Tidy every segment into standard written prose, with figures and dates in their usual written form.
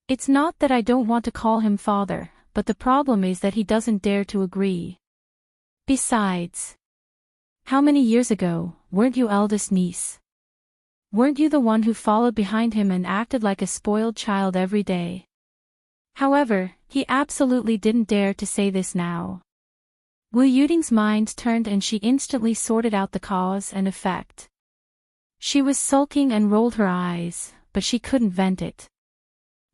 It's not that I don't want to call him father, but the problem is that he doesn't dare to agree. Besides, how many years ago, weren't you eldest niece? Weren't you the one who followed behind him and acted like a spoiled child every day? However, he absolutely didn't dare to say this now. Wu Yuding's mind turned and she instantly sorted out the cause and effect. She was sulking and rolled her eyes, but she couldn't vent it.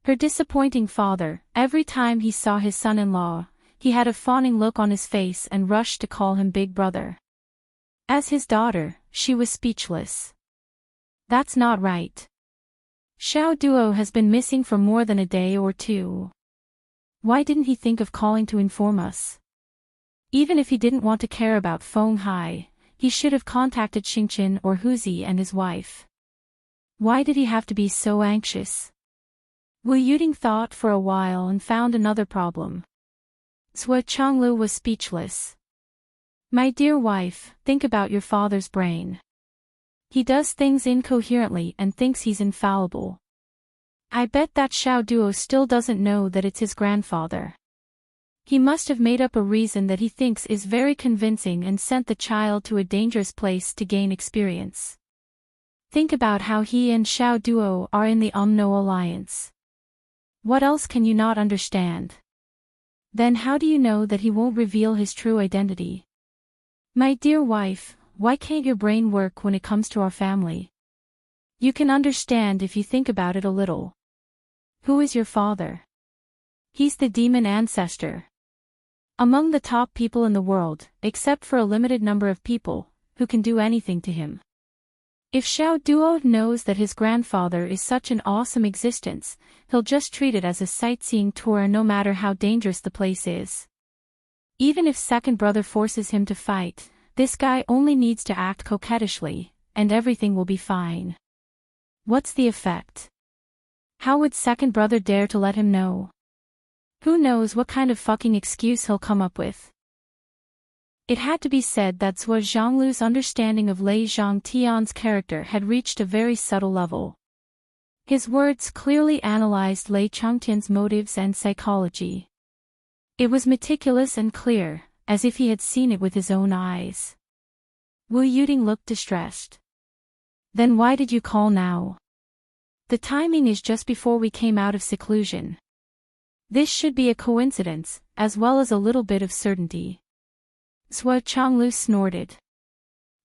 Her disappointing father, every time he saw his son-in-law, he had a fawning look on his face and rushed to call him big brother. As his daughter, she was speechless. That's not right. Xiao Duo has been missing for more than a day or two. Why didn't he think of calling to inform us? Even if he didn't want to care about Feng Hai, he should have contacted Xingqian or Huzi and his wife. Why did he have to be so anxious? Wu Yuding thought for a while and found another problem. Zhou Chonglu was speechless. My dear wife, think about your father's brain. He does things incoherently and thinks he's infallible. I bet that Xiao Duo still doesn't know that it's his grandfather. He must have made up a reason that he thinks is very convincing and sent the child to a dangerous place to gain experience. Think about how he and Xiao Duo are in the Umno alliance. What else can you not understand? Then how do you know that he won't reveal his true identity? My dear wife, why can't your brain work when it comes to our family? You can understand if you think about it a little. Who is your father? He's the demon ancestor. Among the top people in the world, except for a limited number of people, who can do anything to him. If Xiao Duo knows that his grandfather is such an awesome existence, he'll just treat it as a sightseeing tour no matter how dangerous the place is. Even if second brother forces him to fight, this guy only needs to act coquettishly, and everything will be fine. What's the effect? How would second brother dare to let him know? Who knows what kind of fucking excuse he'll come up with. It had to be said that Zhou Zhonglu's understanding of Lei Zhongtian's character had reached a very subtle level. His words clearly analyzed Lei Chongtian's motives and psychology. It was meticulous and clear, as if he had seen it with his own eyes. Wu Yuding looked distressed. Then why did you call now? The timing is just before we came out of seclusion. This should be a coincidence, as well as a little bit of certainty. Zhou Chonglu snorted.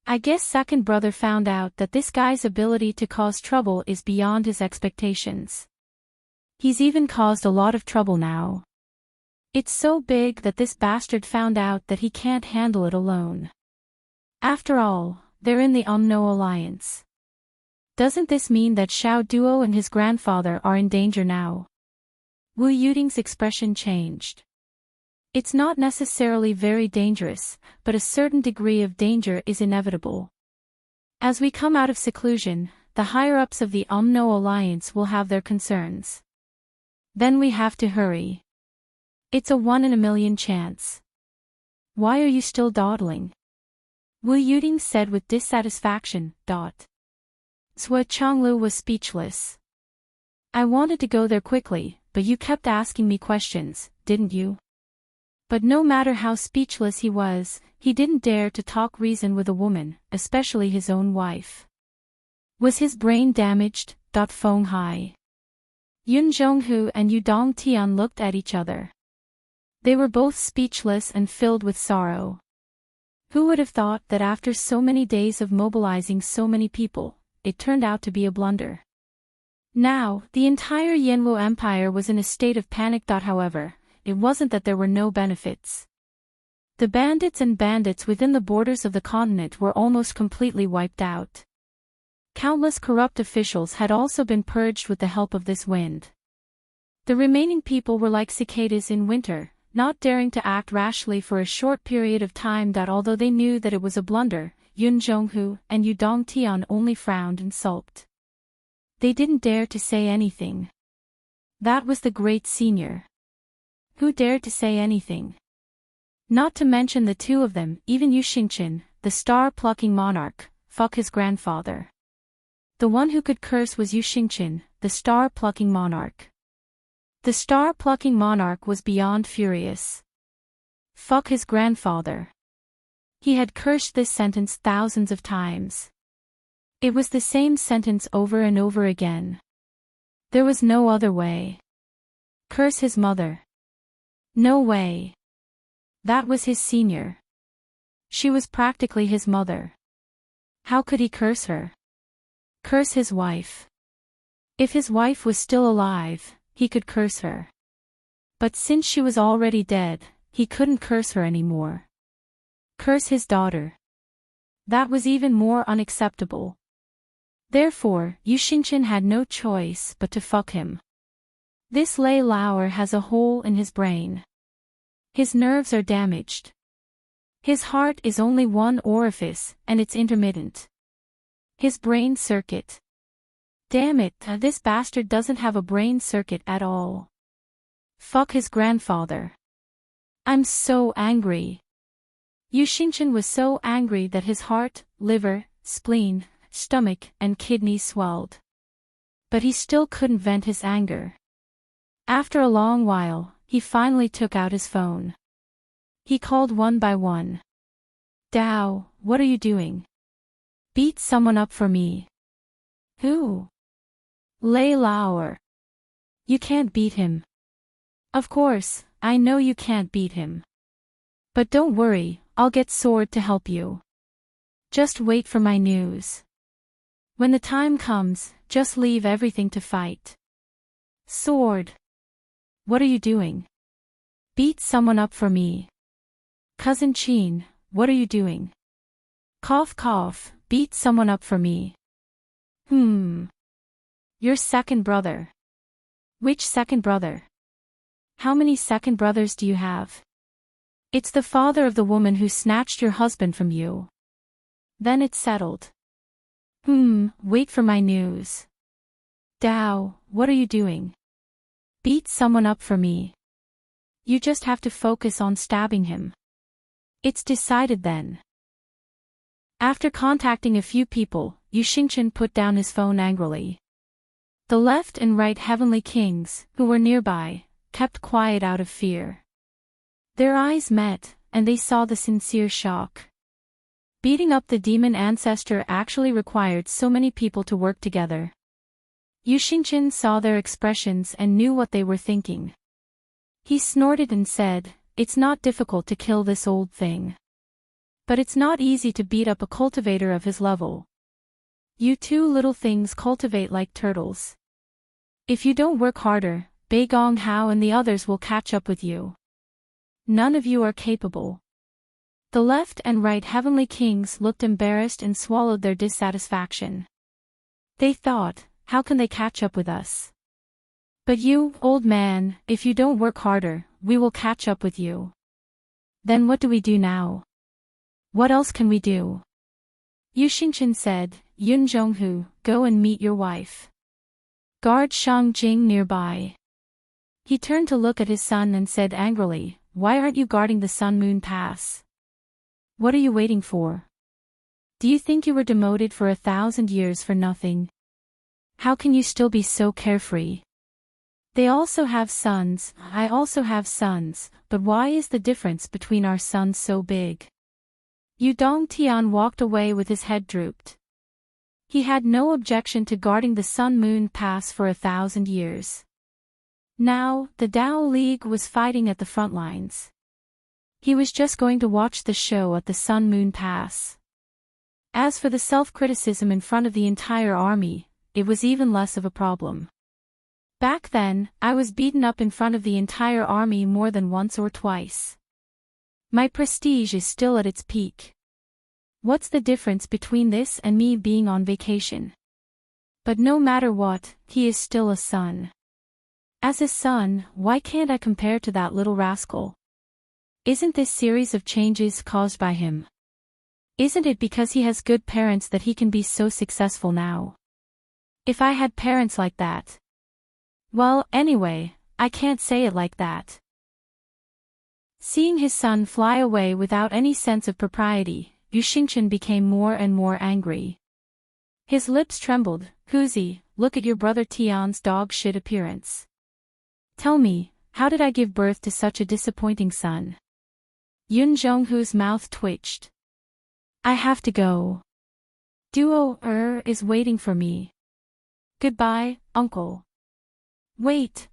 I guess second brother found out that this guy's ability to cause trouble is beyond his expectations. He's even caused a lot of trouble now. It's so big that this bastard found out that he can't handle it alone. After all, they're in the Umno alliance. Doesn't this mean that Xiao Duo and his grandfather are in danger now? Wu Yuding's expression changed. It's not necessarily very dangerous, but a certain degree of danger is inevitable. As we come out of seclusion, the higher-ups of the Umno alliance will have their concerns. Then we have to hurry. It's a 1 in a million chance. Why are you still dawdling? Wu Yuding said with dissatisfaction. Zhou Chonglu was speechless. I wanted to go there quickly, but you kept asking me questions, didn't you? But no matter how speechless he was, he didn't dare to talk reason with a woman, especially his own wife. Was his brain damaged? Feng Hai. Yun Zhonghu and Yu Dongtian looked at each other. They were both speechless and filled with sorrow. Who would have thought that after so many days of mobilizing so many people, it turned out to be a blunder? Now, the entire Yanluo Empire was in a state of panic. However, it wasn't that there were no benefits. The bandits within the borders of the continent were almost completely wiped out. Countless corrupt officials had also been purged with the help of this wind. The remaining people were like cicadas in winter, not daring to act rashly for a short period of time. Although they knew that it was a blunder, Yun Zhonghu and Yu Dongtian only frowned and sulked. They didn't dare to say anything. That was the great senior. Who dared to say anything? Not to mention the two of them, even Yu Xingqian, the star-plucking monarch, fuck his grandfather. The one who could curse was Yu Xingqian, the star-plucking monarch. The star-plucking monarch was beyond furious. Fuck his grandfather. He had cursed this sentence thousands of times. It was the same sentence over and over again. There was no other way. Curse his mother. No way. That was his senior. She was practically his mother. How could he curse her? Curse his wife. If his wife was still alive, he could curse her. But since she was already dead, he couldn't curse her anymore. Curse his daughter. That was even more unacceptable. Therefore, Yushinchin had no choice but to fuck him. This LoveLore has a hole in his brain. His nerves are damaged. His heart is only one orifice, and it's intermittent. His brain circuit. Damn it, this bastard doesn't have a brain circuit at all. Fuck his grandfather. I'm so angry. Yushinchin was so angry that his heart, liver, spleen, stomach, and kidneys swelled. But he still couldn't vent his anger. After a long while, he finally took out his phone. He called one by one. Dao, what are you doing? Beat someone up for me. Who? LoveLore. You can't beat him. Of course, I know you can't beat him. But don't worry, I'll get Sword to help you. Just wait for my news. When the time comes, just leave everything to fight. Sword. What are you doing? Beat someone up for me. Cousin Chin, what are you doing? Cough cough, beat someone up for me. Your second brother. Which second brother? How many second brothers do you have? It's the father of the woman who snatched your husband from you. Then it's settled. Wait for my news. Dao, what are you doing? Beat someone up for me. You just have to focus on stabbing him. It's decided then. After contacting a few people, Yushinchin put down his phone angrily. The left and right heavenly kings, who were nearby, kept quiet out of fear. Their eyes met, and they saw the sincere shock. Beating up the demon ancestor actually required so many people to work together. Yushinchin saw their expressions and knew what they were thinking. He snorted and said, "It's not difficult to kill this old thing. But it's not easy to beat up a cultivator of his level. You two little things cultivate like turtles. If you don't work harder, Bei Gong Hao and the others will catch up with you. None of you are capable." The left and right heavenly kings looked embarrassed and swallowed their dissatisfaction. They thought, how can they catch up with us? But you, old man, if you don't work harder, we will catch up with you. Then what do we do now? What else can we do? Yushinchin said, Yun Zhonghu, go and meet your wife. Guard Shang Jing nearby. He turned to look at his son and said angrily, why aren't you guarding the Sun Moon Pass? What are you waiting for? Do you think you were demoted for 1,000 years for nothing? How can you still be so carefree? They also have sons, I also have sons, but why is the difference between our sons so big? Yu Dongtian walked away with his head drooped. He had no objection to guarding the Sun Moon Pass for 1,000 years. Now, the Dao League was fighting at the front lines. He was just going to watch the show at the Sun Moon Pass. As for the self-criticism in front of the entire army, it was even less of a problem. Back then, I was beaten up in front of the entire army more than once or twice. My prestige is still at its peak. What's the difference between this and me being on vacation? But no matter what, he is still a son. As a son, why can't I compare to that little rascal? Isn't this series of changes caused by him? Isn't it because he has good parents that he can be so successful now? If I had parents like that. Well, anyway, I can't say it like that. Seeing his son fly away without any sense of propriety, Yushinchin became more and more angry. His lips trembled. Huzi, look at your brother Tian's dog shit appearance. Tell me, how did I give birth to such a disappointing son? Yun Jonghu's mouth twitched. I have to go. Duo is waiting for me. Goodbye, uncle. Wait.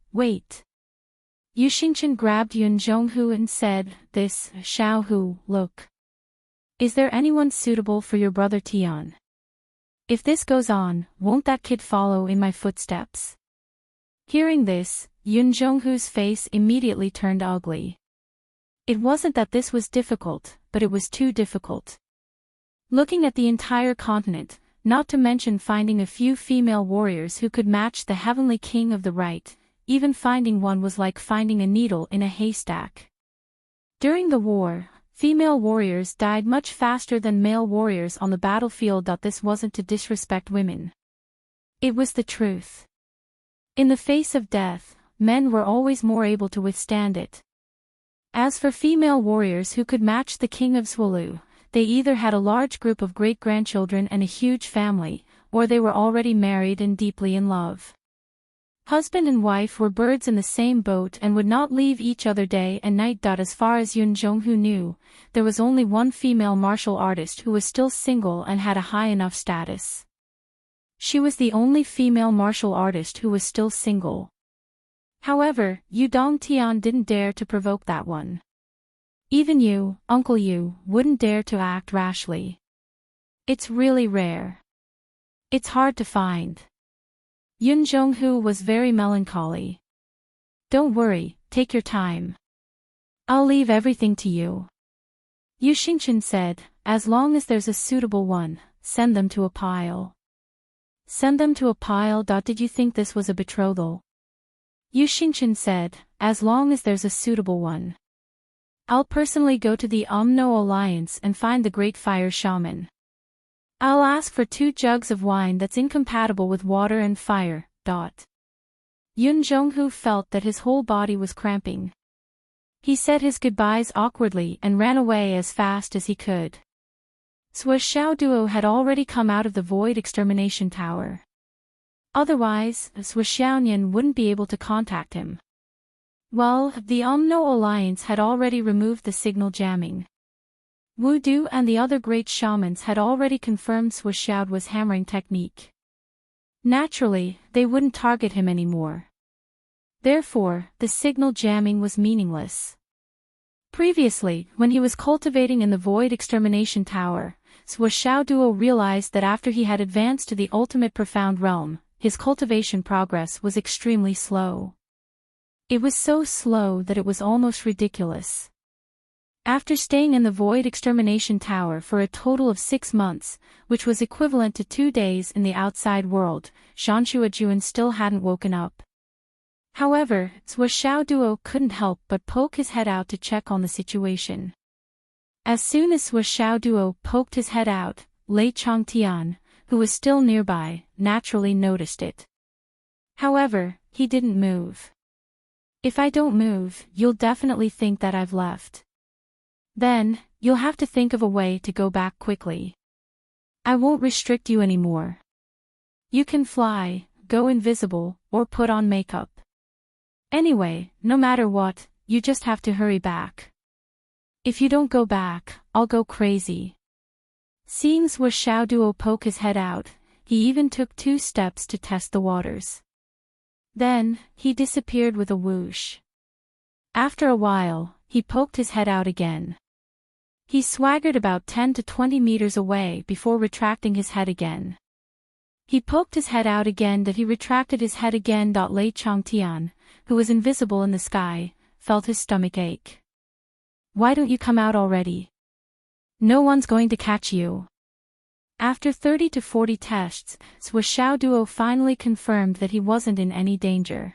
Yu Xingchen grabbed Yun Jonghu and said, this, Xiaohu, look. Is there anyone suitable for your brother Tian? If this goes on, won't that kid follow in my footsteps? Hearing this, Yun Jonghu's face immediately turned ugly. It wasn't that this was difficult, but it was too difficult. Looking at the entire continent, not to mention finding a few female warriors who could match the heavenly king of the right, even finding one was like finding a needle in a haystack. During the war, female warriors died much faster than male warriors on the battlefield. This wasn't to disrespect women. It was the truth. In the face of death, men were always more able to withstand it. As for female warriors who could match the king of Swulu, they either had a large group of great-grandchildren and a huge family, or they were already married and deeply in love. Husband and wife were birds in the same boat and would not leave each other day and night. As far as Yun Jonghu knew, there was only one female martial artist who was still single and had a high enough status. She was the only female martial artist who was still single. However, Yu Dongtian didn't dare to provoke that one. Even you, Uncle Yu, wouldn't dare to act rashly. It's really rare. It's hard to find. Yun Jonghu was very melancholy. Don't worry, take your time. I'll leave everything to you. Yu Xingchen said, as long as there's a suitable one, send them to a pile. Send them to a pile. Did you think this was a betrothal? Yu Xingchen said, as long as there's a suitable one. I'll personally go to the Umno Alliance and find the Great Fire Shaman. I'll ask for 2 jugs of wine that's incompatible with water and fire. Yun Jonghu felt that his whole body was cramping. He said his goodbyes awkwardly and ran away as fast as he could. Sui Xiao Duo had already come out of the Void Extermination Tower. Otherwise, Sui Xiaonian wouldn't be able to contact him. Well, the Umno Alliance had already removed the signal jamming. Wu Du and the other great shamans had already confirmed Sui Xiao was hammering technique. Naturally, they wouldn't target him anymore. Therefore, the signal jamming was meaningless. Previously, when he was cultivating in the Void Extermination Tower, Sui Xiao Duo realized that after he had advanced to the ultimate profound realm, his cultivation progress was extremely slow. It was so slow that it was almost ridiculous. After staying in the Void Extermination Tower for a total of 6 months, which was equivalent to 2 days in the outside world, Zhanshu Juan still hadn't woken up. However, Sui Xiao Duo couldn't help but poke his head out to check on the situation. As soon as Sui Xiao Duo poked his head out, Lei Changtian, who was still nearby, naturally noticed it. However, he didn't move. If I don't move, you'll definitely think that I've left. Then, you'll have to think of a way to go back quickly. I won't restrict you anymore. You can fly, go invisible, or put on makeup. Anyway, no matter what, you just have to hurry back. If you don't go back, I'll go crazy. Seeing Sui Xiao Duo poke his head out, he even took 2 steps to test the waters. Then, he disappeared with a whoosh. After a while, he poked his head out again. He swaggered about 10 to 20 meters away before retracting his head again. He poked his head out again. He retracted his head again. Lei Changtian, who was invisible in the sky, felt his stomach ache. Why don't you come out already? No one's going to catch you. After 30 to 40 tests, Sui Xiao Duo finally confirmed that he wasn't in any danger.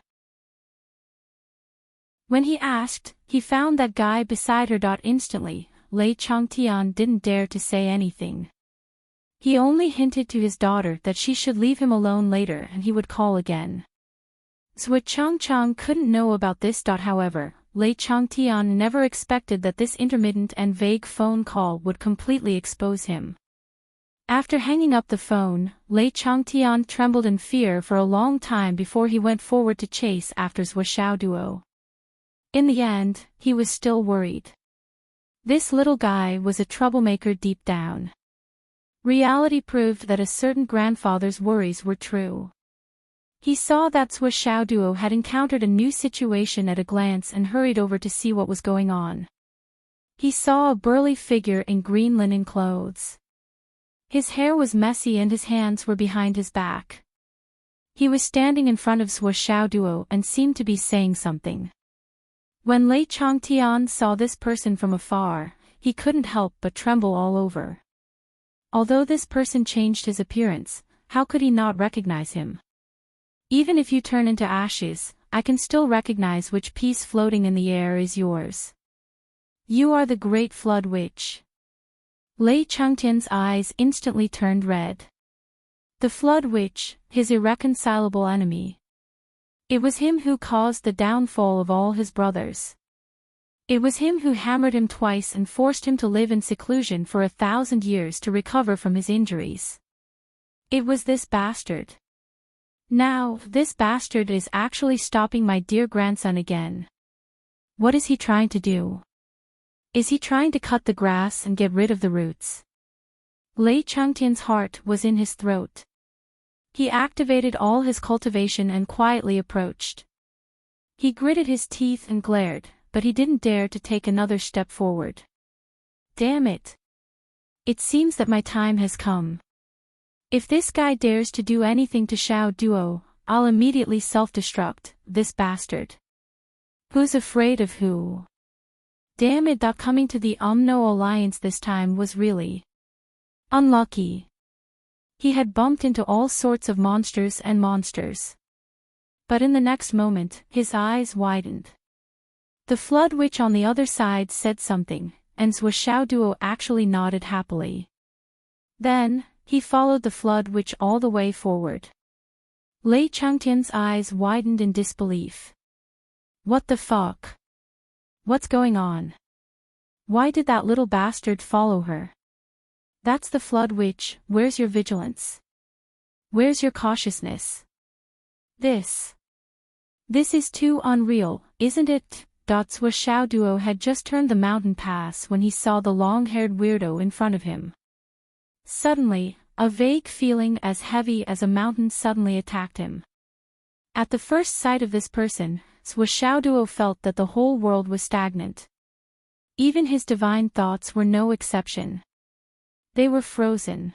When he asked, he found that guy beside her. Instantly, Lei Changtian didn't dare to say anything. He only hinted to his daughter that she should leave him alone later and he would call again. Sui Changchang couldn't know about this. However, Lei Changtian never expected that this intermittent and vague phone call would completely expose him. After hanging up the phone, Lei Changtian trembled in fear for a long time before he went forward to chase after Zhou Xiaoduo. In the end, he was still worried. This little guy was a troublemaker deep down. Reality proved that a certain grandfather's worries were true. He saw that Zhou Xiaoduo had encountered a new situation at a glance and hurried over to see what was going on. He saw a burly figure in green linen clothes. His hair was messy and his hands were behind his back. He was standing in front of Zhou Xiaoduo and seemed to be saying something. When Lei Changtian saw this person from afar, he couldn't help but tremble all over. Although this person changed his appearance, how could he not recognize him? Even if you turn into ashes, I can still recognize which piece floating in the air is yours. You are the Great Flood Witch. Lei Changtian's eyes instantly turned red. The Flood Witch, his irreconcilable enemy. It was him who caused the downfall of all his brothers. It was him who hammered him twice and forced him to live in seclusion for 1,000 years to recover from his injuries. It was this bastard. Now, this bastard is actually stopping my dear grandson again. What is he trying to do? Is he trying to cut the grass and get rid of the roots? Lei Changtian's heart was in his throat. He activated all his cultivation and quietly approached. He gritted his teeth and glared, but he didn't dare to take another step forward. Damn it! It seems that my time has come. If this guy dares to do anything to Xiaoduo, I'll immediately self-destruct, this bastard. Who's afraid of who? Damn it! Coming to the Umno Alliance this time was really unlucky. He had bumped into all sorts of monsters. But in the next moment, his eyes widened. The Flood Witch on the other side said something, and Zhou Xiaoduo actually nodded happily. Then, he followed the Flood Witch all the way forward. Lei Changtian's eyes widened in disbelief. What the fuck? What's going on? Why did that little bastard follow her? That's the Flood Witch. Where's your vigilance? Where's your cautiousness? This is too unreal, isn't it? Zhou Xiaoduo had just turned the mountain pass when he saw the long-haired weirdo in front of him. Suddenly, a vague feeling as heavy as a mountain suddenly attacked him. At the first sight of this person, Zhou Xiaoduo felt that the whole world was stagnant. Even his divine thoughts were no exception. They were frozen.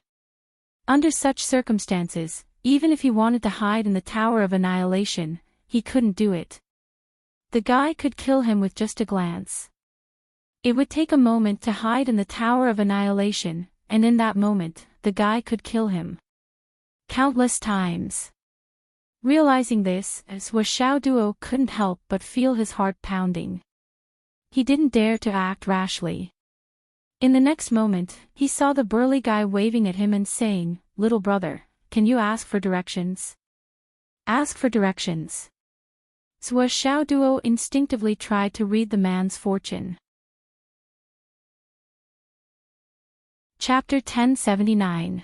Under such circumstances, even if he wanted to hide in the Tower of Annihilation, he couldn't do it. The guy could kill him with just a glance. It would take a moment to hide in the Tower of Annihilation, and in that moment, the guy could kill him. Countless times. Realizing this, Zhou Xiaoduo couldn't help but feel his heart pounding. He didn't dare to act rashly. In the next moment, he saw the burly guy waving at him and saying, "Little brother, can you ask for directions?" Ask for directions. Zhou Xiaoduo instinctively tried to read the man's fortune. Chapter 1079.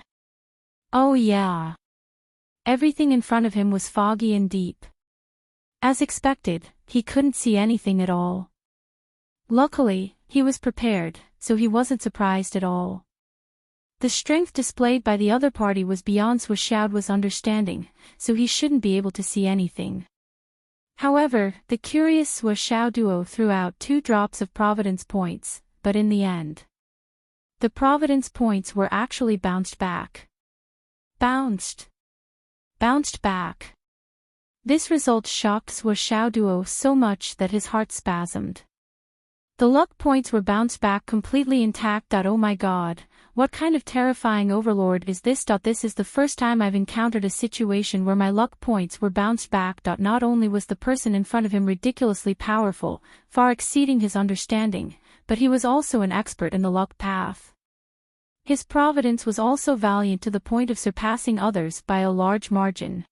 Oh yeah. Everything in front of him was foggy and deep. As expected, he couldn't see anything at all. Luckily, he was prepared, so he wasn't surprised at all. The strength displayed by the other party was beyond Zhou Xiaoduo's understanding, so he shouldn't be able to see anything. However, the curious Zhou Xiaoduo threw out 2 drops of Providence points, but in the end, the Providence points were actually bounced back. Bounced back. This result shocked Zhou Xiaoduo so much that his heart spasmed. The luck points were bounced back completely intact. Oh my god, what kind of terrifying overlord is this? This is the first time I've encountered a situation where my luck points were bounced back. Not only was the person in front of him ridiculously powerful, far exceeding his understanding, but he was also an expert in the luck path. His providence was also valiant to the point of surpassing others by a large margin.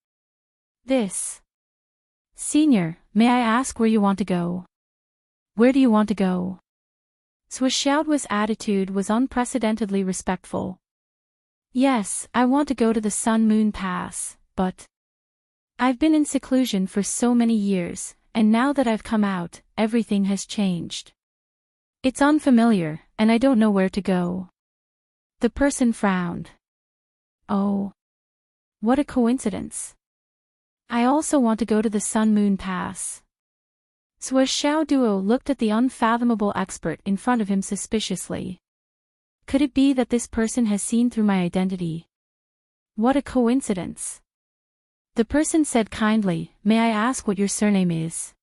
This. Senior, may I ask where you want to go? Where do you want to go? Zhou Xiaoduo's attitude was unprecedentedly respectful. Yes, I want to go to the Sun-Moon Pass, but I've been in seclusion for so many years, and now that I've come out, everything has changed. It's unfamiliar, and I don't know where to go. The person frowned. Oh. What a coincidence. I also want to go to the Sun-Moon Pass. Xiao Duo looked at the unfathomable expert in front of him suspiciously. Could it be that this person has seen through my identity? What a coincidence. The person said kindly, "May I ask what your surname is?"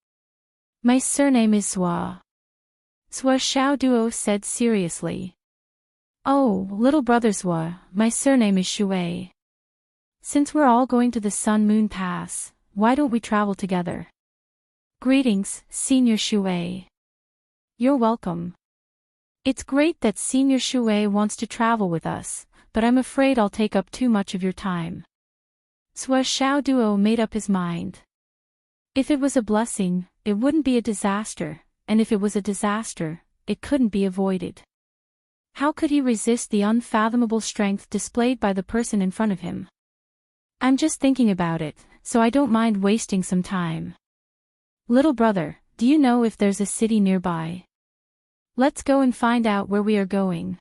"My surname is Sua." Xiao Duo said seriously. "Oh, little brother Sua, my surname is Shui. Since we're all going to the Sun-Moon Pass, why don't we travel together?" "Greetings, Senior Shui." "You're welcome. It's great that Senior Shui wants to travel with us, but I'm afraid I'll take up too much of your time." Xiao Duo made up his mind. If it was a blessing, it wouldn't be a disaster, and if it was a disaster, it couldn't be avoided. How could he resist the unfathomable strength displayed by the person in front of him? "I'm just thinking about it, so I don't mind wasting some time. Little brother, do you know if there's a city nearby? Let's go and find out where we are going."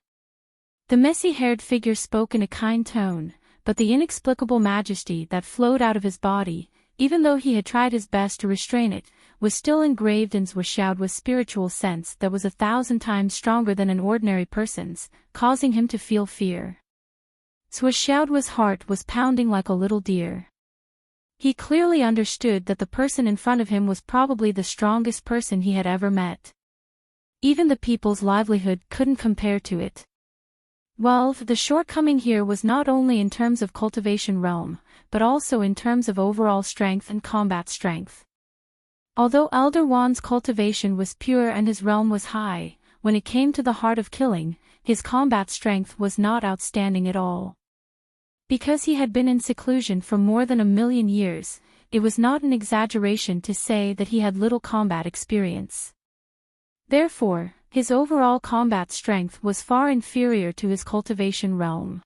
The messy-haired figure spoke in a kind tone, but the inexplicable majesty that flowed out of his body, even though he had tried his best to restrain it, was still engraved in Xiaoduo's spiritual sense that was 1,000 times stronger than an ordinary person's, causing him to feel fear. Xiaoduo's heart was pounding like a little deer. He clearly understood that the person in front of him was probably the strongest person he had ever met. Even the people's livelihood couldn't compare to it. Well, the shortcoming here was not only in terms of cultivation realm, but also in terms of overall strength and combat strength. Although Elder Wan's cultivation was pure and his realm was high, when it came to the heart of killing, his combat strength was not outstanding at all. Because he had been in seclusion for more than 1,000,000 years, it was not an exaggeration to say that he had little combat experience. Therefore, his overall combat strength was far inferior to his cultivation realm.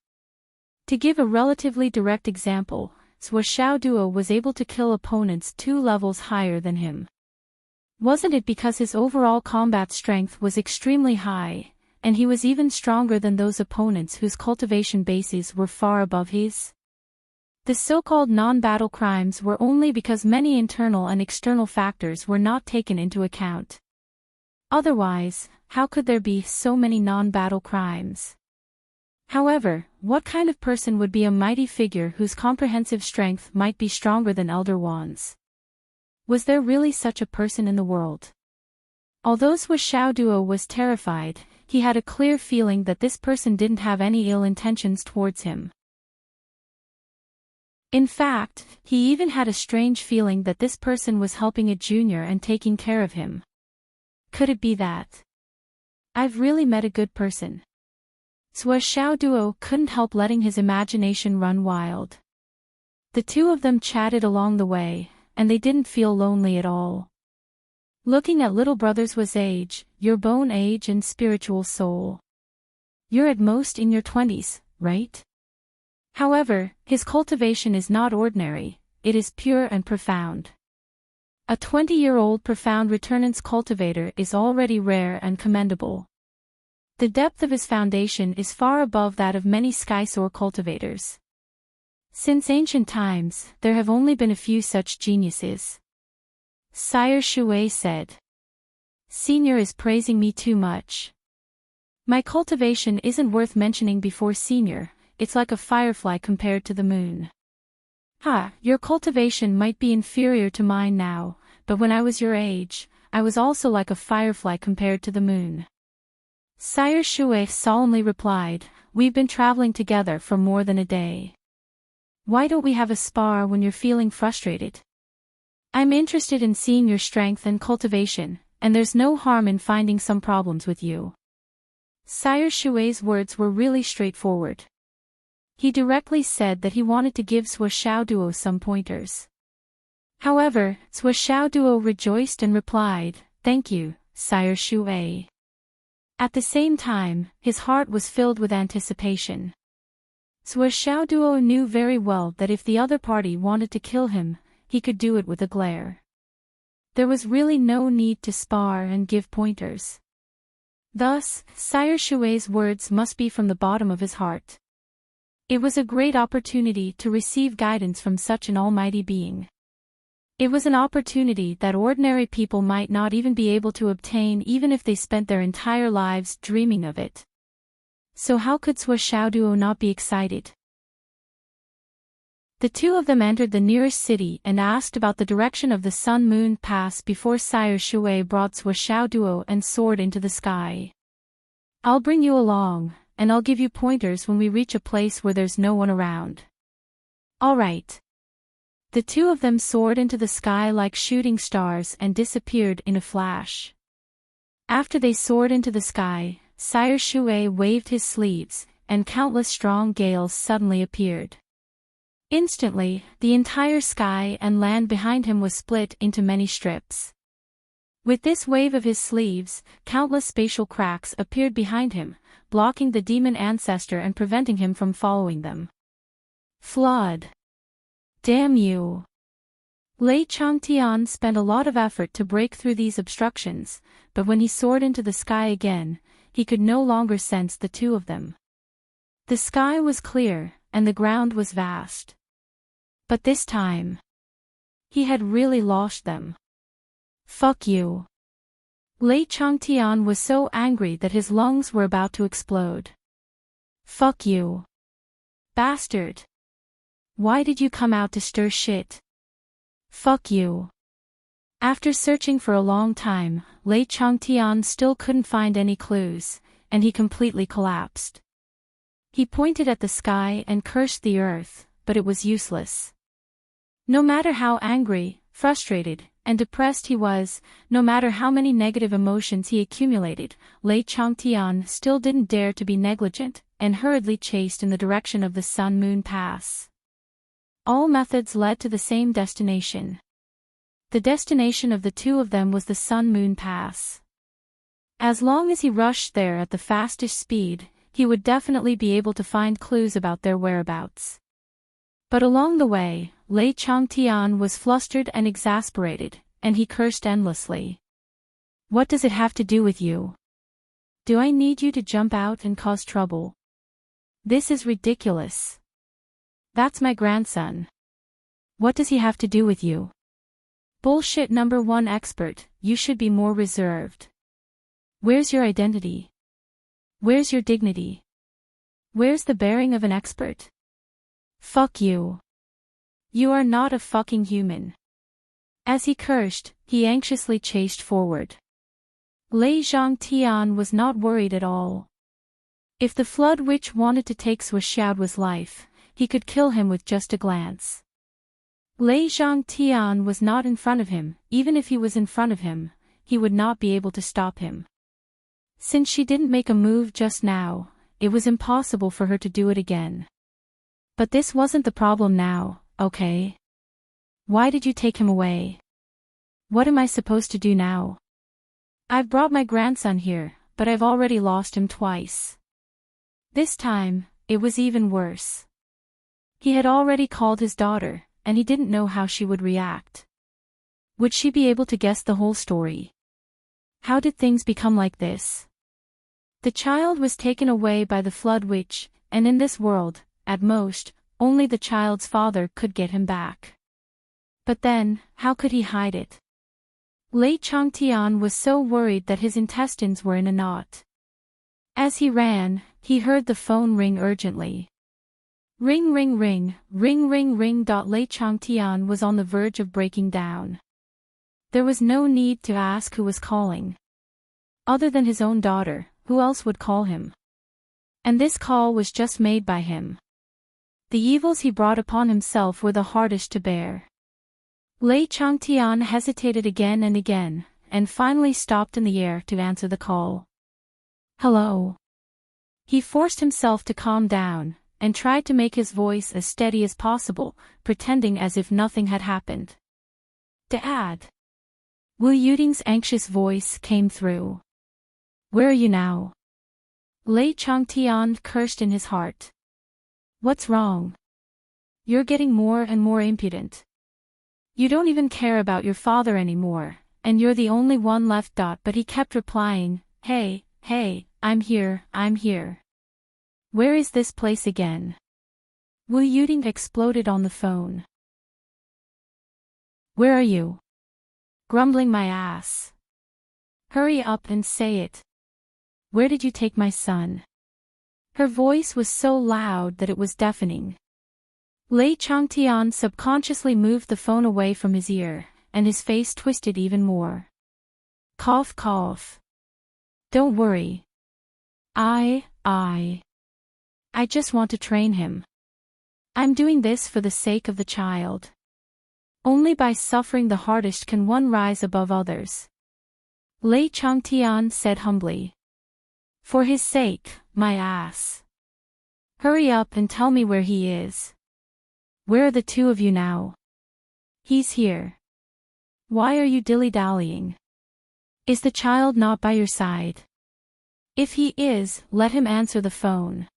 To give a relatively direct example, Xiao Duo was able to kill opponents 2 levels higher than him. Wasn't it because his overall combat strength was extremely high, and he was even stronger than those opponents whose cultivation bases were far above his? The so-called non-battle crimes were only because many internal and external factors were not taken into account. Otherwise, how could there be so many non-battle crimes? However, what kind of person would be a mighty figure whose comprehensive strength might be stronger than Elder Wan's? Was there really such a person in the world? Although Xiao Duo was terrified, he had a clear feeling that this person didn't have any ill intentions towards him. In fact, he even had a strange feeling that this person was helping a junior and taking care of him. Could it be that I've really met a good person? Xiao Duo couldn't help letting his imagination run wild. The two of them chatted along the way, and they didn't feel lonely at all. Looking at little brother's was age, your bone age and spiritual soul. You're at most in your 20s, right? However, his cultivation is not ordinary, it is pure and profound. A 20-year-old profound returnance cultivator is already rare and commendable. The depth of his foundation is far above that of many skysoar cultivators. Since ancient times, there have only been a few such geniuses. Sire Shui said. Senior is praising me too much. My cultivation isn't worth mentioning before Senior, it's like a firefly compared to the moon. Your cultivation might be inferior to mine now, but when I was your age, I was also like a firefly compared to the moon. Sire Shui solemnly replied, we've been traveling together for more than a day. Why don't we have a spar when you're feeling frustrated? I'm interested in seeing your strength and cultivation, and there's no harm in finding some problems with you. Sire Shui's words were really straightforward. He directly said that he wanted to give Xiao Duo some pointers. However, Xiao Duo rejoiced and replied, thank you, Sire Shui. At the same time, his heart was filled with anticipation. Duo knew very well that if the other party wanted to kill him, he could do it with a glare. There was really no need to spar and give pointers. Thus, Sire Shui's words must be from the bottom of his heart. It was a great opportunity to receive guidance from such an almighty being. It was an opportunity that ordinary people might not even be able to obtain even if they spent their entire lives dreaming of it. So how could Duo not be excited? The two of them entered the nearest city and asked about the direction of the Sun-Moon Pass before Sire Shui brought Duo and soared into the sky. "I'll bring you along, and I'll give you pointers when we reach a place where there's no one around." "All right." The two of them soared into the sky like shooting stars and disappeared in a flash. After they soared into the sky, Sire Shui waved his sleeves, and countless strong gales suddenly appeared. Instantly, the entire sky and land behind him was split into many strips. With this wave of his sleeves, countless spatial cracks appeared behind him, blocking the demon ancestor and preventing him from following them. Flood. Damn you. Lei Changtian spent a lot of effort to break through these obstructions, but when he soared into the sky again, he could no longer sense the two of them. The sky was clear, and the ground was vast. But this time, he had really lost them. "Fuck you." Lei Changtian was so angry that his lungs were about to explode. "Fuck you. Bastard. Why did you come out to stir shit? Fuck you." After searching for a long time, Lei Changtian still couldn't find any clues, and he completely collapsed. He pointed at the sky and cursed the earth, but it was useless. No matter how angry, frustrated, and depressed he was, no matter how many negative emotions he accumulated, Lei Changtian still didn't dare to be negligent, and hurriedly chased in the direction of the Sun-Moon Pass. All methods led to the same destination. The destination of the two of them was the Sun-Moon Pass. As long as he rushed there at the fastest speed, he would definitely be able to find clues about their whereabouts. But along the way, Lei Changtian was flustered and exasperated, and he cursed endlessly. "What does it have to do with you? Do I need you to jump out and cause trouble? This is ridiculous. That's my grandson. What does he have to do with you? Bullshit number one expert, you should be more reserved. Where's your identity? Where's your dignity? Where's the bearing of an expert? Fuck you. You are not a fucking human." As he cursed, he anxiously chased forward. Lei Changtian was not worried at all. If the Flood Witch wanted to take Xiaoduo's life, he could kill him with just a glance. Lei Changtian was not in front of him. Even if he was in front of him, he would not be able to stop him. Since she didn't make a move just now, it was impossible for her to do it again. But this wasn't the problem now, okay? Why did you take him away? What am I supposed to do now? I've brought my grandson here, but I've already lost him twice. This time, it was even worse. He had already called his daughter, and he didn't know how she would react. Would she be able to guess the whole story? How did things become like this? The child was taken away by the Flood Witch, and in this world, at most, only the child's father could get him back. But then, how could he hide it? Lei Changtian was so worried that his intestines were in a knot. As he ran, he heard the phone ring urgently. Ring ring ring, ring ring ring. Lei Changtian was on the verge of breaking down. There was no need to ask who was calling. Other than his own daughter, who else would call him? And this call was just made by him. The evils he brought upon himself were the hardest to bear. Lei Changtian hesitated again and again, and finally stopped in the air to answer the call. "Hello." He forced himself to calm down, and tried to make his voice as steady as possible, pretending as if nothing had happened. "Dad." Wu Yuding's anxious voice came through. "Where are you now?" Lei Changtian cursed in his heart. What's wrong? You're getting more and more impudent. You don't even care about your father anymore, and you're the only one left. But he kept replying, hey, I'm here. Where is this place again? Wu Yuding exploded on the phone. Where are you? Grumbling my ass. Hurry up and say it. Where did you take my son? Her voice was so loud that it was deafening. Lei Changtian subconsciously moved the phone away from his ear, and his face twisted even more. Cough cough. Don't worry. I just want to train him. I'm doing this for the sake of the child. Only by suffering the hardest can one rise above others. Lei Changtian said humbly. For his sake, my ass. Hurry up and tell me where he is. Where are the two of you now? He's here. Why are you dilly-dallying? Is the child not by your side? If he is, let him answer the phone.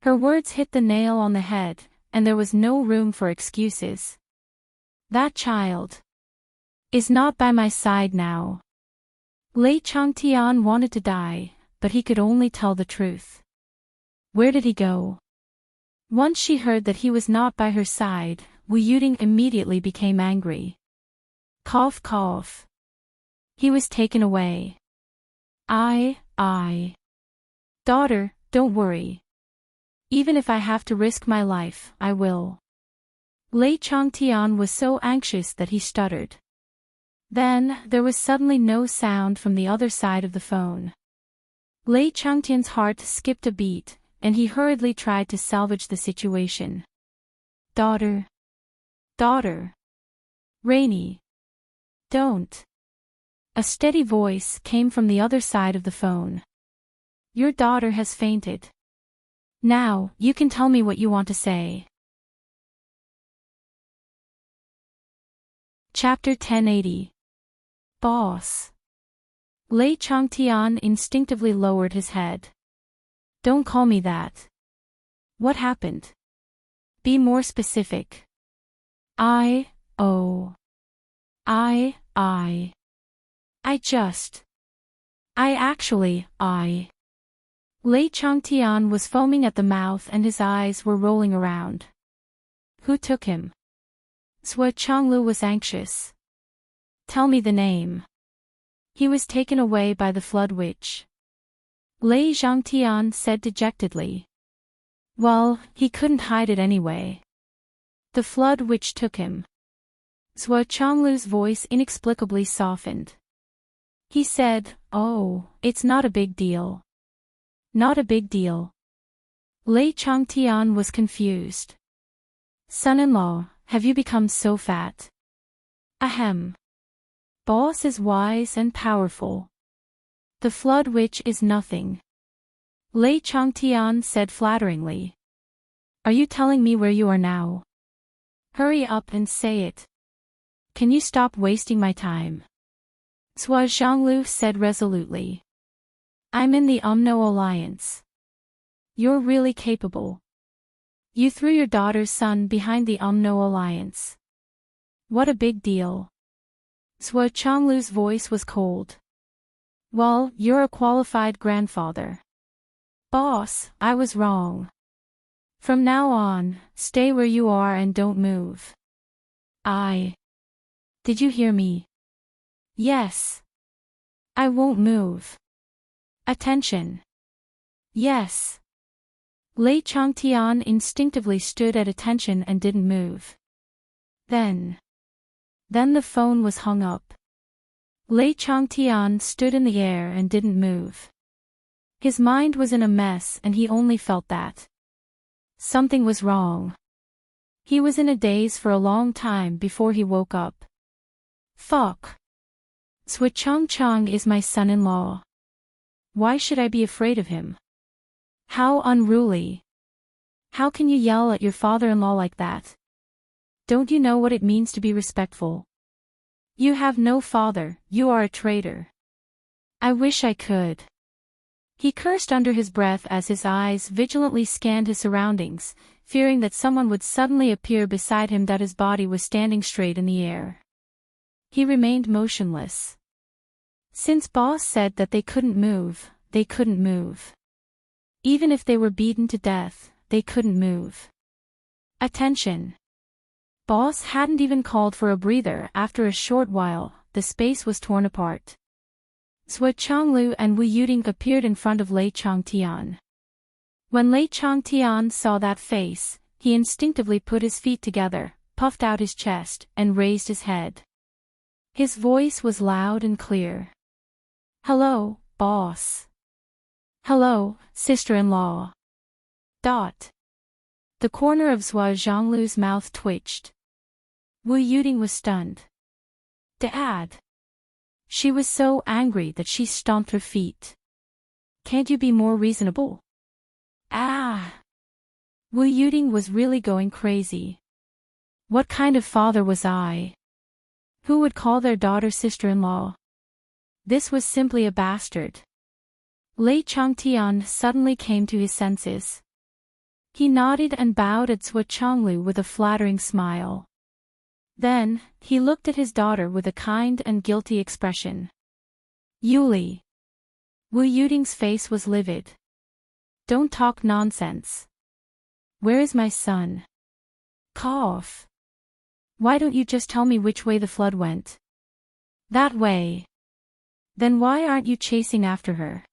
Her words hit the nail on the head, and there was no room for excuses. That child is not by my side now. Lei Changtian wanted to die, but he could only tell the truth. Where did he go? Once she heard that he was not by her side, Wu Yuding immediately became angry. Cough cough. He was taken away. Daughter, don't worry. Even if I have to risk my life, I will. Lei Changtian was so anxious that he stuttered. Then, there was suddenly no sound from the other side of the phone. Lei Changtian's heart skipped a beat, and he hurriedly tried to salvage the situation. Daughter. Rainy. Don't. A steady voice came from the other side of the phone. Your daughter has fainted. Now, you can tell me what you want to say. Chapter 1080. Boss. Lei Changtian instinctively lowered his head. Don't call me that. What happened? Be more specific. I Lei Changtian was foaming at the mouth and his eyes were rolling around. Who took him? Zhou Changlu was anxious. Tell me the name. He was taken away by the flood witch. Lei Changtian said dejectedly. Well, he couldn't hide it anyway. The flood witch took him. Zhou Changlu's voice inexplicably softened. He said, oh, it's not a big deal. Not a big deal. Lei Changtian was confused. Son-in-law, have you become so fat? Ahem. Boss is wise and powerful. The flood witch is nothing. Lei Changtian said flatteringly. Are you telling me where you are now? Hurry up and say it. Can you stop wasting my time? Zhou Zhanglu said resolutely. I'm in the Umno Alliance. You're really capable. You threw your daughter's son behind the Umno Alliance. What a big deal. Zhou Changlu's voice was cold. Well, you're a qualified grandfather. Boss, I was wrong. From now on, stay where you are and don't move. Did you hear me? Yes. I won't move. Attention. Yes. Lei Changtian instinctively stood at attention and didn't move. Then the phone was hung up. Lei Changtian stood in the air and didn't move. His mind was in a mess and he only felt that something was wrong. He was in a daze for a long time before he woke up. Fuck. Zhou Changchang is my son-in-law. Why should I be afraid of him? How unruly. How can you yell at your father-in-law like that? Don't you know what it means to be respectful? You have no father, you are a traitor. I wish I could. He cursed under his breath as his eyes vigilantly scanned his surroundings, fearing that someone would suddenly appear beside him, that his body was standing straight in the air. He remained motionless. Since boss said that they couldn't move, they couldn't move. Even if they were beaten to death, they couldn't move. Attention! Boss hadn't even called for a breather. After a short while, the space was torn apart. Zhuo Chonglu and Wu Yuding appeared in front of Lei Changtian. When Lei Changtian saw that face, he instinctively put his feet together, puffed out his chest, and raised his head. His voice was loud and clear. "Hello, boss. Hello, sister-in-law." The corner of Zhuo Zhonglu's mouth twitched. Wu Yuding was stunned. "Dad." She was so angry that she stomped her feet. "Can't you be more reasonable?" "Ah!" Wu Yuding was really going crazy. What kind of father was I? Who would call their daughter sister-in-law? This was simply a bastard. Lei Changtian suddenly came to his senses. He nodded and bowed at Zhuo Chonglu with a flattering smile. Then, he looked at his daughter with a kind and guilty expression. "Yuli." Wu Yuding's face was livid. "Don't talk nonsense. Where is my son?" "Cough. Why don't you just tell me which way the flood went?" "That way." "Then why aren't you chasing after her?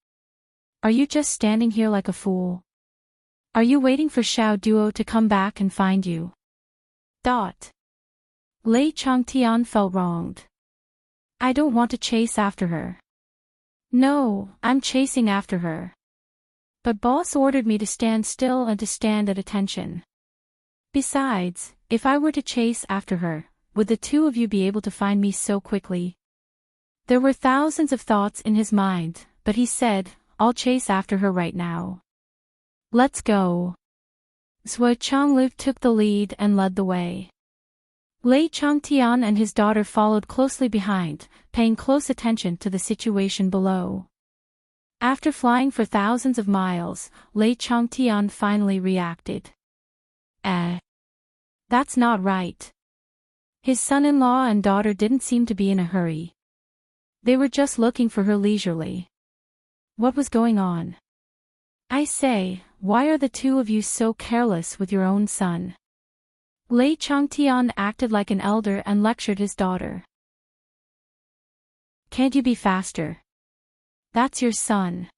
Are you just standing here like a fool? Are you waiting for Xiao Duo to come back and find you?" Lei Changtian felt wronged. "I don't want to chase after her." "No, I'm chasing after her. But boss ordered me to stand still and to stand at attention. Besides, if I were to chase after her, would the two of you be able to find me so quickly?" There were thousands of thoughts in his mind, but he said, "I'll chase after her right now. Let's go." Zhuo Chonglu took the lead and led the way. Lei Changtian and his daughter followed closely behind, paying close attention to the situation below. After flying for thousands of miles, Lei Changtian finally reacted. That's not right." His son-in-law and daughter didn't seem to be in a hurry. They were just looking for her leisurely. What was going on? "I say, why are the two of you so careless with your own son?" Lei Changtian acted like an elder and lectured his daughter. "Can't you be faster? That's your son."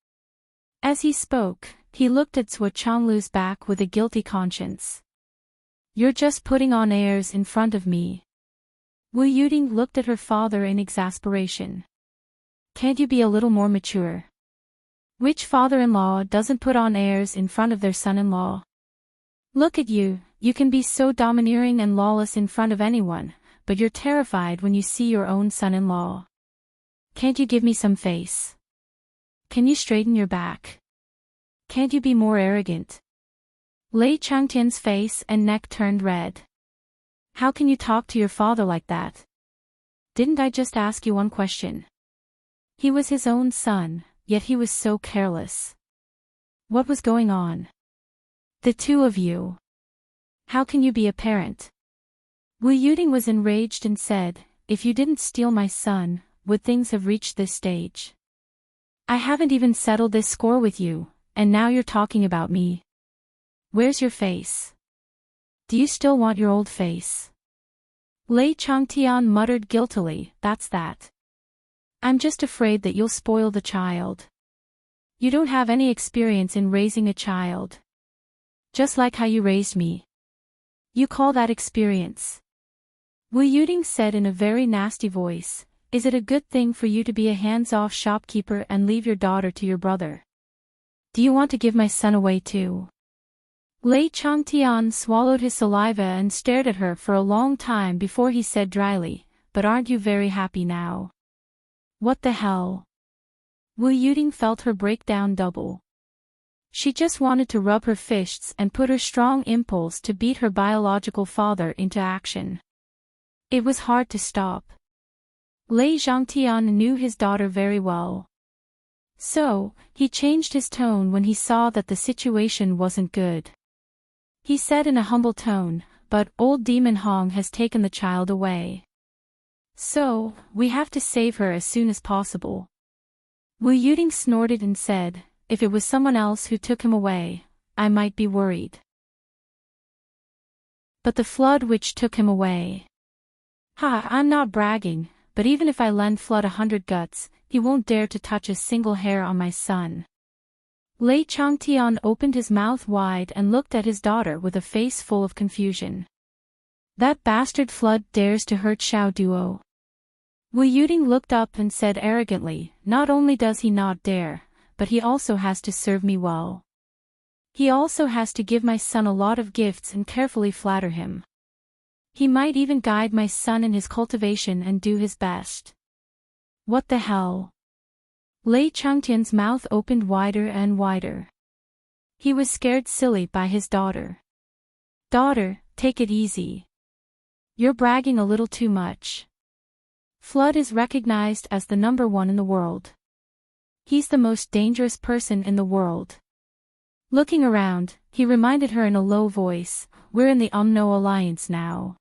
As he spoke, he looked at Zhuo Chonglu's back with a guilty conscience. "You're just putting on airs in front of me." Wu Yuding looked at her father in exasperation. "Can't you be a little more mature? Which father-in-law doesn't put on airs in front of their son-in-law? Look at you, you can be so domineering and lawless in front of anyone, but you're terrified when you see your own son-in-law. Can't you give me some face? Can you straighten your back? Can't you be more arrogant?" Lei Changtian's face and neck turned red. "How can you talk to your father like that? Didn't I just ask you one question?" He was his own son, yet he was so careless. What was going on? "The two of you. How can you be a parent?" Wu Yuding was enraged and said, "If you didn't steal my son, would things have reached this stage? I haven't even settled this score with you, and now you're talking about me. Where's your face? Do you still want your old face?" Lei Changtian muttered guiltily, "That's that. I'm just afraid that you'll spoil the child. You don't have any experience in raising a child. Just like how you raised me. You call that experience?" Wu Yuding said in a very nasty voice, "Is it a good thing for you to be a hands-off shopkeeper and leave your daughter to your brother? Do you want to give my son away too?" Lei Changtian swallowed his saliva and stared at her for a long time before he said dryly, "But aren't you very happy now?" "What the hell?" Wu Yuding felt her break down double. She just wanted to rub her fists and put her strong impulse to beat her biological father into action. It was hard to stop. Lei Changtian knew his daughter very well. So, he changed his tone when he saw that the situation wasn't good. he said in a humble tone, but old Demon Hong has taken the child away. So, we have to save her as soon as possible. Wu Yuding snorted and said, if it was someone else who took him away, I might be worried. But the Flood Witch took him away. Ha, I'm not bragging, but even if I lend Flood 100 guts, he won't dare to touch a single hair on my son. Lei Changtian opened his mouth wide and looked at his daughter with a face full of confusion. That bastard Flood dares to hurt Xiao Duo. Wu Yuding looked up and said arrogantly, not only does he not dare, but he also has to serve me well. He also has to give my son a lot of gifts and carefully flatter him. He might even guide my son in his cultivation and do his best. What the hell? Lei Changtian's mouth opened wider and wider. He was scared silly by his daughter. Daughter, take it easy. You're bragging a little too much. Flood is recognized as the #1 in the world. He's the most dangerous person in the world. Looking around, he reminded her in a low voice, we're in the Umno Alliance now.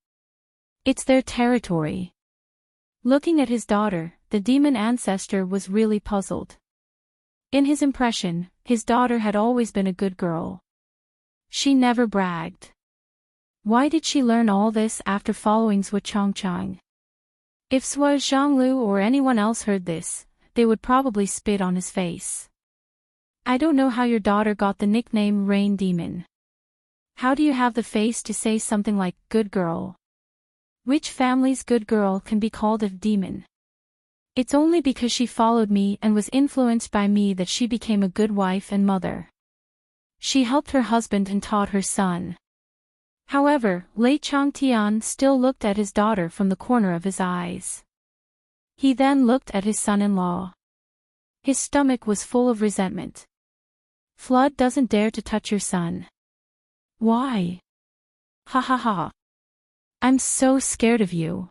It's their territory. Looking at his daughter, the demon ancestor was really puzzled. In his impression, his daughter had always been a good girl. She never bragged. Why did she learn all this after following Zhou Changchang? If Zhou Zhanglu or anyone else heard this, they would probably spit on his face. I don't know how your daughter got the nickname Rain Demon. How do you have the face to say something like, good girl? Which family's good girl can be called a demon? It's only because she followed me and was influenced by me that she became a good wife and mother. She helped her husband and taught her son. However, Lei Changtian still looked at his daughter from the corner of his eyes. He then looked at his son-in-law. His stomach was full of resentment. Flood doesn't dare to touch your son. Why? Ha ha ha. I'm so scared of you.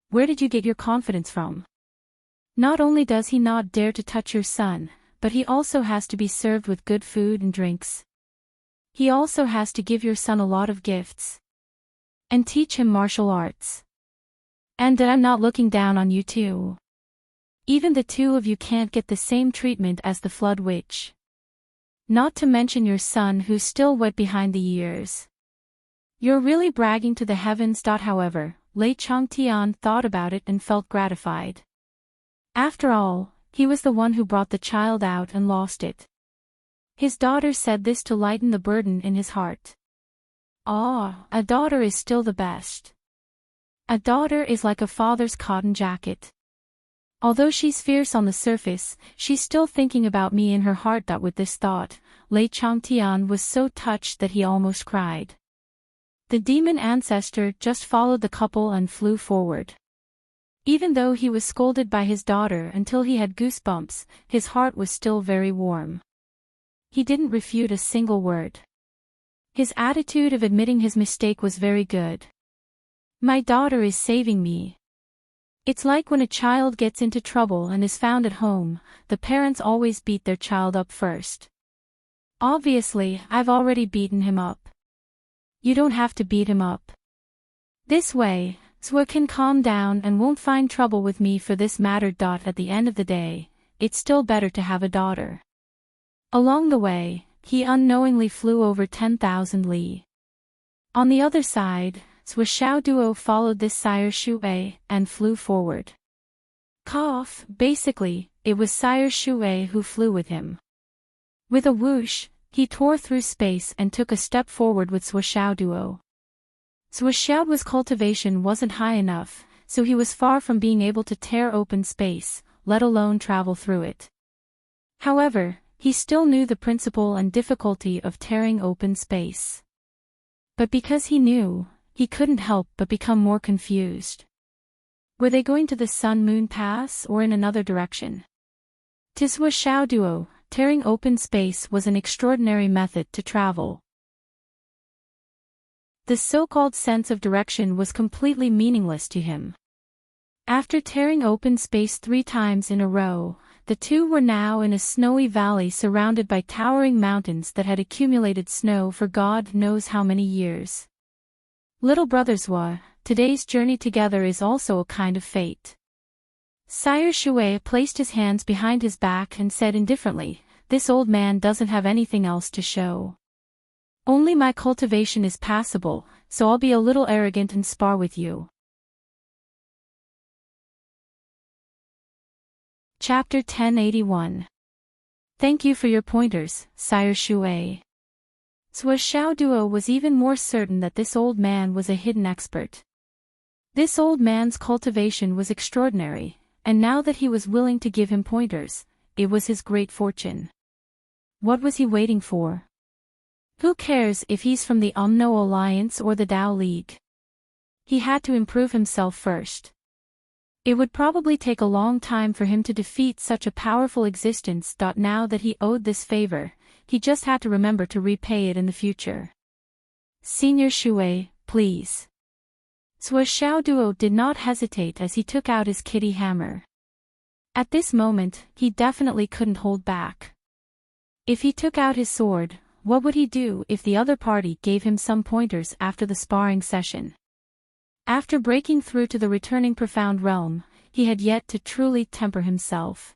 Where did you get your confidence from? Not only does he not dare to touch your son, but he also has to be served with good food and drinks. He also has to give your son a lot of gifts. And teach him martial arts. And that I'm not looking down on you too. Even the two of you can't get the same treatment as the Flood Witch. Not to mention your son who's still wet behind the ears. You're really bragging to the heavens. However, Lei Changtian thought about it and felt gratified. After all, he was the one who brought the child out and lost it. His daughter said this to lighten the burden in his heart. Ah, a daughter is still the best. A daughter is like a father's cotton jacket. Although she's fierce on the surface, she's still thinking about me in her heart. With this thought, Lei Changtian was so touched that he almost cried. The demon ancestor just followed the couple and flew forward. Even though he was scolded by his daughter until he had goosebumps, his heart was still very warm. He didn't refute a single word. His attitude of admitting his mistake was very good. My daughter is saving me. It's like when a child gets into trouble and is found at home, the parents always beat their child up first. Obviously, I've already beaten him up. You don't have to beat him up. This way, Zhou can calm down and won't find trouble with me for this matter. At the end of the day, it's still better to have a daughter. Along the way, he unknowingly flew over 10,000 li. On the other side, Zhou Xiaoduo followed this Sire Shui and flew forward. Basically, it was Sire Shui who flew with him. With a whoosh, he tore through space and took a step forward with Zhou Xiaoduo. Zhou Xiaoduo's cultivation wasn't high enough, so he was far from being able to tear open space, let alone travel through it. However, he still knew the principle and difficulty of tearing open space. But because he knew, he couldn't help but become more confused. Were they going to the Sun-Moon Pass or in another direction? To Zhou Xiaoduo, tearing open space was an extraordinary method to travel. The so-called sense of direction was completely meaningless to him. After tearing open space 3 times in a row, the two were now in a snowy valley surrounded by towering mountains that had accumulated snow for God knows how many years. Little brothers today's journey together is also a kind of fate. Sire Shui placed his hands behind his back and said indifferently, "This old man doesn't have anything else to show. Only my cultivation is passable, so I'll be a little arrogant and spar with you." Chapter 1081. Thank you for your pointers, Sire Shui. Zhuo Xiaoduo was even more certain that this old man was a hidden expert. This old man's cultivation was extraordinary, and now that he was willing to give him pointers, it was his great fortune. What was he waiting for? Who cares if he's from the Umno Alliance or the Tao League? He had to improve himself first. It would probably take a long time for him to defeat such a powerful existence. Now that he owed this favor, he just had to remember to repay it in the future. Senior Shui, please. Zhuo Xiaoduo did not hesitate as he took out his kitty hammer. At this moment, he definitely couldn't hold back. If he took out his sword, what would he do if the other party gave him some pointers after the sparring session? After breaking through to the returning profound realm, he had yet to truly temper himself.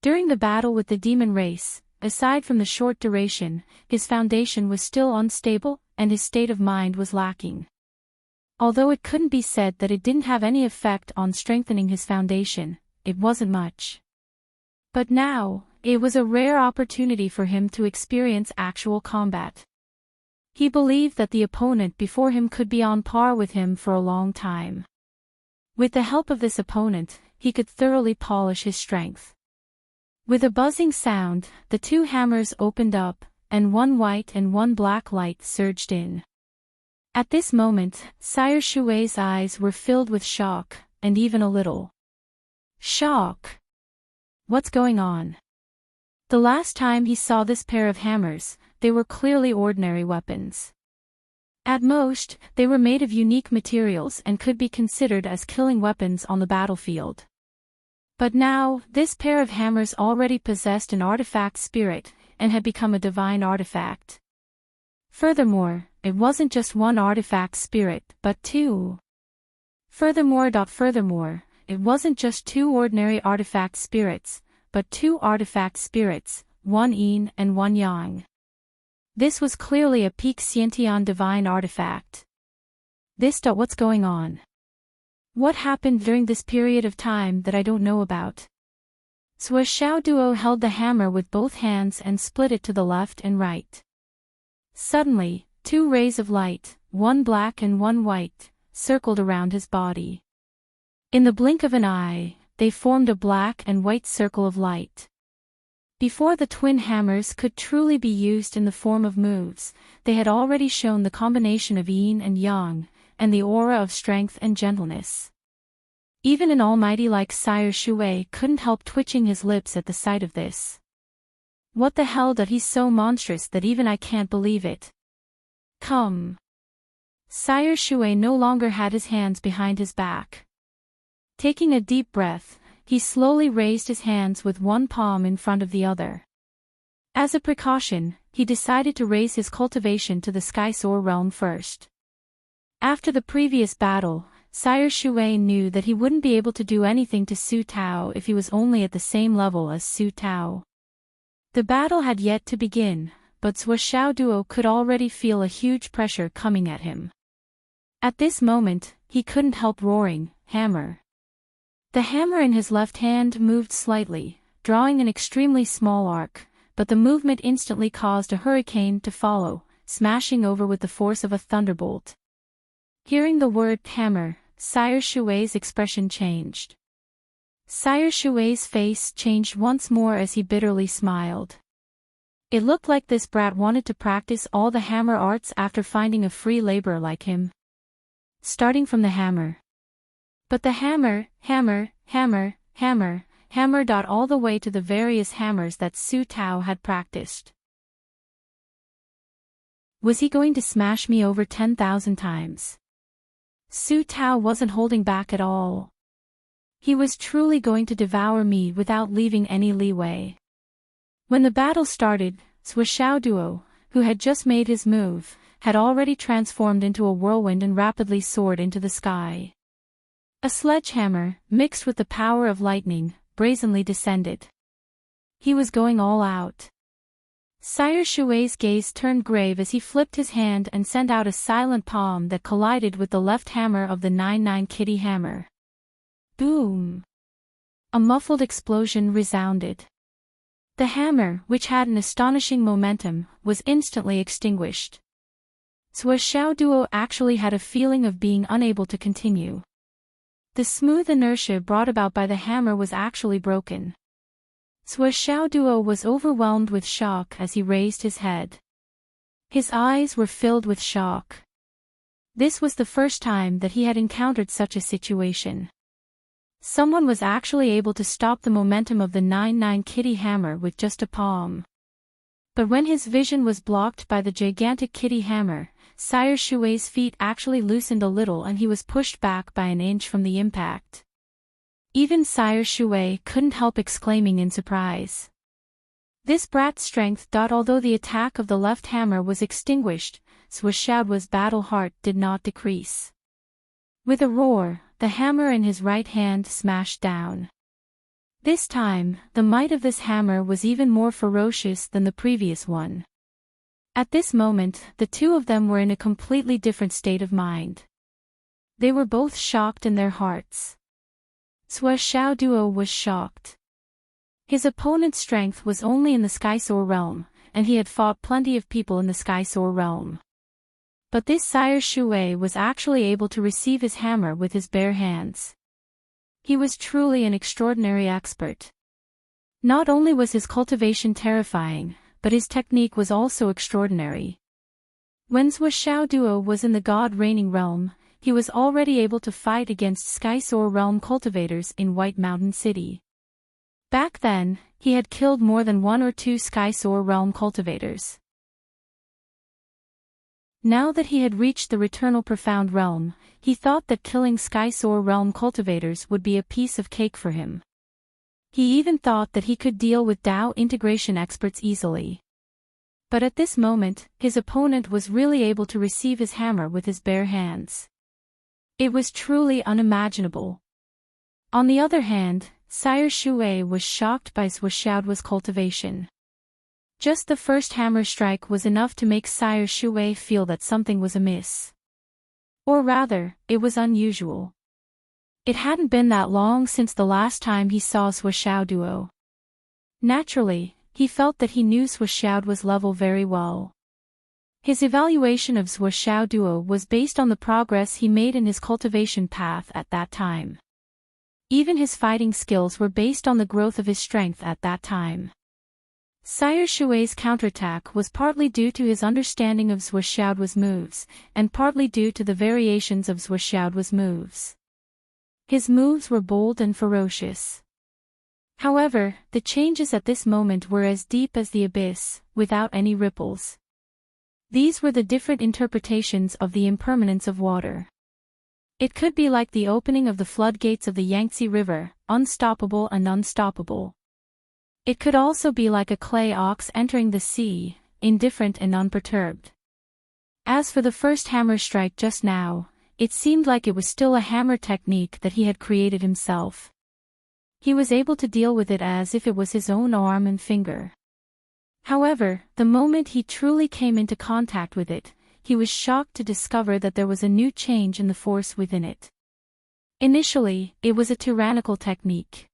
During the battle with the demon race, aside from the short duration, his foundation was still unstable, and his state of mind was lacking. Although it couldn't be said that it didn't have any effect on strengthening his foundation, it wasn't much. But now, it was a rare opportunity for him to experience actual combat. He believed that the opponent before him could be on par with him for a long time. With the help of this opponent, he could thoroughly polish his strength. With a buzzing sound, the two hammers opened up, and one white and one black light surged in. At this moment, Sire Shui's eyes were filled with shock, and even a little shock. What's going on? The last time he saw this pair of hammers, they were clearly ordinary weapons. At most, they were made of unique materials and could be considered as killing weapons on the battlefield. But now, this pair of hammers already possessed an artifact spirit, and had become a divine artifact. Furthermore, it wasn't just one artifact spirit, but two. Furthermore, it wasn't just two ordinary artifact spirits, but two artifact spirits, one yin and one yang. This was clearly a peak Xiantian divine artifact. What's going on? What happened during this period of time that I don't know about? Zhuo Xiaoduo held the hammer with both hands and split it to the left and right. Suddenly, two rays of light, one black and one white, circled around his body. In the blink of an eye, they formed a black and white circle of light. Before the twin hammers could truly be used in the form of moves, they had already shown the combination of yin and yang, and the aura of strength and gentleness. Even an almighty like Sire Shui couldn't help twitching his lips at the sight of this. What the hell, that he's so monstrous that even I can't believe it. Come. Sire Shui no longer had his hands behind his back. Taking a deep breath, he slowly raised his hands with one palm in front of the other. As a precaution, he decided to raise his cultivation to the Sky Soar realm first. After the previous battle, Sire Shui knew that he wouldn't be able to do anything to Su Tao if he was only at the same level as Su Tao. The battle had yet to begin, but Zhuo Xiaoduo could already feel a huge pressure coming at him. At this moment, he couldn't help roaring, "Hammer!" The hammer in his left hand moved slightly, drawing an extremely small arc, but the movement instantly caused a hurricane to follow, smashing over with the force of a thunderbolt. Hearing the word hammer, Sire Shui's expression changed. Sire Shui's face changed once more as he bitterly smiled. It looked like this brat wanted to practice all the hammer arts after finding a free laborer like him. Starting from the hammer. But the hammer, all the way to the various hammers that Su Tao had practiced. Was he going to smash me over 10,000 times? Su Tao wasn't holding back at all. He was truly going to devour me without leaving any leeway. When the battle started, Duo, who had just made his move, had already transformed into a whirlwind and rapidly soared into the sky. A sledgehammer, mixed with the power of lightning, brazenly descended. He was going all out. Sire Shui's gaze turned grave as he flipped his hand and sent out a silent palm that collided with the left hammer of the 9-9 kitty hammer. Boom! A muffled explosion resounded. The hammer, which had an astonishing momentum, was instantly extinguished. Duo actually had a feeling of being unable to continue. The smooth inertia brought about by the hammer was actually broken. Duo was overwhelmed with shock as he raised his head. His eyes were filled with shock. This was the first time that he had encountered such a situation. Someone was actually able to stop the momentum of the 9-9 kitty hammer with just a palm. But when his vision was blocked by the gigantic kitty hammer, Sire Shui's feet actually loosened a little and he was pushed back by an inch from the impact. Even Sire Shui couldn't help exclaiming in surprise. This brat's strength. Although the attack of the left hammer was extinguished, Duo's battle heart did not decrease. With a roar, the hammer in his right hand smashed down. This time, the might of this hammer was even more ferocious than the previous one. At this moment, the two of them were in a completely different state of mind. They were both shocked in their hearts. Duo was shocked. His opponent's strength was only in the Skysoar realm, and he had fought plenty of people in the Skysoar realm. But this Sire Shui was actually able to receive his hammer with his bare hands. He was truly an extraordinary expert. Not only was his cultivation terrifying, but his technique was also extraordinary. When Duo was in the God-reigning realm, he was already able to fight against Skysoar realm cultivators in White Mountain City. Back then, he had killed more than 1 or 2 Skysoar realm cultivators. Now that he had reached the Returnal Profound realm, he thought that killing Skysoar realm cultivators would be a piece of cake for him. He even thought that he could deal with Dao integration experts easily. But at this moment, his opponent was really able to receive his hammer with his bare hands. It was truly unimaginable. On the other hand, Sire Shui was shocked by Duo's cultivation. Just the first hammer strike was enough to make Sire Shui feel that something was amiss. Or rather, it was unusual. It hadn't been that long since the last time he saw Duo. Naturally, he felt that he knew Duo's level very well. His evaluation of Duo was based on the progress he made in his cultivation path at that time. Even his fighting skills were based on the growth of his strength at that time. Sire Shui's counterattack was partly due to his understanding of Duo's moves, and partly due to the variations of Duo's moves. His moves were bold and ferocious. However, the changes at this moment were as deep as the abyss, without any ripples. These were the different interpretations of the impermanence of water. It could be like the opening of the floodgates of the Yangtze River, unstoppable and unstoppable. It could also be like a clay ox entering the sea, indifferent and unperturbed. As for the first hammer strike just now, it seemed like it was still a hammer technique that he had created himself. He was able to deal with it as if it was his own arm and finger. However, the moment he truly came into contact with it, he was shocked to discover that there was a new change in the force within it. Initially, it was a tyrannical technique.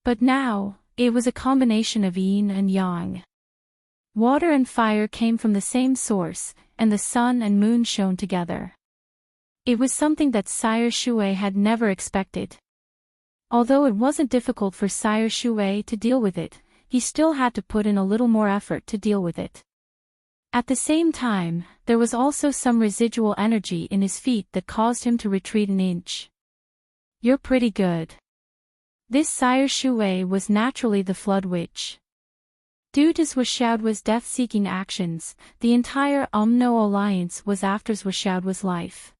But now, it was a combination of yin and yang. Water and fire came from the same source, and the sun and moon shone together. It was something that Sire Shui had never expected. Although it wasn't difficult for Sire Shui to deal with it, he still had to put in a little more effort to deal with it. At the same time, there was also some residual energy in his feet that caused him to retreat an inch. "You're pretty good." This Sire Shui was naturally the Flood Witch. Due to Duo's death-seeking actions, the entire Umno alliance was after Duo's life.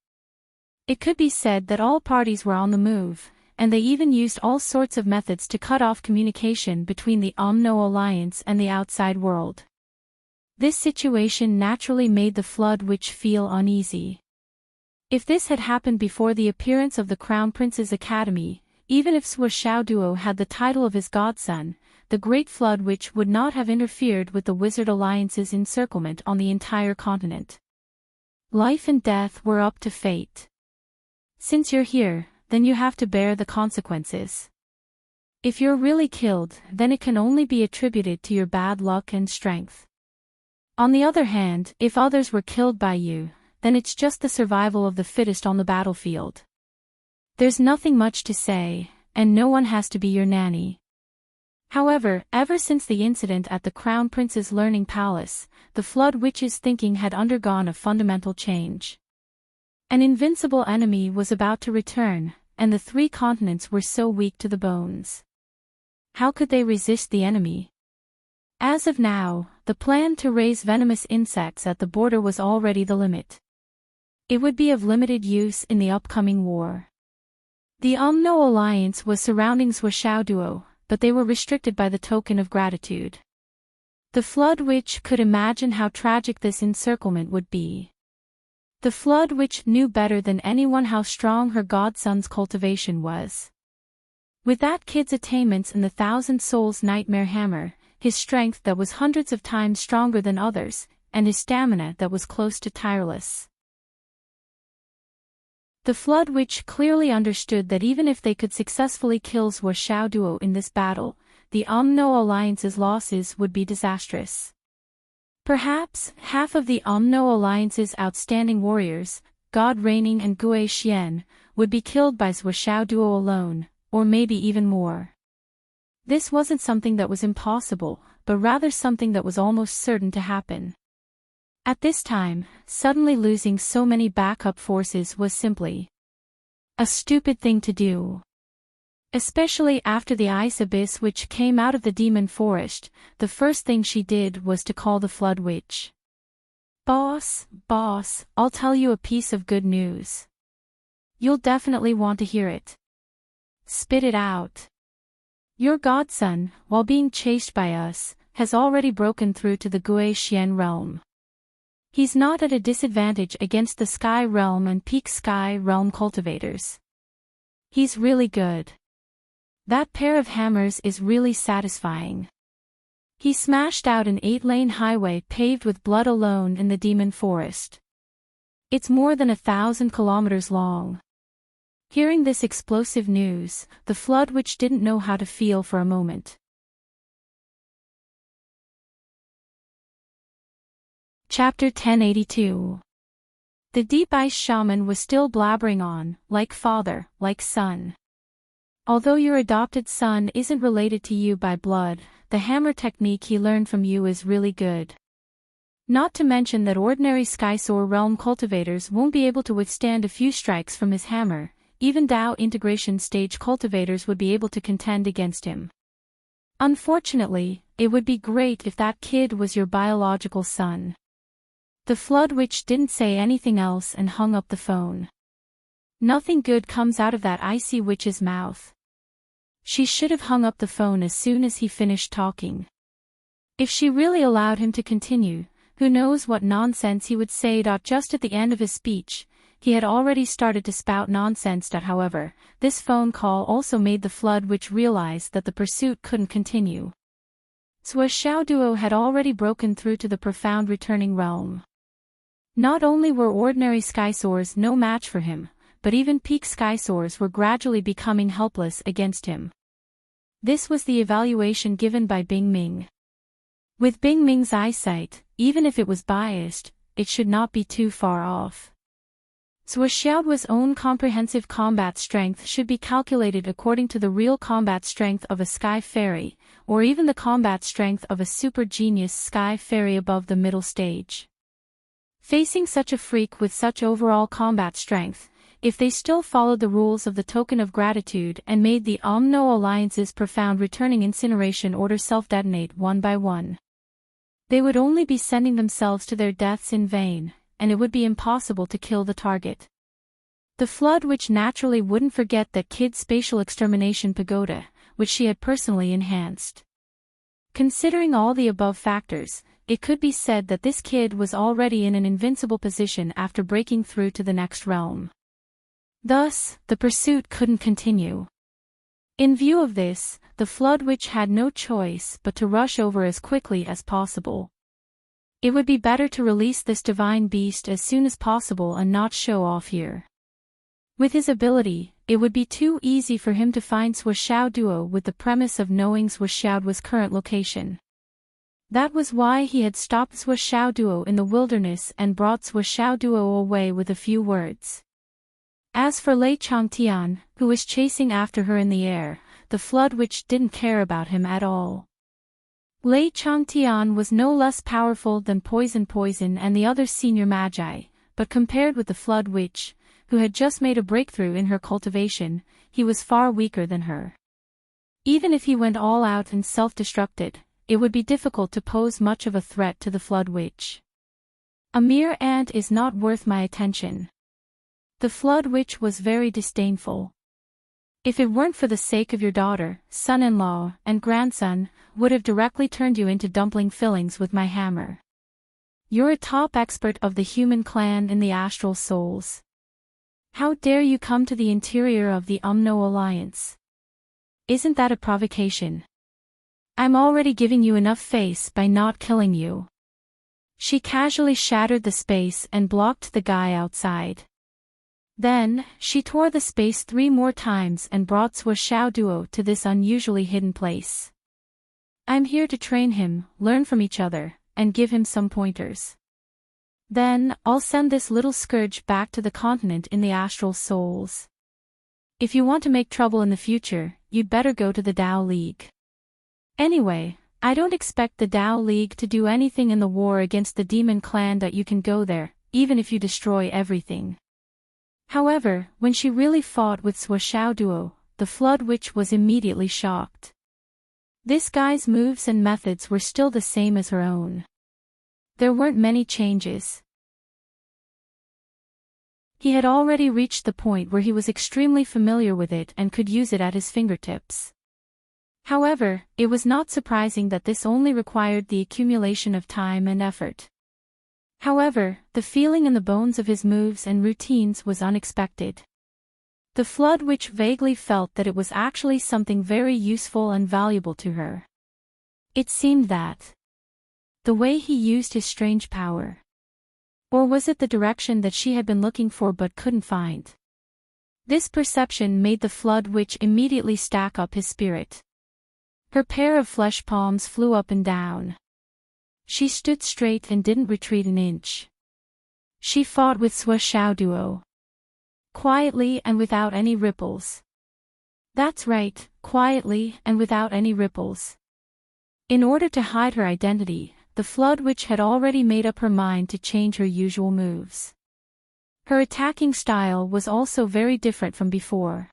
It could be said that all parties were on the move, and they even used all sorts of methods to cut off communication between the Omno Alliance and the outside world. This situation naturally made the Flood Witch feel uneasy. If this had happened before the appearance of the Crown Prince's Academy, even if Suo had the title of his godson, the Great Flood Witch would not have interfered with the Wizard Alliance's encirclement on the entire continent. Life and death were up to fate. Since you're here, then you have to bear the consequences. If you're really killed, then it can only be attributed to your bad luck and strength. On the other hand, if others were killed by you, then it's just the survival of the fittest on the battlefield. There's nothing much to say, and no one has to be your nanny. However, ever since the incident at the Crown Prince's Learning Palace, the Flood Witch's thinking had undergone a fundamental change. An invincible enemy was about to return, and the 3 continents were so weak to the bones. How could they resist the enemy? As of now, the plan to raise venomous insects at the border was already the limit. It would be of limited use in the upcoming war. The Omno Alliance was surrounding Suo, but they were restricted by the token of gratitude. The Flood Witch could imagine how tragic this encirclement would be. The Flood Witch knew better than anyone how strong her godson's cultivation was. With that kid's attainments and the 1,000 Souls Nightmare Hammer, his strength that was hundreds of times stronger than others, and his stamina that was close to tireless. The Flood Witch clearly understood that even if they could successfully kill Suo in this battle, the Omno Alliance's losses would be disastrous. Perhaps half of the Omno Alliance's outstanding warriors, God Reigning and Gue Xian, would be killed by Suo alone, or maybe even more. This wasn't something that was impossible, but rather something that was almost certain to happen. At this time, suddenly losing so many backup forces was simply a stupid thing to do. Especially after the ice abyss which came out of the demon forest, the first thing she did was to call the Flood Witch. Boss, I'll tell you a piece of good news. You'll definitely want to hear it. Spit it out. Your godson, while being chased by us, has already broken through to the Gue Xian realm. He's not at a disadvantage against the Sky Realm and Peak Sky Realm cultivators. He's really good. That pair of hammers is really satisfying. He smashed out an 8-lane highway paved with blood alone in the demon forest. It's more than 1,000 kilometers long. Hearing this explosive news, the Flood Witch didn't know how to feel for a moment. Chapter 1082. The Deep Ice Shaman was still blabbering on, like father, like son. Although your adopted son isn't related to you by blood, the hammer technique he learned from you is really good. Not to mention that ordinary Skysoar realm cultivators won't be able to withstand a few strikes from his hammer, even Dao integration stage cultivators would be able to contend against him. Unfortunately, it would be great if that kid was your biological son. The Flood Witch didn't say anything else and hung up the phone. Nothing good comes out of that icy witch's mouth. She should have hung up the phone as soon as he finished talking. If she really allowed him to continue, who knows what nonsense he would say. Just at the end of his speech, he had already started to spout nonsense. However, this phone call also made the Flood Witch realize that the pursuit couldn't continue. Suo had already broken through to the profound returning realm. Not only were ordinary Skysoars no match for him, but even peak Skysoars were gradually becoming helpless against him. This was the evaluation given by Bing Ming. With Bing Ming's eyesight, even if it was biased, it should not be too far off. Suo's own comprehensive combat strength should be calculated according to the real combat strength of a Sky Fairy, or even the combat strength of a super genius Sky Fairy above the middle stage. Facing such a freak with such overall combat strength, if they still followed the rules of the token of gratitude and made the Omno Alliance's profound returning incineration order self-detonate one by one, they would only be sending themselves to their deaths in vain, and it would be impossible to kill the target. The Flood Witch naturally wouldn't forget that kid's spatial extermination pagoda, which she had personally enhanced. Considering all the above factors, it could be said that this kid was already in an invincible position after breaking through to the next realm. Thus, the pursuit couldn't continue. In view of this, the Flood Witch had no choice but to rush over as quickly as possible. It would be better to release this divine beast as soon as possible and not show off here. With his ability, it would be too easy for him to find Duo with the premise of knowing Duo's current location. That was why he had stopped Duo in the wilderness and brought Duo away with a few words. As for Lei Changtian, who was chasing after her in the air, the Flood Witch didn't care about him at all. Lei Changtian was no less powerful than Poison and the other senior magi, but compared with the Flood Witch, who had just made a breakthrough in her cultivation, he was far weaker than her. Even if he went all out and self-destructed, it would be difficult to pose much of a threat to the Flood Witch. A mere ant is not worth my attention. The Flood Witch was very disdainful. If it weren't for the sake of your daughter, son-in-law, and grandson, would have directly turned you into dumpling fillings with my hammer. You're a top expert of the human clan in the astral souls. How dare you come to the interior of the Umno Alliance? Isn't that a provocation? I'm already giving you enough face by not killing you. She casually shattered the space and blocked the guy outside. Then, she tore the space 3 more times and brought Duo to this unusually hidden place. I'm here to train him, learn from each other, and give him some pointers. Then, I'll send this little scourge back to the continent in the astral souls. If you want to make trouble in the future, you'd better go to the Tao League. Anyway, I don't expect the Tao League to do anything in the war against the demon clan that you can go there, even if you destroy everything. However, when she really fought with Duo, the Flood Witch was immediately shocked. This guy's moves and methods were still the same as her own. There weren't many changes. He had already reached the point where he was extremely familiar with it and could use it at his fingertips. However, it was not surprising that this only required the accumulation of time and effort. However, the feeling in the bones of his moves and routines was unexpected. The Flood Witch vaguely felt that it was actually something very useful and valuable to her. It seemed that the way he used his strange power. Or was it the direction that she had been looking for but couldn't find? This perception made the Flood Witch immediately stack up his spirit. Her pair of flesh palms flew up and down. She stood straight and didn't retreat an inch. She fought with Duo. Quietly and without any ripples. That's right, quietly and without any ripples. In order to hide her identity, the Flood Witch had already made up her mind to change her usual moves. Her attacking style was also very different from before.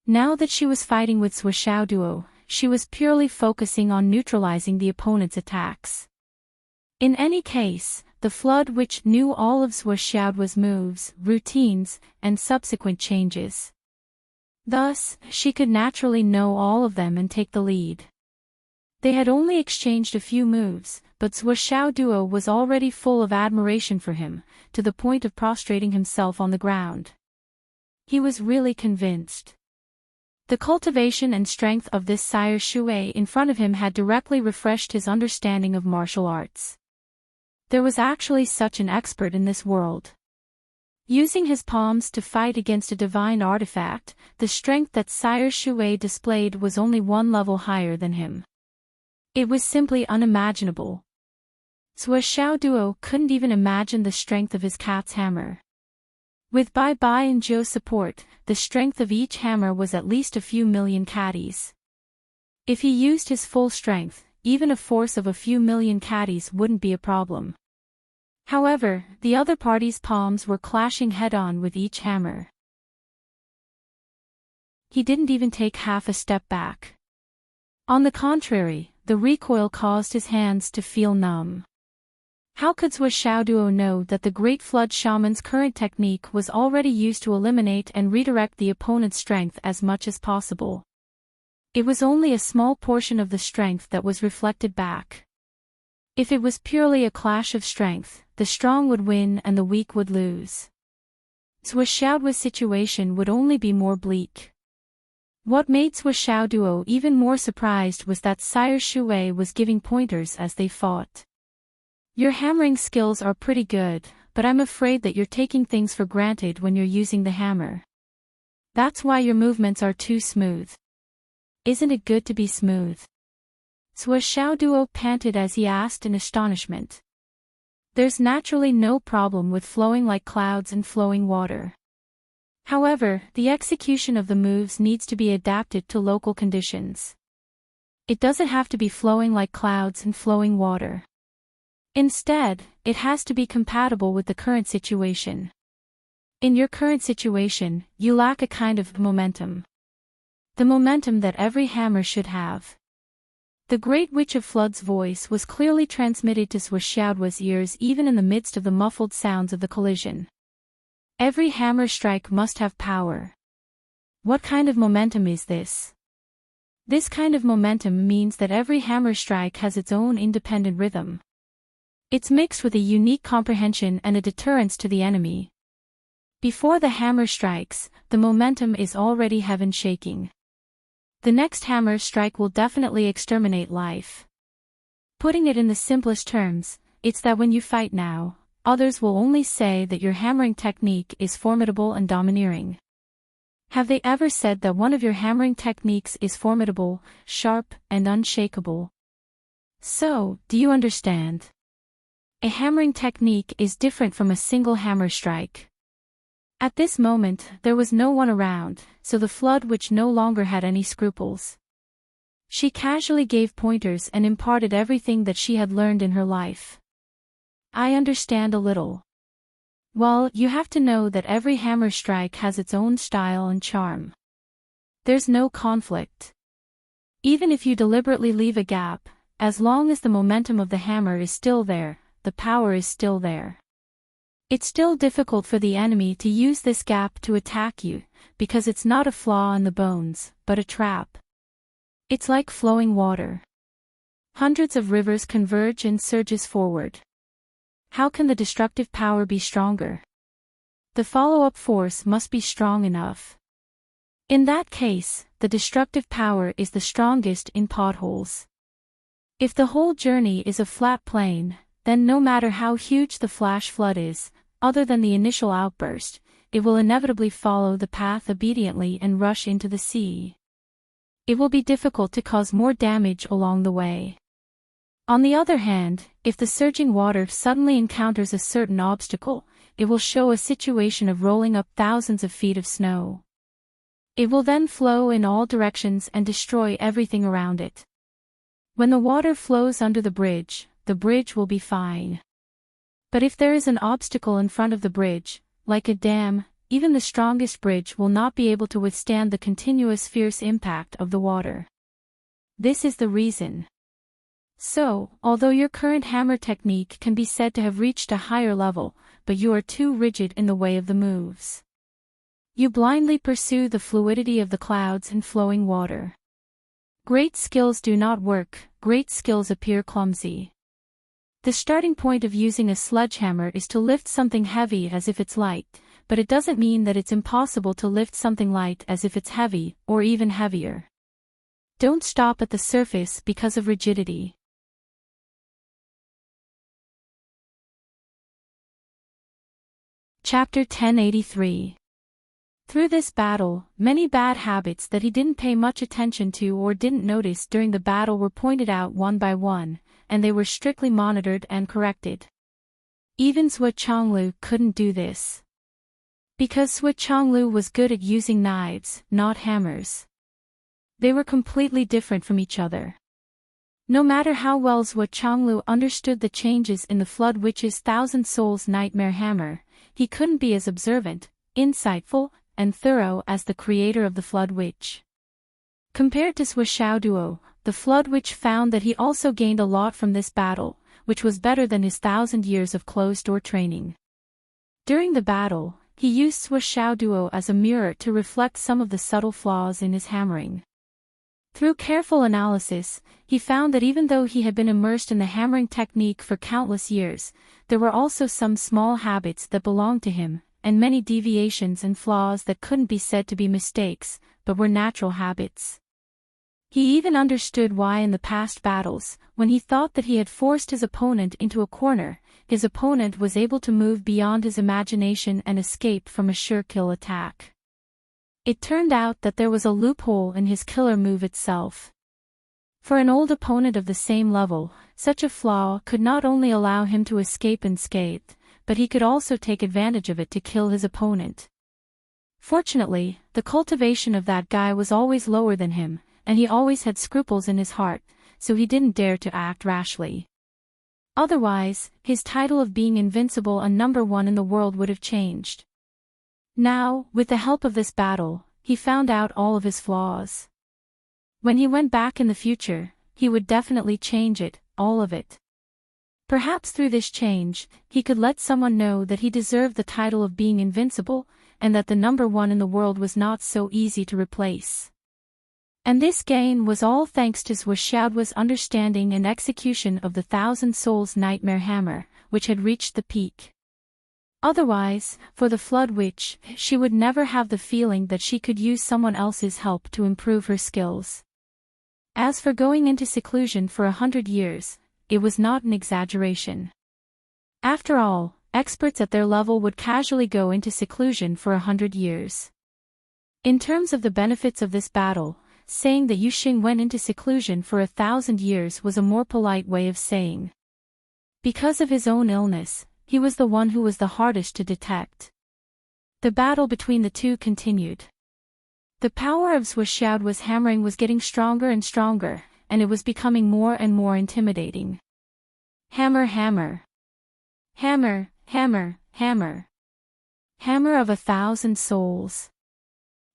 Now that she was fighting with Duo, she was purely focusing on neutralizing the opponent's attacks. In any case, the Flood Witch knew all of Duo's moves, routines, and subsequent changes. Thus, she could naturally know all of them and take the lead. They had only exchanged a few moves, but Duo was already full of admiration for him, to the point of prostrating himself on the ground. He was really convinced. The cultivation and strength of this Sire Shui in front of him had directly refreshed his understanding of martial arts. There was actually such an expert in this world. Using his palms to fight against a divine artifact, the strength that Sire Shui displayed was only 1 level higher than him. It was simply unimaginable. Duo couldn't even imagine the strength of his cat's hammer. With Bai Bai and Zhou's support, the strength of each hammer was at least a few million caddies. If he used his full strength, even a force of a few million caddies wouldn't be a problem. However, the other party's palms were clashing head-on with each hammer. He didn't even take half a step back. On the contrary, the recoil caused his hands to feel numb. How could Zhou Xiaoduo know that the Great Flood Shaman's current technique was already used to eliminate and redirect the opponent's strength as much as possible? It was only a small portion of the strength that was reflected back. If it was purely a clash of strength, the strong would win and the weak would lose. Zhou Xiaoduo's situation would only be more bleak. What made Zhou Xiaoduo even more surprised was that Sire Shuwei was giving pointers as they fought. Your hammering skills are pretty good, but I'm afraid that you're taking things for granted when you're using the hammer. That's why your movements are too smooth. Isn't it good to be smooth? Zhou Xiaoduo panted as he asked in astonishment. There's naturally no problem with flowing like clouds and flowing water. However, the execution of the moves needs to be adapted to local conditions. It doesn't have to be flowing like clouds and flowing water. Instead, it has to be compatible with the current situation. In your current situation, you lack a kind of momentum. The momentum that every hammer should have. The Great Witch of Flood's voice was clearly transmitted to Zhou Xiaoduo's ears even in the midst of the muffled sounds of the collision. Every hammer strike must have power. What kind of momentum is this? This kind of momentum means that every hammer strike has its own independent rhythm. It's mixed with a unique comprehension and a deterrence to the enemy. Before the hammer strikes, the momentum is already heaven-shaking. The next hammer strike will definitely exterminate life. Putting it in the simplest terms, it's that when you fight now, others will only say that your hammering technique is formidable and domineering. Have they ever said that one of your hammering techniques is formidable, sharp, and unshakable? So, do you understand? A hammering technique is different from a single hammer strike. At this moment, there was no one around, so the Flood Witch no longer had any scruples. She casually gave pointers and imparted everything that she had learned in her life. I understand a little. Well, you have to know that every hammer strike has its own style and charm. There's no conflict. Even if you deliberately leave a gap, as long as the momentum of the hammer is still there, the power is still there. It's still difficult for the enemy to use this gap to attack you, because it's not a flaw in the bones, but a trap. It's like flowing water. Hundreds of rivers converge and surges forward. How can the destructive power be stronger? The follow-up force must be strong enough. In that case, the destructive power is the strongest in potholes. If the whole journey is a flat plain, then no matter how huge the flash flood is, other than the initial outburst, it will inevitably follow the path obediently and rush into the sea. It will be difficult to cause more damage along the way. On the other hand, if the surging water suddenly encounters a certain obstacle, it will show a situation of rolling up thousands of feet of snow. It will then flow in all directions and destroy everything around it. When the water flows under the bridge will be fine. But if there is an obstacle in front of the bridge, like a dam, even the strongest bridge will not be able to withstand the continuous fierce impact of the water. This is the reason. So, although your current hammer technique can be said to have reached a higher level, but you are too rigid in the way of the moves. You blindly pursue the fluidity of the clouds and flowing water. Great skills do not work, great skills appear clumsy. The starting point of using a sledgehammer is to lift something heavy as if it's light, but it doesn't mean that it's impossible to lift something light as if it's heavy, or even heavier. Don't stop at the surface because of rigidity. Chapter 1083. Through this battle, many bad habits that he didn't pay much attention to or didn't notice during the battle were pointed out one by one, and they were strictly monitored and corrected. Even Zhou Chonglu couldn't do this. Because Zhou Chonglu was good at using knives, not hammers. They were completely different from each other. No matter how well Zhou Chonglu understood the changes in the Flood Witch's Thousand Souls Nightmare Hammer, he couldn't be as observant, insightful, and thorough as the creator of the Flood Witch. Compared to Zhou Xiaoduo, the Flood Witch found that he also gained a lot from this battle, which was better than his 1,000 years of closed-door training. During the battle, he used Swiss Duo as a mirror to reflect some of the subtle flaws in his hammering. Through careful analysis, he found that even though he had been immersed in the hammering technique for countless years, there were also some small habits that belonged to him, and many deviations and flaws that couldn't be said to be mistakes, but were natural habits. He even understood why in the past battles, when he thought that he had forced his opponent into a corner, his opponent was able to move beyond his imagination and escape from a sure kill attack. It turned out that there was a loophole in his killer move itself. For an old opponent of the same level, such a flaw could not only allow him to escape unscathed, but he could also take advantage of it to kill his opponent. Fortunately, the cultivation of that guy was always lower than him, and he always had scruples in his heart, so he didn't dare to act rashly. Otherwise, his title of being invincible and number one in the world would have changed. Now, with the help of this battle, he found out all of his flaws. When he went back in the future, he would definitely change it, all of it. Perhaps through this change, he could let someone know that he deserved the title of being invincible, and that the number one in the world was not so easy to replace. And this gain was all thanks to Swiss understanding and execution of the 1,000 Souls Nightmare Hammer, which had reached the peak. Otherwise, for the Flood Witch, she would never have the feeling that she could use someone else's help to improve her skills. As for going into seclusion for 100 years, it was not an exaggeration. After all, experts at their level would casually go into seclusion for 100 years. In terms of the benefits of this battle, saying that Yuxing went into seclusion for 1,000 years was a more polite way of saying. Because of his own illness, he was the one who was the hardest to detect. The battle between the two continued. The power of Swiss hammering was getting stronger and stronger, and it was becoming more and more intimidating. Hammer, hammer. Hammer, hammer, hammer. Hammer of 1,000 souls.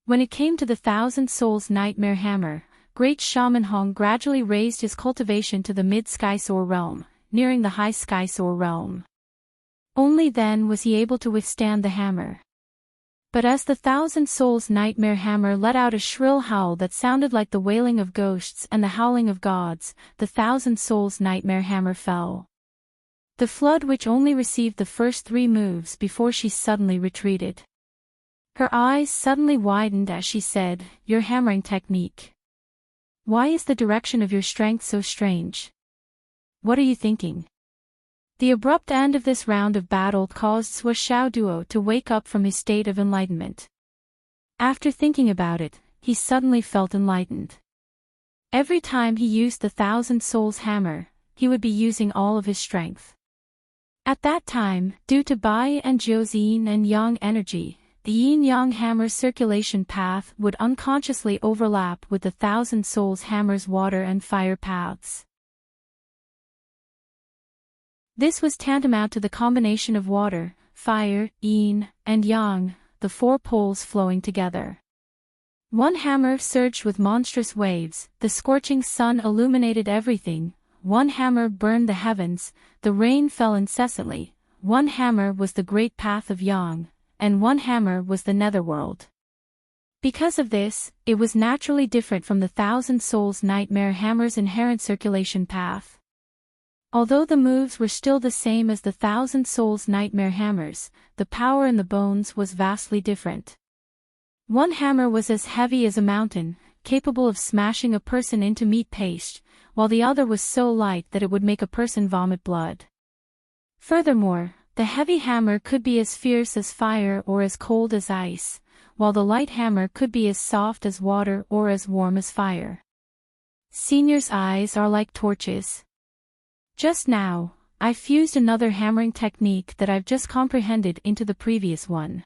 When it came to the 1,000 Souls Nightmare Hammer, Great Shaman Hong gradually raised his cultivation to the mid-Skysoar realm, nearing the high Skysoar realm. Only then was he able to withstand the hammer. But as the 1,000 Souls Nightmare Hammer let out a shrill howl that sounded like the wailing of ghosts and the howling of gods, the 1,000 Souls Nightmare Hammer fell. The Flood Witch only received the first 3 moves before she suddenly retreated. Her eyes suddenly widened as she said, "Your hammering technique. Why is the direction of your strength so strange? What are you thinking?" The abrupt end of this round of battle caused Swiss Duo to wake up from his state of enlightenment. After thinking about it, he suddenly felt enlightened. Every time he used the 1,000 Souls Hammer, he would be using all of his strength. At that time, due to Bai and Jiu's yin and yang energy, the yin-yang hammer's circulation path would unconsciously overlap with the 1,000 Souls Hammer's water and fire paths. This was tantamount to the combination of water, fire, yin, and yang, the 4 poles flowing together. One hammer surged with monstrous waves, the scorching sun illuminated everything, one hammer burned the heavens, the rain fell incessantly, one hammer was the great path of yang, and one hammer was the netherworld. Because of this, it was naturally different from the 1,000 Souls Nightmare Hammer's inherent circulation path. Although the moves were still the same as the 1,000 Souls Nightmare Hammers, the power in the bones was vastly different. One hammer was as heavy as a mountain, capable of smashing a person into meat paste, while the other was so light that it would make a person vomit blood. Furthermore, the heavy hammer could be as fierce as fire or as cold as ice, while the light hammer could be as soft as water or as warm as fire. Senior's eyes are like torches. Just now, I fused another hammering technique that I've just comprehended into the previous one.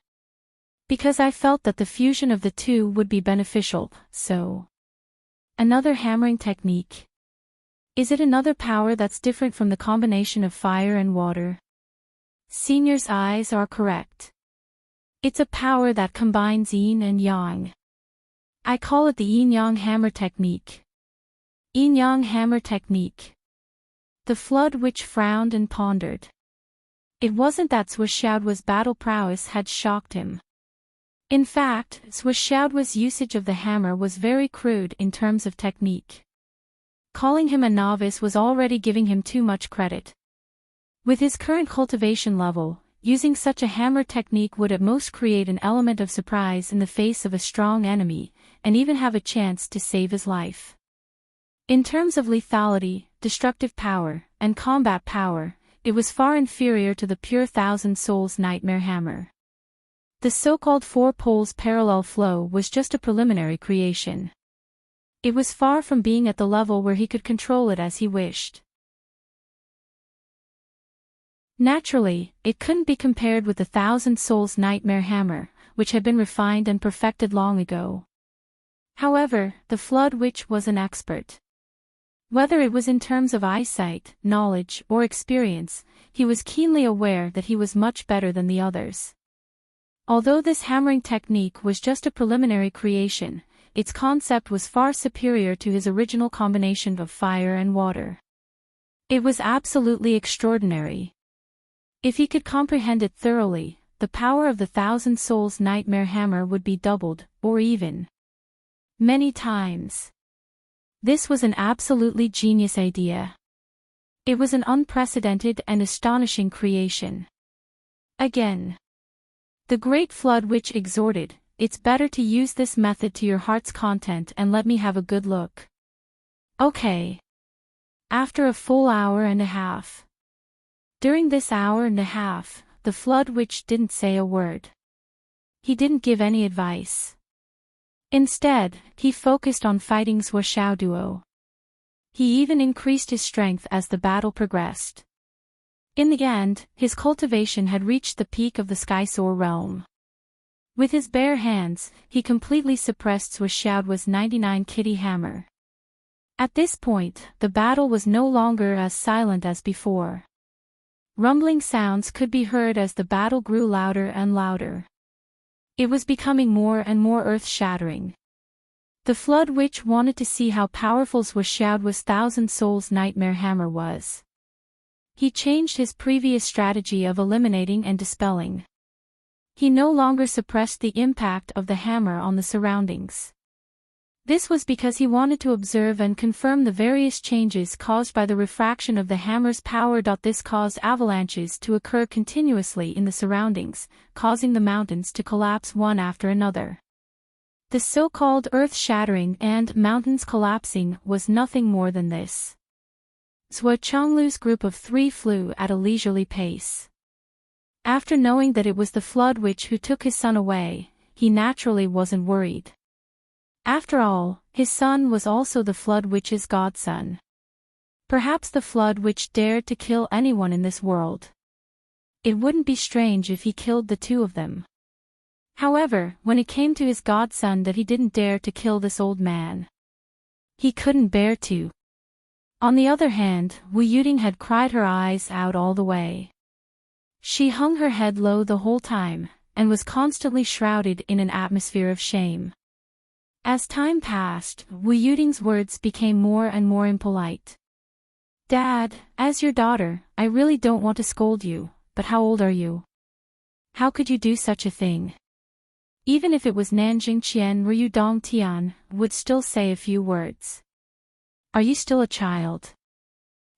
Because I felt that the fusion of the two would be beneficial, so. Another hammering technique. Is it another power that's different from the combination of fire and water? Senior's eyes are correct. It's a power that combines yin and yang. I call it the yin-yang hammer technique. Yin-yang hammer technique. The Flood Witch frowned and pondered. It wasn't that Swishoudwa's battle prowess had shocked him. In fact, Swishoudwa's usage of the hammer was very crude in terms of technique. Calling him a novice was already giving him too much credit. With his current cultivation level, using such a hammer technique would at most create an element of surprise in the face of a strong enemy, and even have a chance to save his life. In terms of lethality, destructive power, and combat power, it was far inferior to the pure Thousand Souls Nightmare Hammer. The so-called Four Poles Parallel Flow was just a preliminary creation. It was far from being at the level where he could control it as he wished. Naturally, it couldn't be compared with the Thousand Souls Nightmare Hammer, which had been refined and perfected long ago. However, the Flood Witch was an expert. Whether it was in terms of eyesight, knowledge, or experience, he was keenly aware that he was much better than the others. Although this hammering technique was just a preliminary creation, its concept was far superior to his original combination of fire and water. It was absolutely extraordinary. If he could comprehend it thoroughly, the power of the Thousand Souls Nightmare Hammer would be doubled, or even many times. This was an absolutely genius idea. It was an unprecedented and astonishing creation. Again, the Great Flood Witch exhorted, "It's better to use this method to your heart's content and let me have a good look." Okay. After a full hour and a half. During this hour and a half, the Flood Witch didn't say a word. He didn't give any advice. Instead, he focused on fighting Swishoudwa. He even increased his strength as the battle progressed. In the end, his cultivation had reached the peak of the Skysoar realm. With his bare hands, he completely suppressed Swishoudwa's 99 kitty hammer. At this point, the battle was no longer as silent as before. Rumbling sounds could be heard as the battle grew louder and louder. It was becoming more and more earth-shattering. The Flood Witch wanted to see how powerful Swishoudwa's Thousand Souls Nightmare Hammer was. He changed his previous strategy of eliminating and dispelling. He no longer suppressed the impact of the hammer on the surroundings. This was because he wanted to observe and confirm the various changes caused by the refraction of the hammer's power. This caused avalanches to occur continuously in the surroundings, causing the mountains to collapse one after another. The so-called earth-shattering and mountains collapsing was nothing more than this. Swishoudwa's group of three flew at a leisurely pace. After knowing that it was the Flood Witch who took his son away, he naturally wasn't worried. After all, his son was also the Flood Witch's godson. Perhaps the Flood Witch dared to kill anyone in this world. It wouldn't be strange if he killed the two of them. However, when it came to his godson, that he didn't dare to kill this old man. He couldn't bear to. On the other hand, Wu Yuding had cried her eyes out all the way. She hung her head low the whole time, and was constantly shrouded in an atmosphere of shame. As time passed, Wu Yuding's words became more and more impolite. "Dad, as your daughter, I really don't want to scold you, but how old are you? How could you do such a thing?" Even if it was Nanjing Qian Ryu Dong Tian, would still say a few words. "Are you still a child?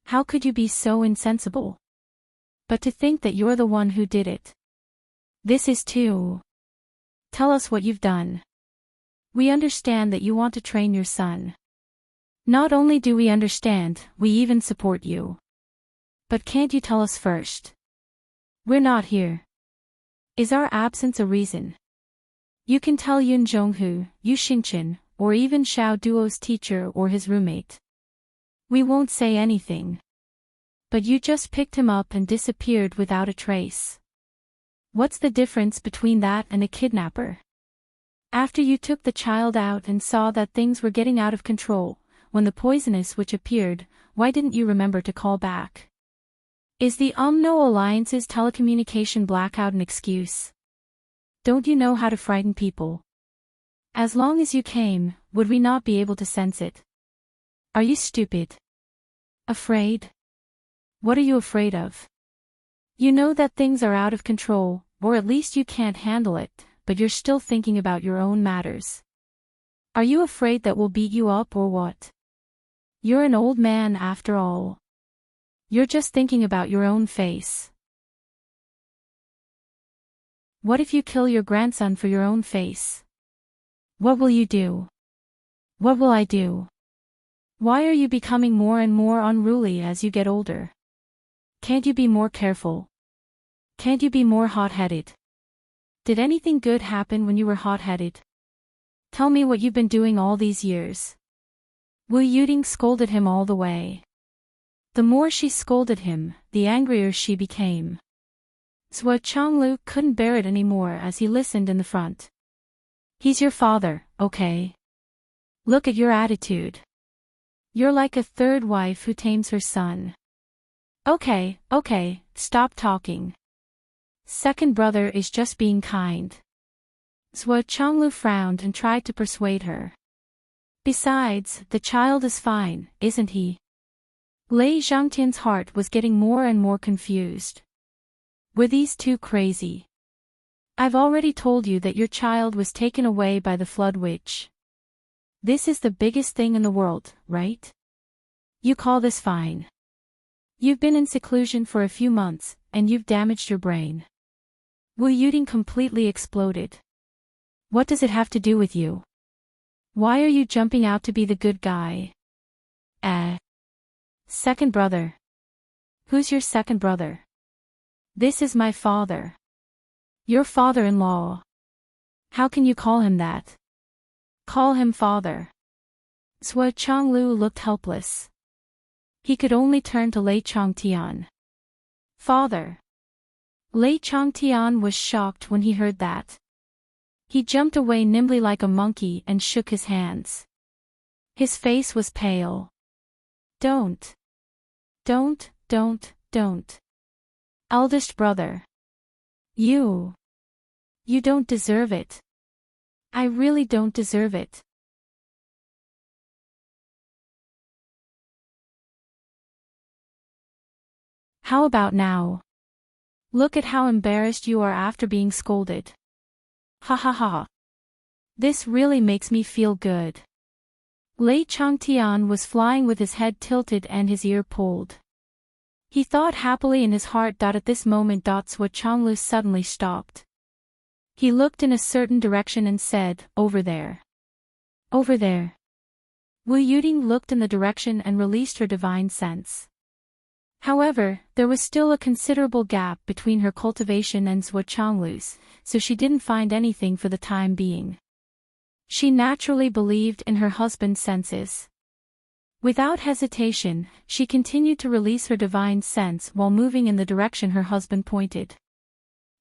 How could you be so insensible? But to think that you're the one who did it. This is too. Tell us what you've done. We understand that you want to train your son. Not only do we understand, we even support you. But can't you tell us first? We're not here. Is our absence a reason? You can tell Yun Zhonghu, Yu Xingchen, or even Xiao Duo's teacher or his roommate. We won't say anything. But you just picked him up and disappeared without a trace. What's the difference between that and a kidnapper? After you took the child out and saw that things were getting out of control, when the poisonous witch appeared, why didn't you remember to call back? Is the Umno Alliance's telecommunication blackout an excuse? Don't you know how to frighten people? As long as you came, would we not be able to sense it? Are you stupid? Afraid? What are you afraid of? You know that things are out of control, or at least you can't handle it, but you're still thinking about your own matters. Are you afraid that we'll beat you up or what? You're an old man after all. You're just thinking about your own face. What if you kill your grandson for your own face? What will you do? What will I do? Why are you becoming more and more unruly as you get older? Can't you be more careful? Can't you be more hot-headed? Did anything good happen when you were hot-headed? Tell me what you've been doing all these years. Wu Yuding scolded him all the way. The more she scolded him, the angrier she became. Zhuo Chonglu couldn't bear it anymore as he listened in the front. He's your father, okay? Look at your attitude. You're like a third wife who tames her son. Okay, stop talking. Second brother is just being kind. Zhuo Chonglu frowned and tried to persuade her. Besides, the child is fine, isn't he? Lei Zhangtian's heart was getting more and more confused. Were these two crazy? I've already told you that your child was taken away by the flood witch. This is the biggest thing in the world, right? You call this fine? You've been in seclusion for a few months, and you've damaged your brain. Wu Yuding completely exploded. What does it have to do with you? Why are you jumping out to be the good guy? Second brother. Who's your second brother? This is my father. Your father-in-law. How can you call him that? Call him father. Zhuo Chonglu looked helpless. He could only turn to Lei Chongtian. Father. Lei Chongtian was shocked when he heard that. He jumped away nimbly like a monkey and shook his hands. His face was pale. Don't. Eldest brother. You don't deserve it. I really don't deserve it. How about now? Look at how embarrassed you are after being scolded. Ha ha ha. This really makes me feel good. Lei Chongtian was flying with his head tilted and his ear pulled. He thought happily in his heart. At this moment, Zhuo Chonglu suddenly stopped. He looked in a certain direction and said, "Over there." Over there. Wu Yuding looked in the direction and released her divine sense. However, there was still a considerable gap between her cultivation and Zhuo Chonglu's, so she didn't find anything for the time being. She naturally believed in her husband's senses. Without hesitation, she continued to release her divine sense while moving in the direction her husband pointed.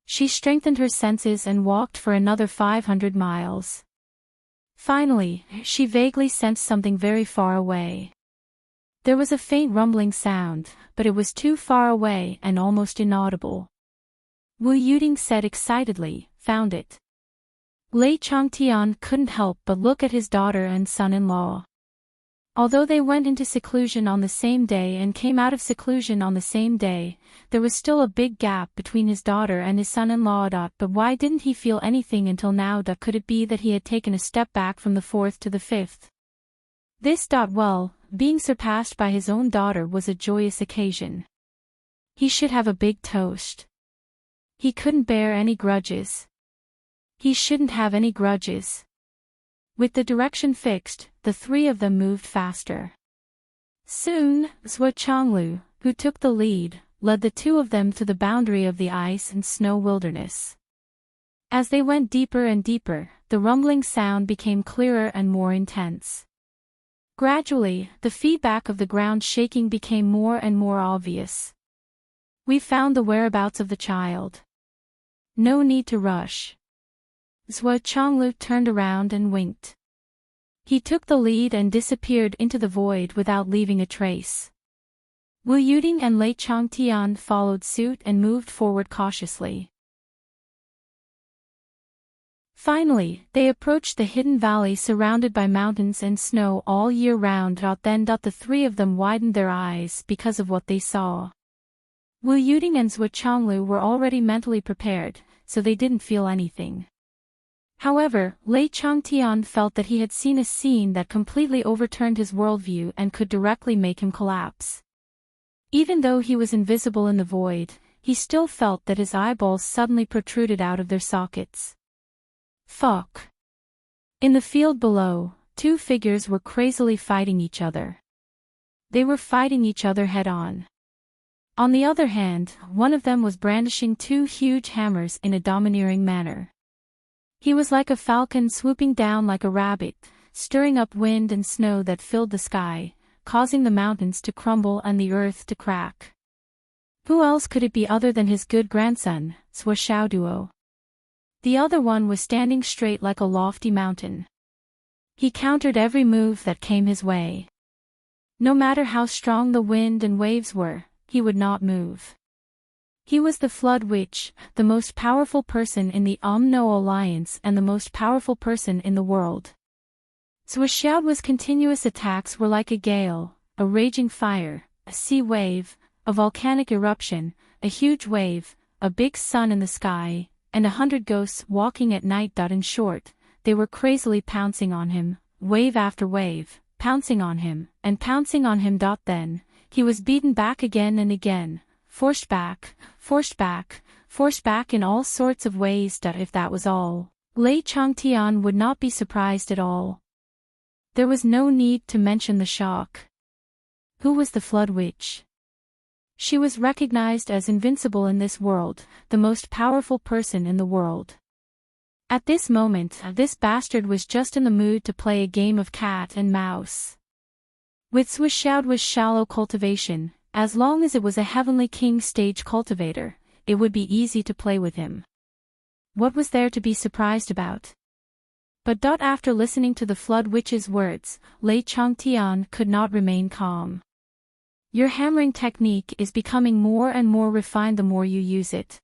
She strengthened her senses and walked for another 500 miles. Finally, she vaguely sensed something very far away. There was a faint rumbling sound, but it was too far away and almost inaudible. Wu Yuding said excitedly, "Found it." Lei Chongtian couldn't help but look at his daughter and son-in-law. Although they went into seclusion on the same day and came out of seclusion on the same day, there was still a big gap between his daughter and his son-in-law. But why didn't he feel anything until now? Could it be that he had taken a step back from the fourth to the fifth? Well, being surpassed by his own daughter was a joyous occasion. He should have a big toast. He couldn't bear any grudges. He shouldn't have any grudges. With the direction fixed, the three of them moved faster. Soon, Zhuo Chonglu, who took the lead, led the two of them to the boundary of the ice and snow wilderness. As they went deeper and deeper, the rumbling sound became clearer and more intense. Gradually, the feedback of the ground shaking became more and more obvious. "We found the whereabouts of the child. No need to rush." Zhuo Chonglu turned around and winked. He took the lead and disappeared into the void without leaving a trace. Wu Yuding and Lei Chongtian followed suit and moved forward cautiously. Finally, they approached the hidden valley surrounded by mountains and snow all year round. Then the three of them widened their eyes because of what they saw. Wu Yuding and Zhou Changlu were already mentally prepared, so they didn't feel anything. However, Lei Changtian felt that he had seen a scene that completely overturned his worldview and could directly make him collapse. Even though he was invisible in the void, he still felt that his eyeballs suddenly protruded out of their sockets. Fuck. In the field below, two figures were crazily fighting each other. They were fighting each other head-on. On the other hand, one of them was brandishing two huge hammers in a domineering manner. He was like a falcon swooping down like a rabbit, stirring up wind and snow that filled the sky, causing the mountains to crumble and the earth to crack. Who else could it be other than his good grandson, Zhou Xiaoduo? The other one was standing straight like a lofty mountain. He countered every move that came his way. No matter how strong the wind and waves were, he would not move. He was the Flood Witch, the most powerful person in the Umno Alliance and the most powerful person in the world. Zhou Xiaoduo's continuous attacks were like a gale, a raging fire, a sea wave, a volcanic eruption, a huge wave, a big sun in the sky, and 100 ghosts walking at night. In short, they were crazily pouncing on him, wave after wave, pouncing on him, and pouncing on him. Then, he was beaten back again and again, forced back in all sorts of ways. If that was all, Lei Changtian would not be surprised at all. There was no need to mention the shock. Who was the Flood Witch? She was recognized as invincible in this world, the most powerful person in the world. At this moment, this bastard was just in the mood to play a game of cat and mouse. With Zhou Xiaoduo's shallow cultivation, as long as it was a Heavenly King stage cultivator, it would be easy to play with him. What was there to be surprised about? But after listening to the Flood Witch's words, Lei Changtian could not remain calm. Your hammering technique is becoming more and more refined the more you use it.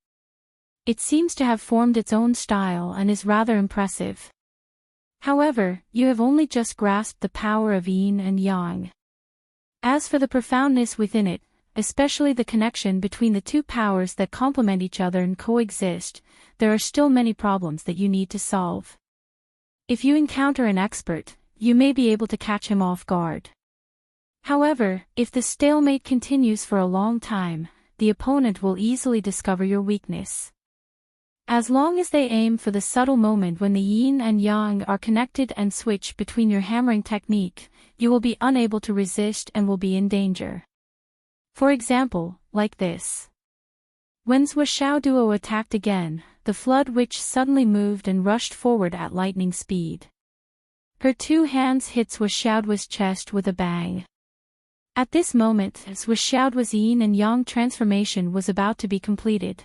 It seems to have formed its own style and is rather impressive. However, you have only just grasped the power of yin and yang. As for the profoundness within it, especially the connection between the two powers that complement each other and coexist, there are still many problems that you need to solve. If you encounter an expert, you may be able to catch him off guard. However, if the stalemate continues for a long time, the opponent will easily discover your weakness. As long as they aim for the subtle moment when the yin and yang are connected and switch between your hammering technique, you will be unable to resist and will be in danger. For example, like this. When Zhou Xiaoduo attacked again, the Flood Witch suddenly moved and rushed forward at lightning speed. Her two hands hit Zhou Xiaoduo's chest with a bang. At this moment, Zhou Xiaoduo's yin and yang transformation was about to be completed.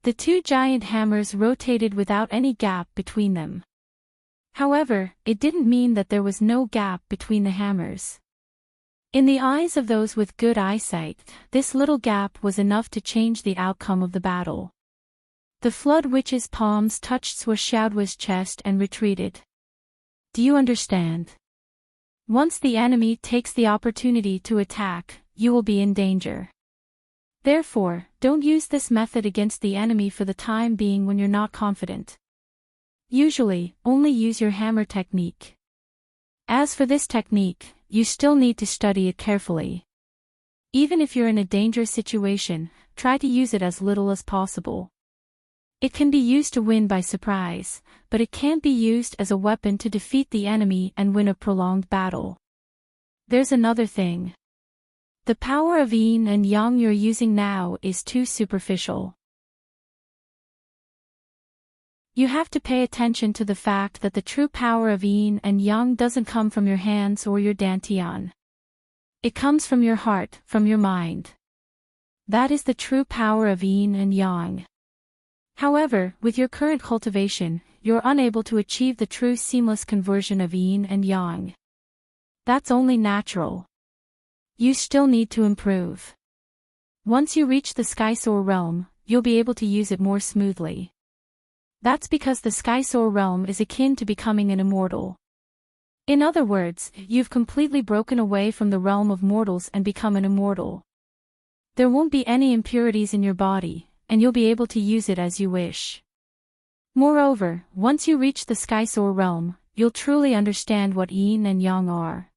The two giant hammers rotated without any gap between them. However, it didn't mean that there was no gap between the hammers. In the eyes of those with good eyesight, this little gap was enough to change the outcome of the battle. The Flood Witch's palms touched Zhou Xiaoduo's chest and retreated. Do you understand? Once the enemy takes the opportunity to attack, you will be in danger. Therefore, don't use this method against the enemy for the time being when you're not confident. Usually, only use your hammer technique. As for this technique, you still need to study it carefully. Even if you're in a dangerous situation, try to use it as little as possible. It can be used to win by surprise, but it can't be used as a weapon to defeat the enemy and win a prolonged battle. There's another thing. The power of yin and yang you're using now is too superficial. You have to pay attention to the fact that the true power of yin and yang doesn't come from your hands or your dantian. It comes from your heart, from your mind. That is the true power of yin and yang. However, with your current cultivation, you're unable to achieve the true seamless conversion of yin and yang. That's only natural. You still need to improve. Once you reach the Skysoar realm, you'll be able to use it more smoothly. That's because the Skysoar realm is akin to becoming an immortal. In other words, you've completely broken away from the realm of mortals and become an immortal. There won't be any impurities in your body, and you'll be able to use it as you wish. Moreover, once you reach the Skysoar realm, you'll truly understand what yin and yang are.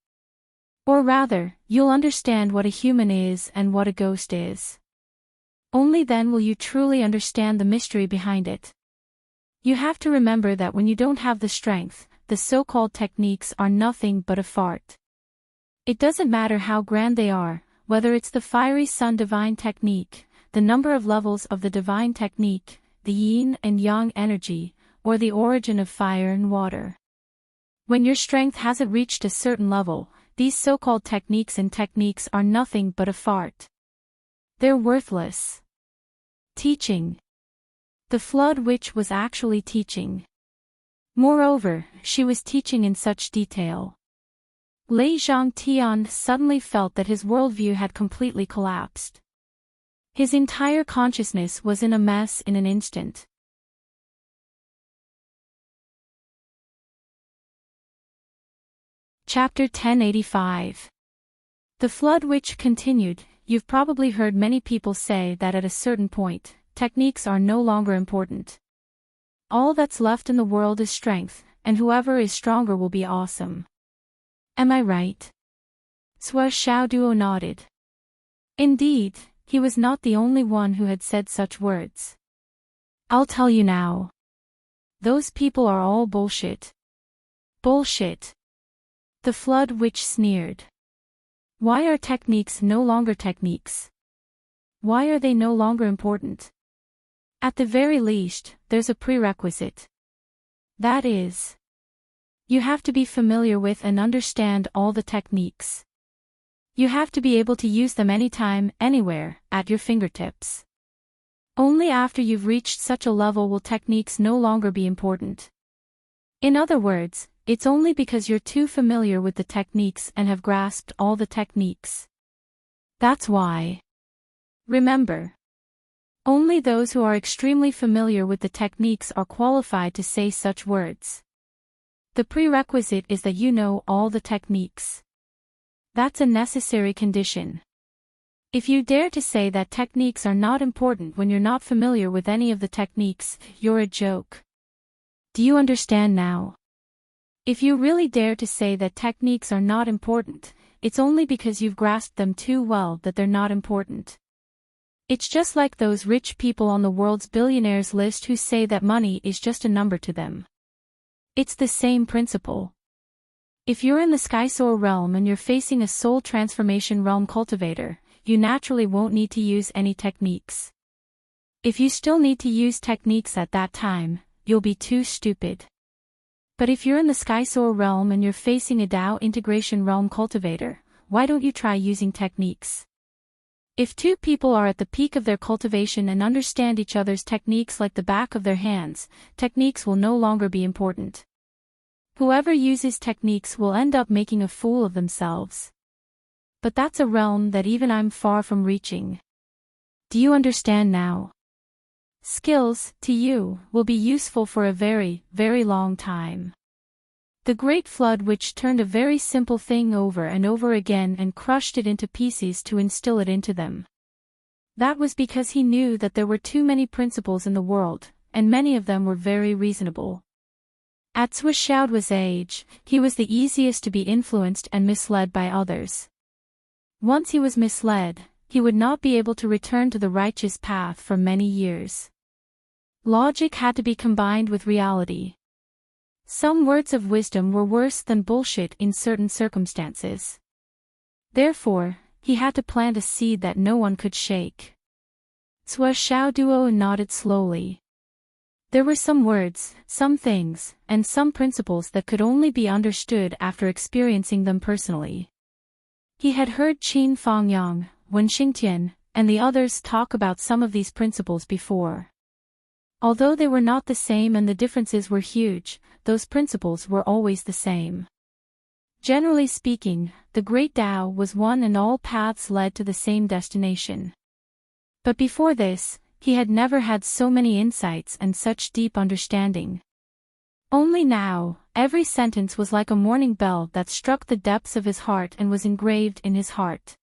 Or rather, you'll understand what a human is and what a ghost is. Only then will you truly understand the mystery behind it. You have to remember that when you don't have the strength, the so-called techniques are nothing but a fart. It doesn't matter how grand they are, whether it's the fiery sun divine technique, the number of levels of the divine technique, the yin and yang energy, or the origin of fire and water. When your strength hasn't reached a certain level, these so-called techniques are nothing but a fart. They're worthless. Teaching. The flood witch was actually teaching. Moreover, she was teaching in such detail. Lei Zhangtian suddenly felt that his worldview had completely collapsed. His entire consciousness was in a mess in an instant. Chapter 1085. The flood witch continued. You've probably heard many people say that at a certain point, techniques are no longer important. All that's left in the world is strength, and whoever is stronger will be awesome. Am I right? Sua Xiaoduo nodded. Indeed, he was not the only one who had said such words. I'll tell you now. Those people are all bullshit. Bullshit. The flood witch sneered. Why are techniques no longer techniques? Why are they no longer important? At the very least, there's a prerequisite. That is, you have to be familiar with and understand all the techniques. You have to be able to use them anytime, anywhere, at your fingertips. Only after you've reached such a level will techniques no longer be important. In other words, it's only because you're too familiar with the techniques and have grasped all the techniques. That's why. Remember. Only those who are extremely familiar with the techniques are qualified to say such words. The prerequisite is that you know all the techniques. That's a necessary condition. If you dare to say that techniques are not important when you're not familiar with any of the techniques, you're a joke. Do you understand now? If you really dare to say that techniques are not important, it's only because you've grasped them too well that they're not important. It's just like those rich people on the world's billionaires list who say that money is just a number to them. It's the same principle. If you're in the Skysoar realm and you're facing a soul transformation realm cultivator, you naturally won't need to use any techniques. If you still need to use techniques at that time, you'll be too stupid. But if you're in the Skysoar realm and you're facing a Dao integration realm cultivator, why don't you try using techniques? If two people are at the peak of their cultivation and understand each other's techniques like the back of their hands, techniques will no longer be important. Whoever uses techniques will end up making a fool of themselves. But that's a realm that even I'm far from reaching. Do you understand now? Skills, to you, will be useful for a very, very long time. The great flood witch turned a very simple thing over and over again and crushed it into pieces to instill it into them. That was because he knew that there were too many principles in the world, and many of them were very reasonable. At Sua Xiaoduo's age, he was the easiest to be influenced and misled by others. Once he was misled, he would not be able to return to the righteous path for many years. Logic had to be combined with reality. Some words of wisdom were worse than bullshit in certain circumstances. Therefore, he had to plant a seed that no one could shake. Sua Xiaoduo nodded slowly. There were some words, some things, and some principles that could only be understood after experiencing them personally. He had heard Qin Fangyang, Wen Xingtian, and the others talk about some of these principles before. Although they were not the same and the differences were huge, those principles were always the same. Generally speaking, the Great Tao was one and all paths led to the same destination. But before this, he had never had so many insights and such deep understanding. Only now, every sentence was like a morning bell that struck the depths of his heart and was engraved in his heart.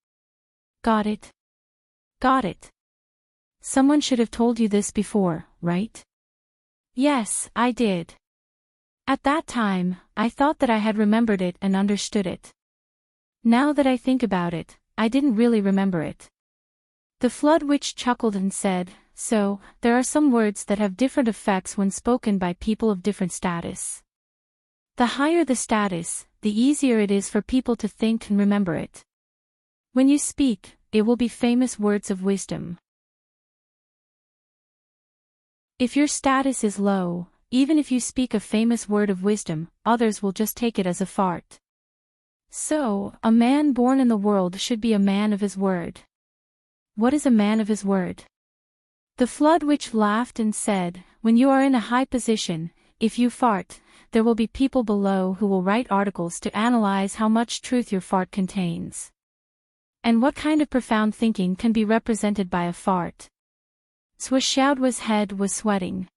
Got it? Got it. Someone should have told you this before, right? Yes, I did. At that time, I thought that I had remembered it and understood it. Now that I think about it, I didn't really remember it. The Flood Witch chuckled and said, "So, there are some words that have different effects when spoken by people of different status. The higher the status, the easier it is for people to think and remember it. When you speak, it will be famous words of wisdom. If your status is low, even if you speak a famous word of wisdom, others will just take it as a fart. So, a man born in the world should be a man of his word." What is a man of his word? The Flood Witch laughed and said, "When you are in a high position, if you fart, there will be people below who will write articles to analyze how much truth your fart contains. And what kind of profound thinking can be represented by a fart?" Swishaodua's head was sweating.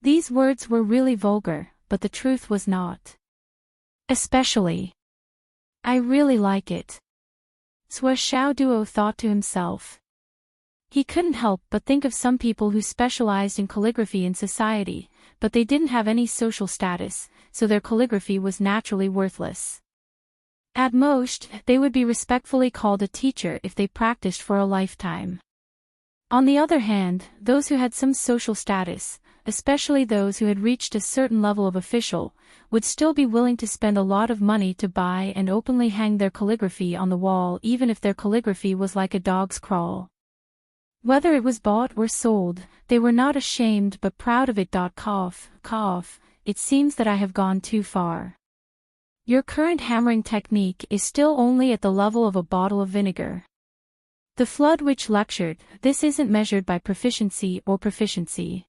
These words were really vulgar, but the truth was not. Especially. I really like it. Swishaoduo thought to himself. He couldn't help but think of some people who specialized in calligraphy in society, but they didn't have any social status, so their calligraphy was naturally worthless. At most, they would be respectfully called a teacher if they practiced for a lifetime. On the other hand, those who had some social status, especially those who had reached a certain level of official, would still be willing to spend a lot of money to buy and openly hang their calligraphy on the wall even if their calligraphy was like a dog's crawl. Whether it was bought or sold, they were not ashamed but proud of it. It seems that I have gone too far. Your current hammering technique is still only at the level of a bottle of vinegar. The Flood Witch lectured, "This isn't measured by proficiency or proficiency.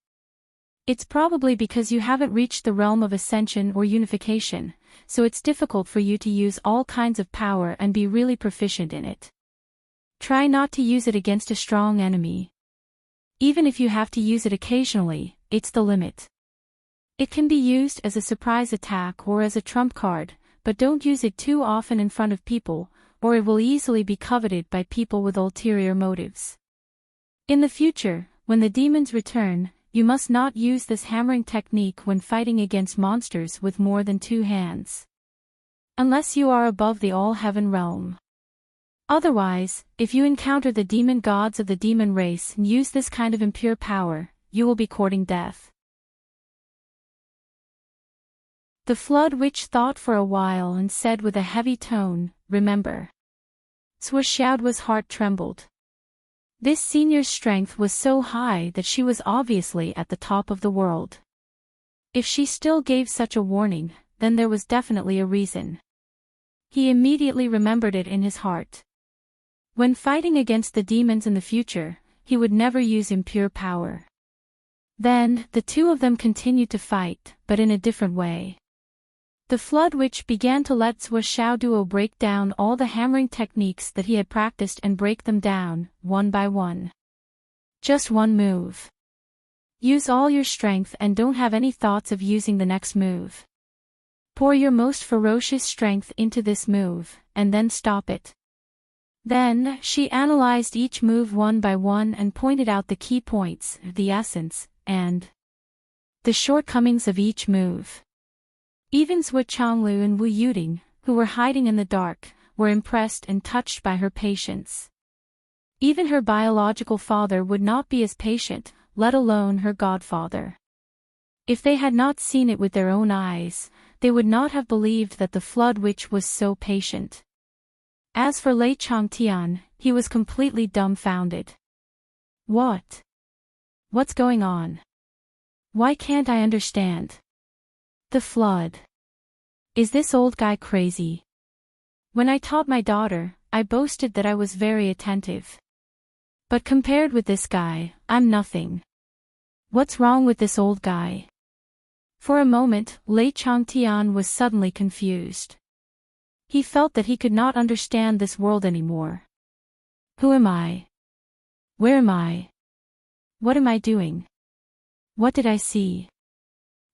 It's probably because you haven't reached the realm of ascension or unification, so it's difficult for you to use all kinds of power and be really proficient in it. Try not to use it against a strong enemy. Even if you have to use it occasionally, it's the limit. It can be used as a surprise attack or as a trump card, but don't use it too often in front of people, or it will easily be coveted by people with ulterior motives. In the future, when the demons return, you must not use this hammering technique when fighting against monsters with more than 2 hands. Unless you are above the all-heaven realm. Otherwise, if you encounter the demon gods of the demon race and use this kind of impure power, you will be courting death." The Flood Witch thought for a while and said with a heavy tone, "Remember." Swishaodua's heart trembled. This senior's strength was so high that she was obviously at the top of the world. If she still gave such a warning, then there was definitely a reason. He immediately remembered it in his heart. When fighting against the demons in the future, he would never use impure power. Then, the two of them continued to fight, but in a different way. The Flood Witch began to let Swishaoduo break down all the hammering techniques that he had practiced and break them down, one by one. Just one move. Use all your strength and don't have any thoughts of using the next move. Pour your most ferocious strength into this move, and then stop it. Then, she analyzed each move one by one and pointed out the key points, the essence, and the shortcomings of each move. Even Zhuo Changlu and Wu Yuding, who were hiding in the dark, were impressed and touched by her patience. Even her biological father would not be as patient, let alone her godfather. If they had not seen it with their own eyes, they would not have believed that the Flood Witch was so patient. As for Lei Changtian, he was completely dumbfounded. What's going on? Why can't I understand? The Flood. Is this old guy crazy? When I taught my daughter, I boasted that I was very attentive. But compared with this guy, I'm nothing. What's wrong with this old guy? For a moment, Lei Changtian was suddenly confused. He felt that he could not understand this world anymore. Who am I? Where am I? What am I doing? What did I see?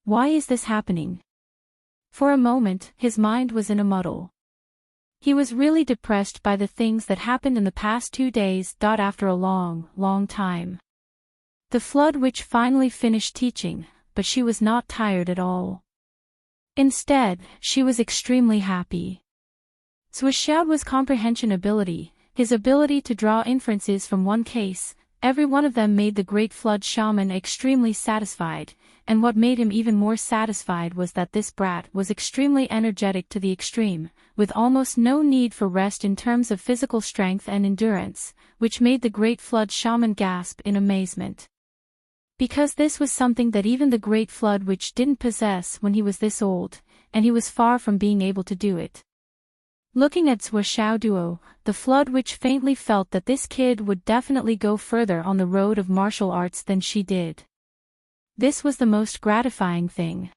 Why is this happening? For a moment, his mind was in a muddle. He was really depressed by the things that happened in the past 2 days. After a long, long time. The flood witch finally finished teaching, but she was not tired at all. Instead, she was extremely happy. Swishyao's comprehension ability, his ability to draw inferences from one case, every one of them made the Great Flood Shaman extremely satisfied, and what made him even more satisfied was that this brat was extremely energetic to the extreme, with almost no need for rest in terms of physical strength and endurance, which made the Great Flood Shaman gasp in amazement. Because this was something that even the Great Flood Witch didn't possess when he was this old, and he was far from being able to do it. Looking at Swishyaoduo, the Flood Witch faintly felt that this kid would definitely go further on the road of martial arts than she did. This was the most gratifying thing.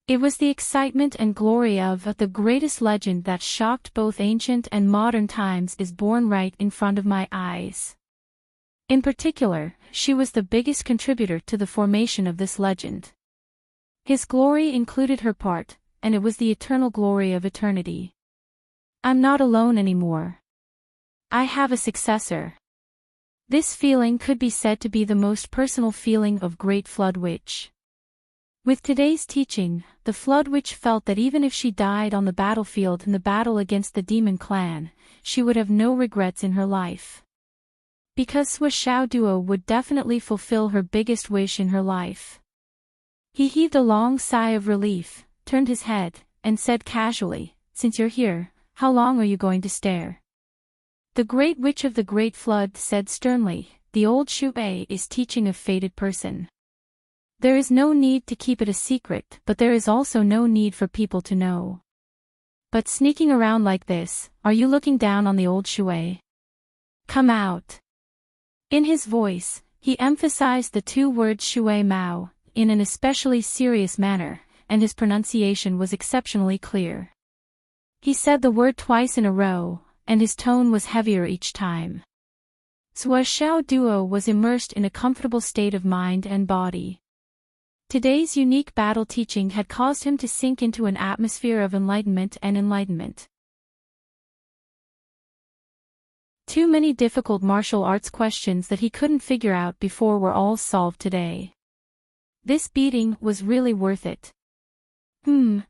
It was the excitement and glory of the greatest legend that shocked both ancient and modern times is born right in front of my eyes. In particular, she was the biggest contributor to the formation of this legend. His glory included her part, and it was the eternal glory of eternity. I'm not alone anymore. I have a successor. This feeling could be said to be the most personal feeling of Great Flood Witch. With today's teaching, the Flood Witch felt that even if she died on the battlefield in the battle against the demon clan, she would have no regrets in her life. Because Swishyaoduo would definitely fulfill her biggest wish in her life. He heaved a long sigh of relief, turned his head, and said casually, "Since you're here, how long are you going to stare?" The Great Witch of the Great Flood said sternly, "The old Shui is teaching a fated person. There is no need to keep it a secret, but there is also no need for people to know. But sneaking around like this, are you looking down on the old Shui? Come out." In his voice, he emphasized the two words Shui Mao, in an especially serious manner, and his pronunciation was exceptionally clear. He said the word twice in a row, and his tone was heavier each time. Swishyaoduo was immersed in a comfortable state of mind and body. Today's unique battle teaching had caused him to sink into an atmosphere of enlightenment and enlightenment. Too many difficult martial arts questions that he couldn't figure out before were all solved today. This beating was really worth it.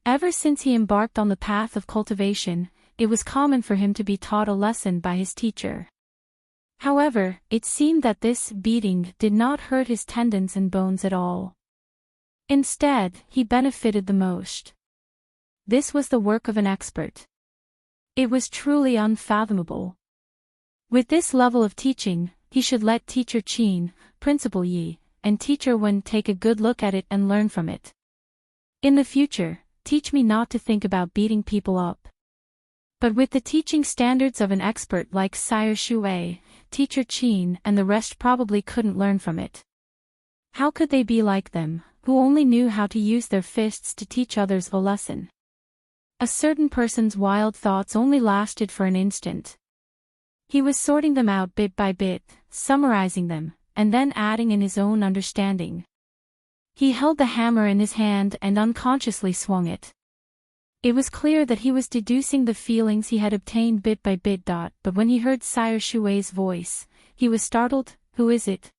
Ever since he embarked on the path of cultivation, it was common for him to be taught a lesson by his teacher. However, it seemed that this beating did not hurt his tendons and bones at all. Instead, he benefited the most. This was the work of an expert. It was truly unfathomable. With this level of teaching, he should let Teacher Qin, Principal Yi, and Teacher Wen take a good look at it and learn from it. In the future, teach me not to think about beating people up. But with the teaching standards of an expert like Sire Shui, Teacher Qin and the rest probably couldn't learn from it. How could they be like them, who only knew how to use their fists to teach others a lesson? A certain person's wild thoughts only lasted for an instant. He was sorting them out bit by bit, summarizing them, and then adding in his own understanding. He held the hammer in his hand and unconsciously swung it. It was clear that he was deducing the feelings he had obtained bit by bit. But when he heard Sire Shui's voice, he was startled. "Who is it?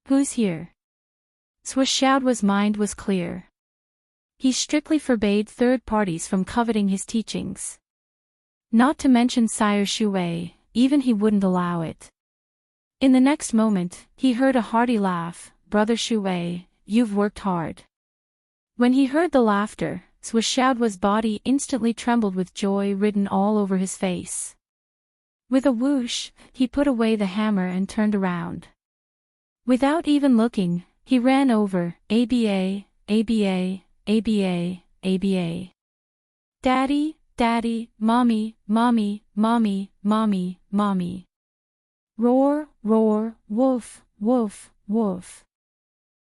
Who's here?" Swishyaoduo's mind was clear. He strictly forbade third parties from coveting his teachings. Not to mention Sire Shui, even he wouldn't allow it. In the next moment, he heard a hearty laugh. "Brother Shui, you've worked hard." When he heard the laughter, Swishyaoduo's body instantly trembled with joy written all over his face. With a whoosh, he put away the hammer and turned around. Without even looking, he ran over, "ABA, ABA, ABA, ABA. Daddy, Daddy, Mommy, Mommy, Mommy, Mommy, Mommy. Roar, roar, woof, woof, woof."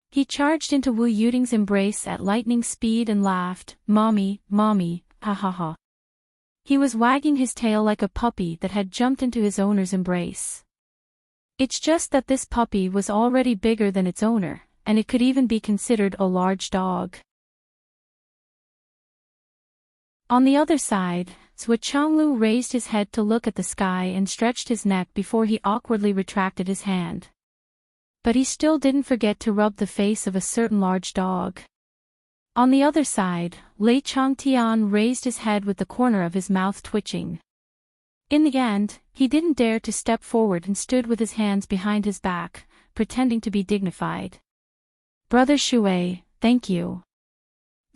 He charged into Wu Yuding's embrace at lightning speed and laughed, "Mommy, Mommy, ha ha ha." He was wagging his tail like a puppy that had jumped into his owner's embrace. It's just that this puppy was already bigger than its owner, and it could even be considered a large dog. On the other side, Zhuo Changlu raised his head to look at the sky and stretched his neck before he awkwardly retracted his hand. But he still didn't forget to rub the face of a certain large dog. On the other side, Lei Changtian raised his head with the corner of his mouth twitching. In the end, he didn't dare to step forward and stood with his hands behind his back, pretending to be dignified. Brother Shui, thank you.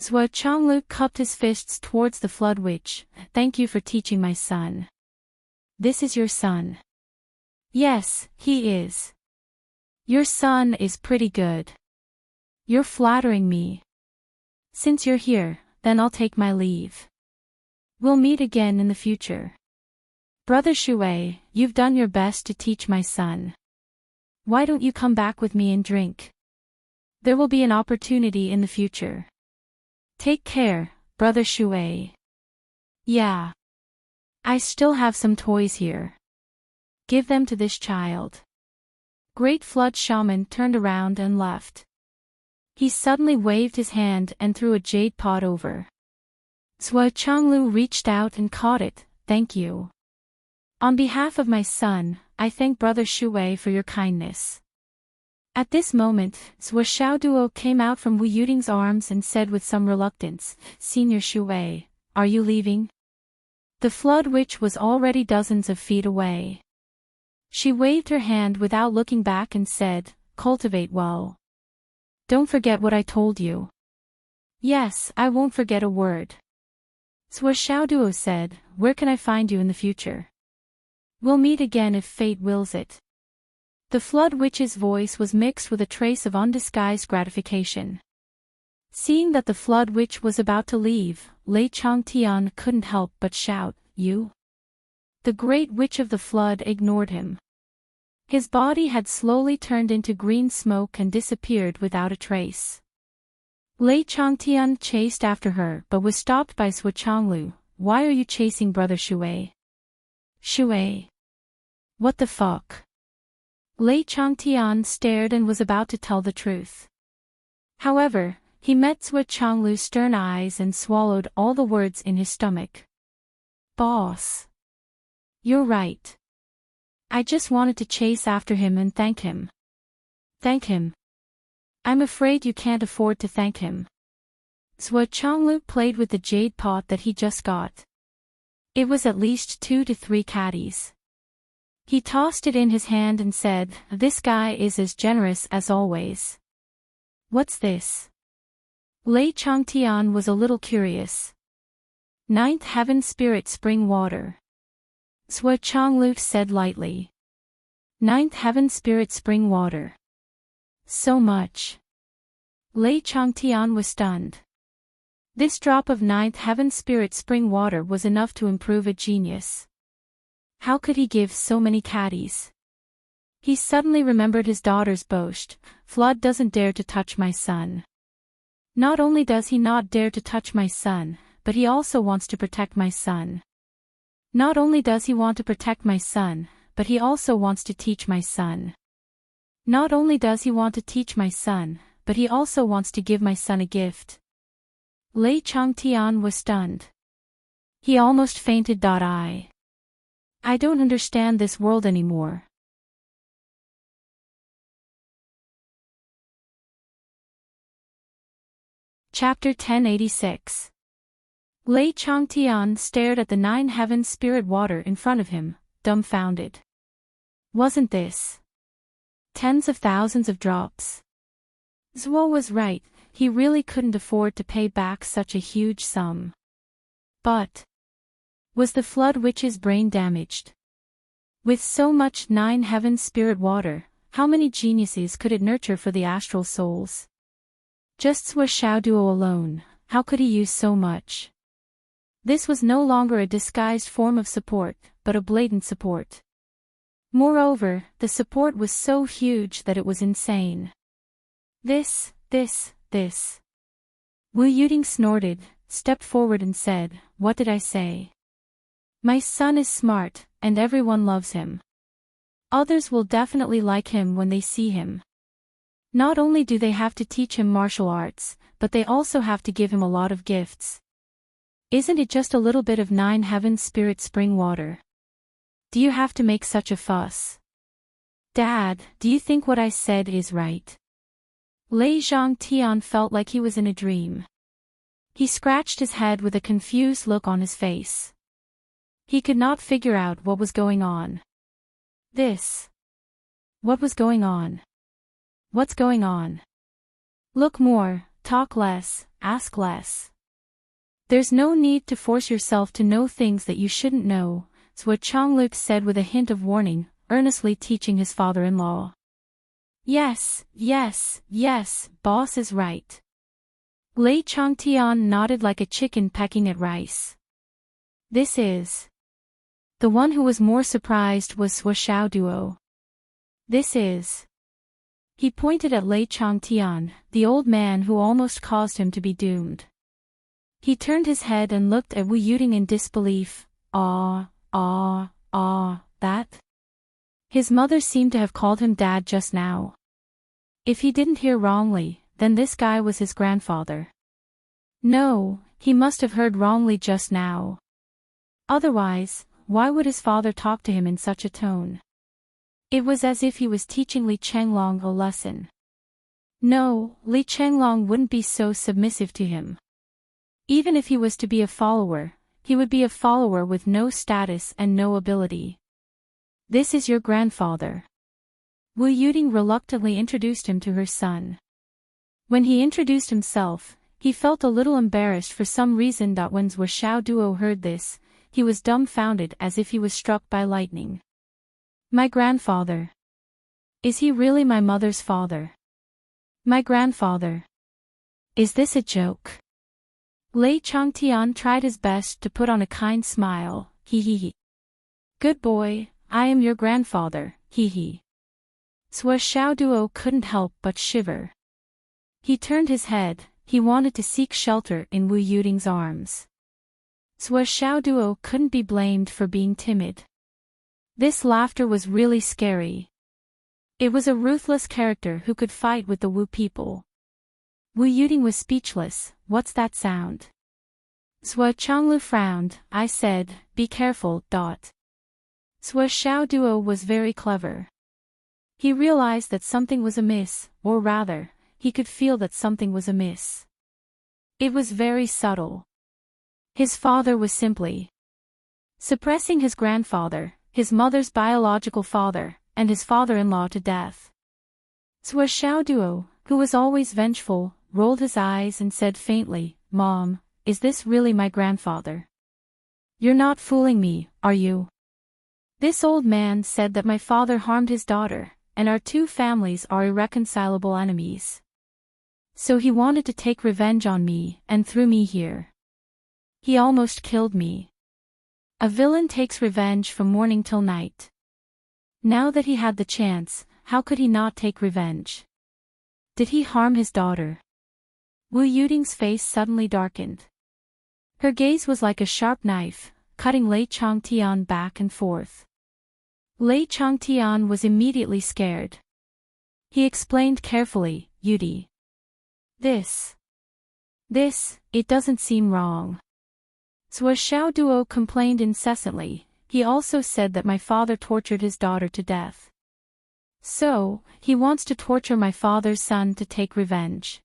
Zhuo Changlu cupped his fists towards the flood witch. Thank you for teaching my son. This is your son. Yes, he is. Your son is pretty good. You're flattering me. Since you're here, then I'll take my leave. We'll meet again in the future. Brother Shui, you've done your best to teach my son. Why don't you come back with me and drink? There will be an opportunity in the future. Take care, Brother Shui. Yeah. I still have some toys here. Give them to this child. Great Flood Shaman turned around and left. He suddenly waved his hand and threw a jade pot over. Zhuo Changlu reached out and caught it. Thank you. On behalf of my son, I thank Brother Shui for your kindness. At this moment, Zhuo Xiaoduo came out from Wu Yuting's arms and said with some reluctance, Senior Shui, are you leaving? The flood witch was already dozens of feet away. She waved her hand without looking back and said, cultivate well. Don't forget what I told you. Yes, I won't forget a word. Zhuo Xiaoduo said, where can I find you in the future? We'll meet again if fate wills it. The flood witch's voice was mixed with a trace of undisguised gratification. Seeing that the flood witch was about to leave, Lei Changtian couldn't help but shout, you? The great witch of the flood ignored him. His body had slowly turned into green smoke and disappeared without a trace. Lei Changtian chased after her but was stopped by Zhuo Changlu. Why are you chasing Brother Shui? Shui. What the fuck? Lei Changtian stared and was about to tell the truth. However, he met Zhuo Changlu's stern eyes and swallowed all the words in his stomach. Boss. You're right. I just wanted to chase after him and thank him. Thank him? I'm afraid you can't afford to thank him. Zhuo Changlu played with the jade pot that he just got. It was at least 2 to 3 caddies. He tossed it in his hand and said, this guy is as generous as always. What's this? Lei Changtian was a little curious. Ninth Heaven Spirit Spring Water. Zhuo Changlu said lightly. Ninth Heaven Spirit Spring Water. So much. Lei Changtian was stunned. This drop of Ninth Heaven Spirit Spring Water was enough to improve a genius. How could he give so many caddies? He suddenly remembered his daughter's boast, Flood doesn't dare to touch my son. Not only does he not dare to touch my son, but he also wants to protect my son. Not only does he want to protect my son, but he also wants to teach my son. Not only does he want to teach my son, but he also wants to give my son a gift. Lei Changtian was stunned. He almost fainted. I don't understand this world anymore. Chapter 1086. Lei Changtian stared at the 9 Heaven Spirit Water in front of him, dumbfounded. Wasn't this tens of thousands of drops? Zhuo was right, he really couldn't afford to pay back such a huge sum. But was the Flood Witch's brain damaged? With so much 9 Heaven Spirit Water, how many geniuses could it nurture for the astral souls? Just Zhuo Xiaoduo alone, how could he use so much? This was no longer a disguised form of support, but a blatant support. Moreover, the support was so huge that it was insane. This. Wu Yuting snorted, stepped forward and said, what did I say? My son is smart, and everyone loves him. Others will definitely like him when they see him. Not only do they have to teach him martial arts, but they also have to give him a lot of gifts. Isn't it just a little bit of nine heavens spirit spring water? Do you have to make such a fuss? Dad, do you think what I said is right? Lei Zhangtian felt like he was in a dream. He scratched his head with a confused look on his face. He could not figure out what was going on. What was going on? What's going on? Look more, talk less, ask less. There's no need to force yourself to know things that you shouldn't know, Zhou Changluk said with a hint of warning, earnestly teaching his father-in-law. Yes, boss is right. Lei Changtian nodded like a chicken pecking at rice. This is. The one who was more surprised was Zhou Xiaoduo. This is. He pointed at Lei Changtian, the old man who almost caused him to be doomed. He turned his head and looked at Wu Yuting in disbelief. That? His mother seemed to have called him dad just now. If he didn't hear wrongly, then this guy was his grandfather. No, he must have heard wrongly just now. Otherwise, why would his father talk to him in such a tone? It was as if he was teaching Li Chenglong a lesson. No, Li Chenglong wouldn't be so submissive to him. Even if he was to be a follower, he would be a follower with no status and no ability. This is your grandfather. Wu Yuting reluctantly introduced him to her son. When he introduced himself, he felt a little embarrassed for some reason. When Zhou Xiaoduo heard this, he was dumbfounded as if he was struck by lightning. My grandfather. Is he really my mother's father? My grandfather. Is this a joke? Lei Changtian tried his best to put on a kind smile, he. Good boy, I am your grandfather, he. Zhou Xiaoduo couldn't help but shiver. He turned his head, he wanted to seek shelter in Wu Yuting's arms. Zhou Xiaoduo couldn't be blamed for being timid. This laughter was really scary. It was a ruthless character who could fight with the Wu people. Wu Yuting was speechless. What's that sound? Zhou Changlu frowned. I said, be careful. Zhou Xiaoduo was very clever. He realized that something was amiss, or rather, he could feel that something was amiss. It was very subtle. His father was simply suppressing his grandfather, his mother's biological father, and his father-in-law to death. Zhou Xiaoduo, who was always vengeful, rolled his eyes and said faintly, Mom, is this really my grandfather? You're not fooling me, are you? This old man said that my father harmed his daughter, and our two families are irreconcilable enemies. So he wanted to take revenge on me and threw me here. He almost killed me. A villain takes revenge from morning till night. Now that he had the chance, how could he not take revenge? Did he harm his daughter? Wu Yuting's face suddenly darkened. Her gaze was like a sharp knife, cutting Lei Changtian back and forth. Lei Changtian was immediately scared. He explained carefully, Yudi. This, it doesn't seem wrong. Zhou Xiaoduo complained incessantly. He also said that my father tortured his daughter to death. So, he wants to torture my father's son to take revenge.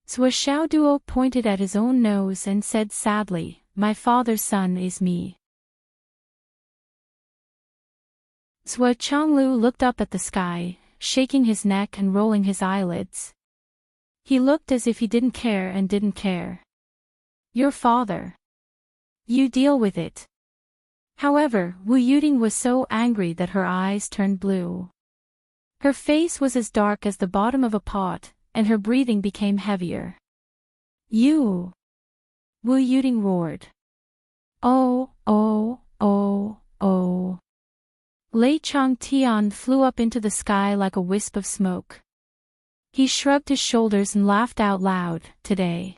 Zhou Xiaoduo pointed at his own nose and said sadly, my father's son is me. Zhou Changlu looked up at the sky, shaking his neck and rolling his eyelids. He looked as if he didn't care and didn't care. Your father. You deal with it. However, Wu Yuting was so angry that her eyes turned blue. Her face was as dark as the bottom of a pot, and her breathing became heavier. You! Wu Yuting roared. Oh. Lei Changtian flew up into the sky like a wisp of smoke. He shrugged his shoulders and laughed out loud, today.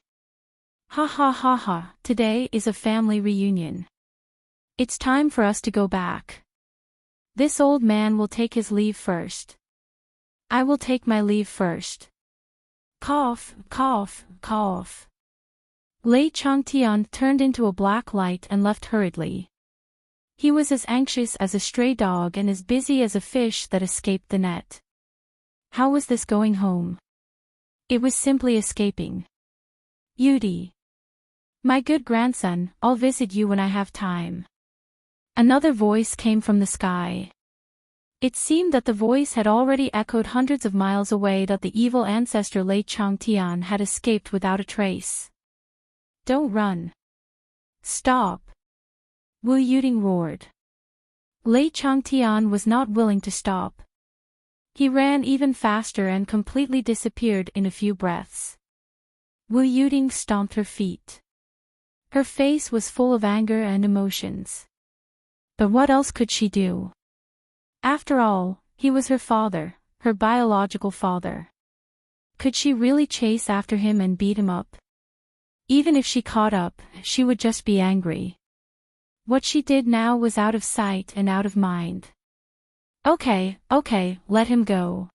Ha, today is a family reunion. It's time for us to go back. This old man will take his leave first. I will take my leave first. Cough. Lei Changtian turned into a black light and left hurriedly. He was as anxious as a stray dog and as busy as a fish that escaped the net. How was this going home? It was simply escaping. Yudi. My good grandson, I'll visit you when I have time. Another voice came from the sky. It seemed that the voice had already echoed hundreds of miles away, that the evil ancestor Lei Changtian had escaped without a trace. Don't run. Stop. Wu Yuding roared. Lei Changtian was not willing to stop. He ran even faster and completely disappeared in a few breaths. Wu Yuding stomped her feet. Her face was full of anger and emotions. But what else could she do? After all, he was her father, her biological father. Could she really chase after him and beat him up? Even if she caught up, she would just be angry. What she did now was out of sight and out of mind. Okay, let him go.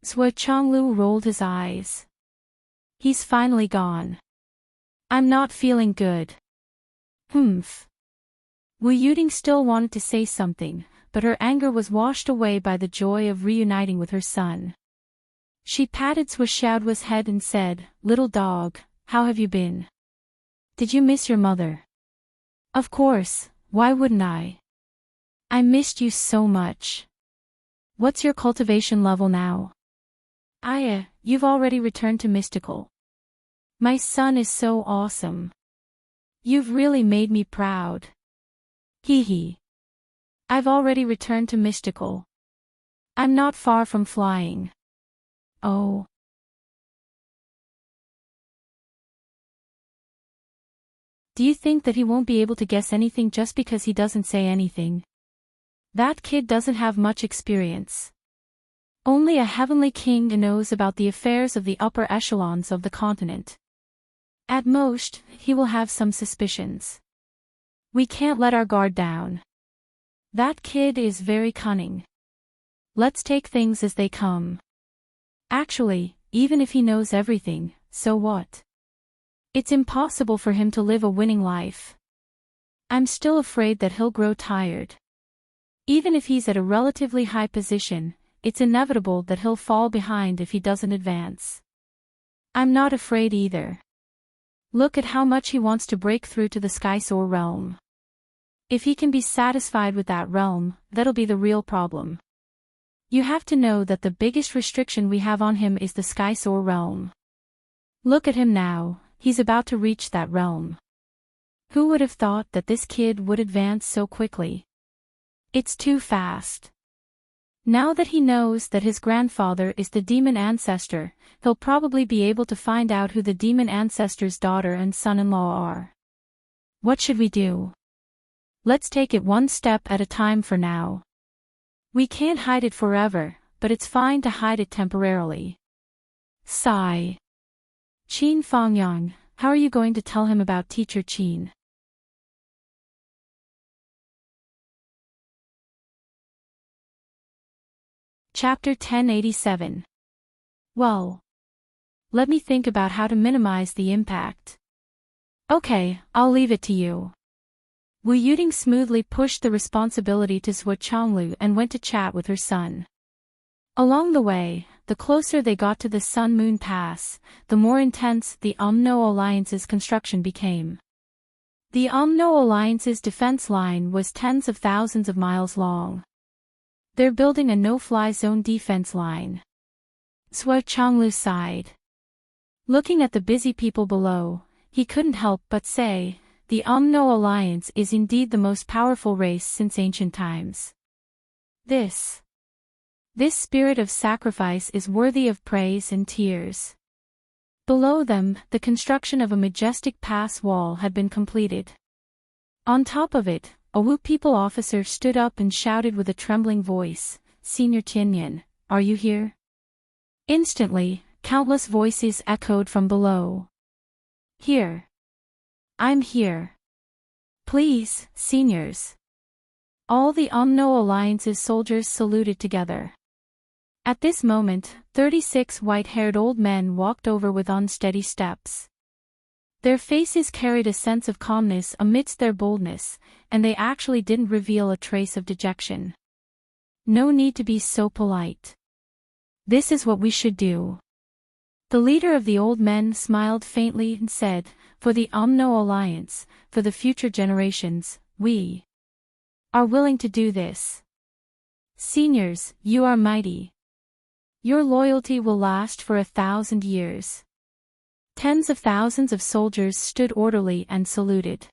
Zhuo Chonglu rolled his eyes. He's finally gone. I'm not feeling good. Humph. Wu Yuding still wanted to say something, but her anger was washed away by the joy of reuniting with her son. She patted Zhuo Xiaoduo's head and said, "Little dog, how have you been? Did you miss your mother?" "Of course, why wouldn't I? I missed you so much. What's your cultivation level now?" You've already returned to mystical. My son is so awesome. You've really made me proud. Hee hee. I've already returned to mystical. I'm not far from flying. Oh. Do you think that he won't be able to guess anything just because he doesn't say anything? That kid doesn't have much experience. Only a heavenly king knows about the affairs of the upper echelons of the continent. At most, he will have some suspicions. We can't let our guard down. That kid is very cunning. Let's take things as they come. Actually, even if he knows everything, so what? It's impossible for him to live a winning life. I'm still afraid that he'll grow tired. Even if he's at a relatively high position, it's inevitable that he'll fall behind if he doesn't advance. I'm not afraid either. Look at how much he wants to break through to the Skysoar realm. If he can be satisfied with that realm, that'll be the real problem. You have to know that the biggest restriction we have on him is the Skysoar realm. Look at him now, he's about to reach that realm. Who would have thought that this kid would advance so quickly? It's too fast. Now that he knows that his grandfather is the demon ancestor, he'll probably be able to find out who the demon ancestor's daughter and son-in-law are. What should we do? Let's take it one step at a time for now. We can't hide it forever, but it's fine to hide it temporarily. Sigh. Qin Fangyang, how are you going to tell him about Teacher Qin? Chapter 1087. Well. Let me think about how to minimize the impact. Okay, I'll leave it to you. Wu Yuding smoothly pushed the responsibility to Zhuo Chonglu and went to chat with her son. Along the way, the closer they got to the Sun-Moon Pass, the more intense the Umno Alliance's construction became. The Umno Alliance's defense line was tens of thousands of miles long. They're building a no-fly zone defense line. Zhuo Chonglu sighed. Looking at the busy people below, he couldn't help but say, the Umno Alliance is indeed the most powerful race since ancient times. This spirit of sacrifice is worthy of praise and tears. Below them, the construction of a majestic pass wall had been completed. On top of it, a Wu people officer stood up and shouted with a trembling voice, "Senior Tianyan, are you here?" Instantly, countless voices echoed from below. "Here. I'm here. Please, seniors." All the Umno Alliance's soldiers saluted together. At this moment, 36 white-haired old men walked over with unsteady steps. Their faces carried a sense of calmness amidst their boldness, and they actually didn't reveal a trace of dejection. No need to be so polite. This is what we should do. The leader of the old men smiled faintly and said, "For the Umno Alliance, for the future generations, we are willing to do this. Seniors, you are mighty. Your loyalty will last for 1,000 years." Tens of thousands of soldiers stood orderly and saluted.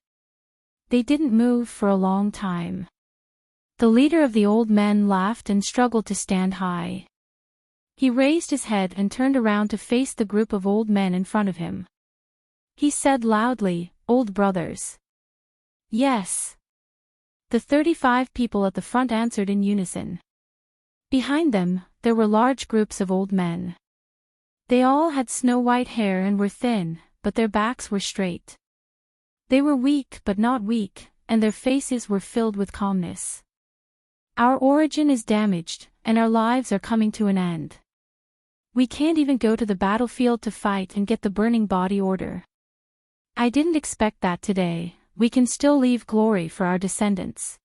They didn't move for a long time. The leader of the old men laughed and struggled to stand high. He raised his head and turned around to face the group of old men in front of him. He said loudly, "Old brothers." "Yes." The 35 people at the front answered in unison. Behind them, there were large groups of old men. They all had snow-white hair and were thin, but their backs were straight. They were weak but not weak, and their faces were filled with calmness. "Our origin is damaged, and our lives are coming to an end. We can't even go to the battlefield to fight and get the burning body order. I didn't expect that today. We can still leave glory for our descendants.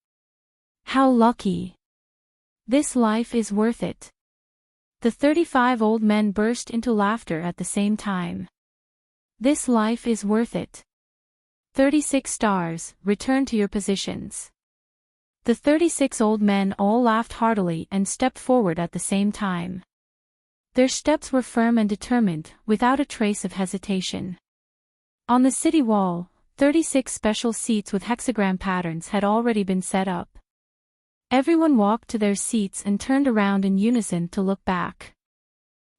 How lucky! This life is worth it." The 35 old men burst into laughter at the same time. "This life is worth it. 36 stars, return to your positions." The 36 old men all laughed heartily and stepped forward at the same time. Their steps were firm and determined, without a trace of hesitation. On the city wall, 36 special seats with hexagram patterns had already been set up. Everyone walked to their seats and turned around in unison to look back.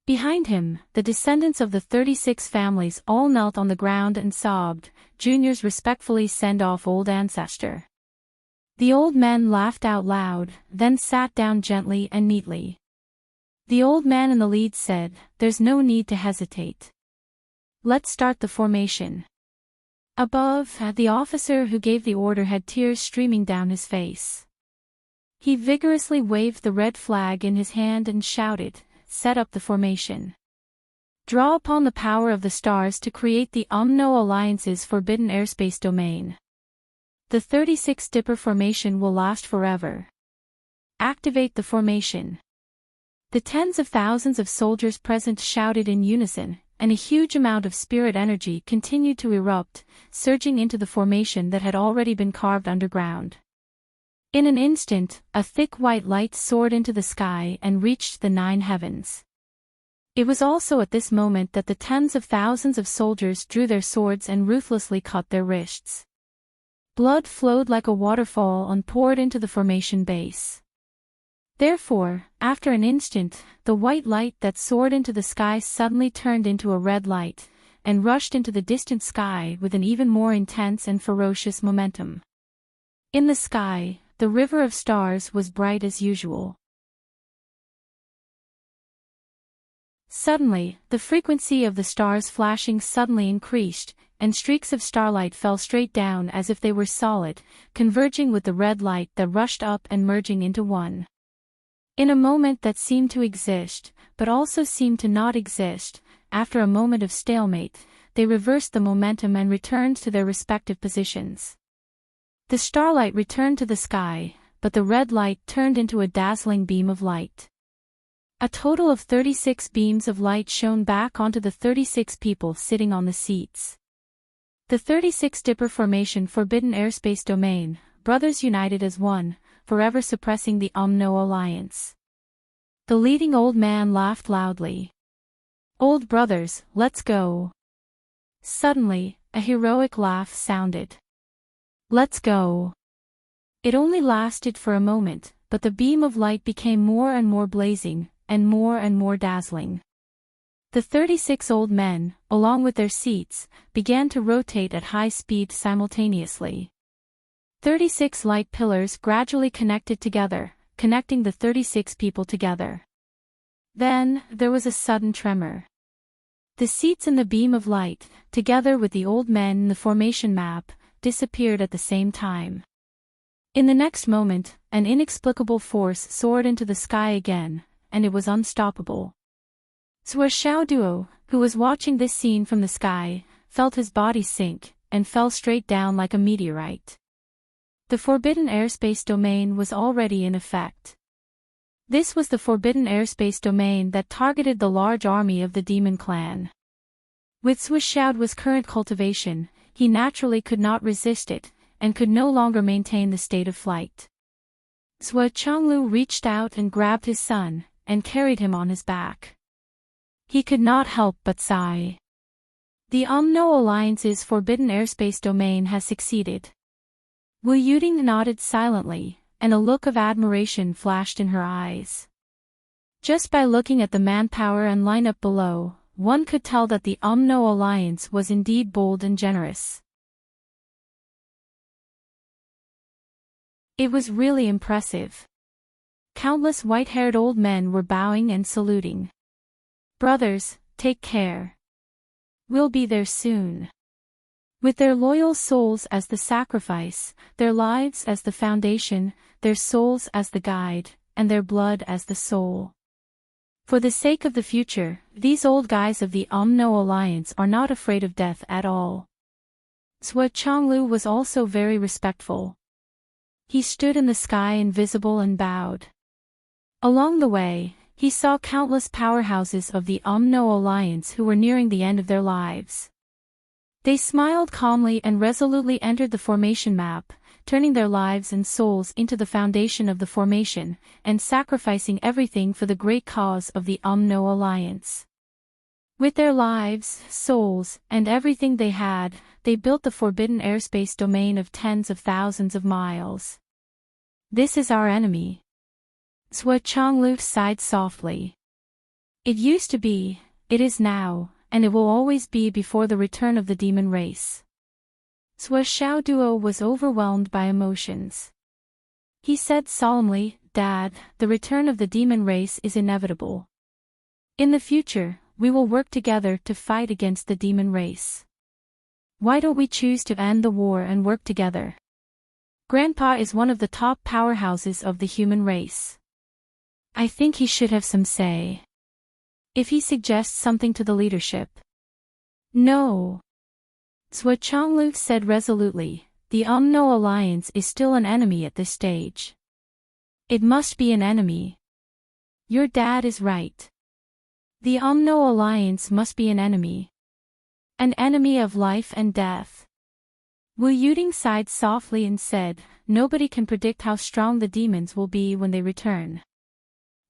Behind him, the descendants of the 36 families all knelt on the ground and sobbed. Juniors respectfully send off old ancestor. The old men laughed out loud, then sat down gently and neatly. The old man in the lead said, "There's no need to hesitate. Let's start the formation." Above, the officer who gave the order had tears streaming down his face. He vigorously waved the red flag in his hand and shouted, "Set up the formation. Draw upon the power of the stars to create the Umno Alliance's forbidden airspace domain. The 36 Dipper formation will last forever. Activate the formation." The tens of thousands of soldiers present shouted in unison, and a huge amount of spirit energy continued to erupt, surging into the formation that had already been carved underground. In an instant, a thick white light soared into the sky and reached the 9 heavens. It was also at this moment that the tens of thousands of soldiers drew their swords and ruthlessly cut their wrists. Blood flowed like a waterfall and poured into the formation base. Therefore, after an instant, the white light that soared into the sky suddenly turned into a red light, and rushed into the distant sky with an even more intense and ferocious momentum. In the sky, the river of stars was bright as usual. Suddenly, the frequency of the stars flashing suddenly increased, and streaks of starlight fell straight down as if they were solid, converging with the red light that rushed up and merging into one. In a moment that seemed to exist, but also seemed to not exist, after a moment of stalemate, they reversed the momentum and returned to their respective positions. The starlight returned to the sky, but the red light turned into a dazzling beam of light. A total of 36 beams of light shone back onto the 36 people sitting on the seats. The 36 Dipper formation forbidden airspace domain, brothers united as one, forever suppressing the Umno Alliance. The leading old man laughed loudly. "Old brothers, let's go." Suddenly, a heroic laugh sounded. "Let's go." It only lasted for a moment, but the beam of light became more and more blazing, and more dazzling. The 36 old men, along with their seats, began to rotate at high speed simultaneously. 36 light pillars gradually connected together, connecting the 36 people together. Then, there was a sudden tremor. The seats in the beam of light, together with the old men in the formation map, disappeared at the same time. In the next moment, an inexplicable force soared into the sky again, and it was unstoppable. Zhuo Xiaoduo, who was watching this scene from the sky, felt his body sink, and fell straight down like a meteorite. The forbidden airspace domain was already in effect. This was the forbidden airspace domain that targeted the large army of the demon clan. With Zhuo's current cultivation, he naturally could not resist it, and could no longer maintain the state of flight. Zhuo Chonglu reached out and grabbed his son, and carried him on his back. He could not help but sigh. The Umno Alliance's forbidden airspace domain has succeeded. Wu Yuding nodded silently, and a look of admiration flashed in her eyes. Just by looking at the manpower and lineup below, one could tell that the Umno Alliance was indeed bold and generous. It was really impressive. Countless white-haired old men were bowing and saluting. Brothers, take care. We'll be there soon. With their loyal souls as the sacrifice, their lives as the foundation, their souls as the guide, and their blood as the soul. For the sake of the future, these old guys of the Umno Alliance are not afraid of death at all. Zhuo Chonglu was also very respectful. He stood in the sky invisible and bowed. Along the way, he saw countless powerhouses of the Umno Alliance who were nearing the end of their lives. They smiled calmly and resolutely entered the formation map, turning their lives and souls into the foundation of the formation, and sacrificing everything for the great cause of the Umno Alliance. With their lives, souls, and everything they had, they built the forbidden airspace domain of tens of thousands of miles. This is our enemy. Zhuo Chonglu sighed softly. It used to be, it is now, and it will always be before the return of the demon race. Zhuo Xiaoduo was overwhelmed by emotions. He said solemnly, Dad, the return of the demon race is inevitable. In the future, we will work together to fight against the demon race. Why don't we choose to end the war and work together? Grandpa is one of the top powerhouses of the human race. I think he should have some say. If he suggests something to the leadership. No. Zhuo Chonglu said resolutely, the Umno Alliance is still an enemy at this stage. It must be an enemy. Your dad is right. The Umno Alliance must be an enemy. An enemy of life and death. Wu Yuding sighed softly and said, nobody can predict how strong the demons will be when they return.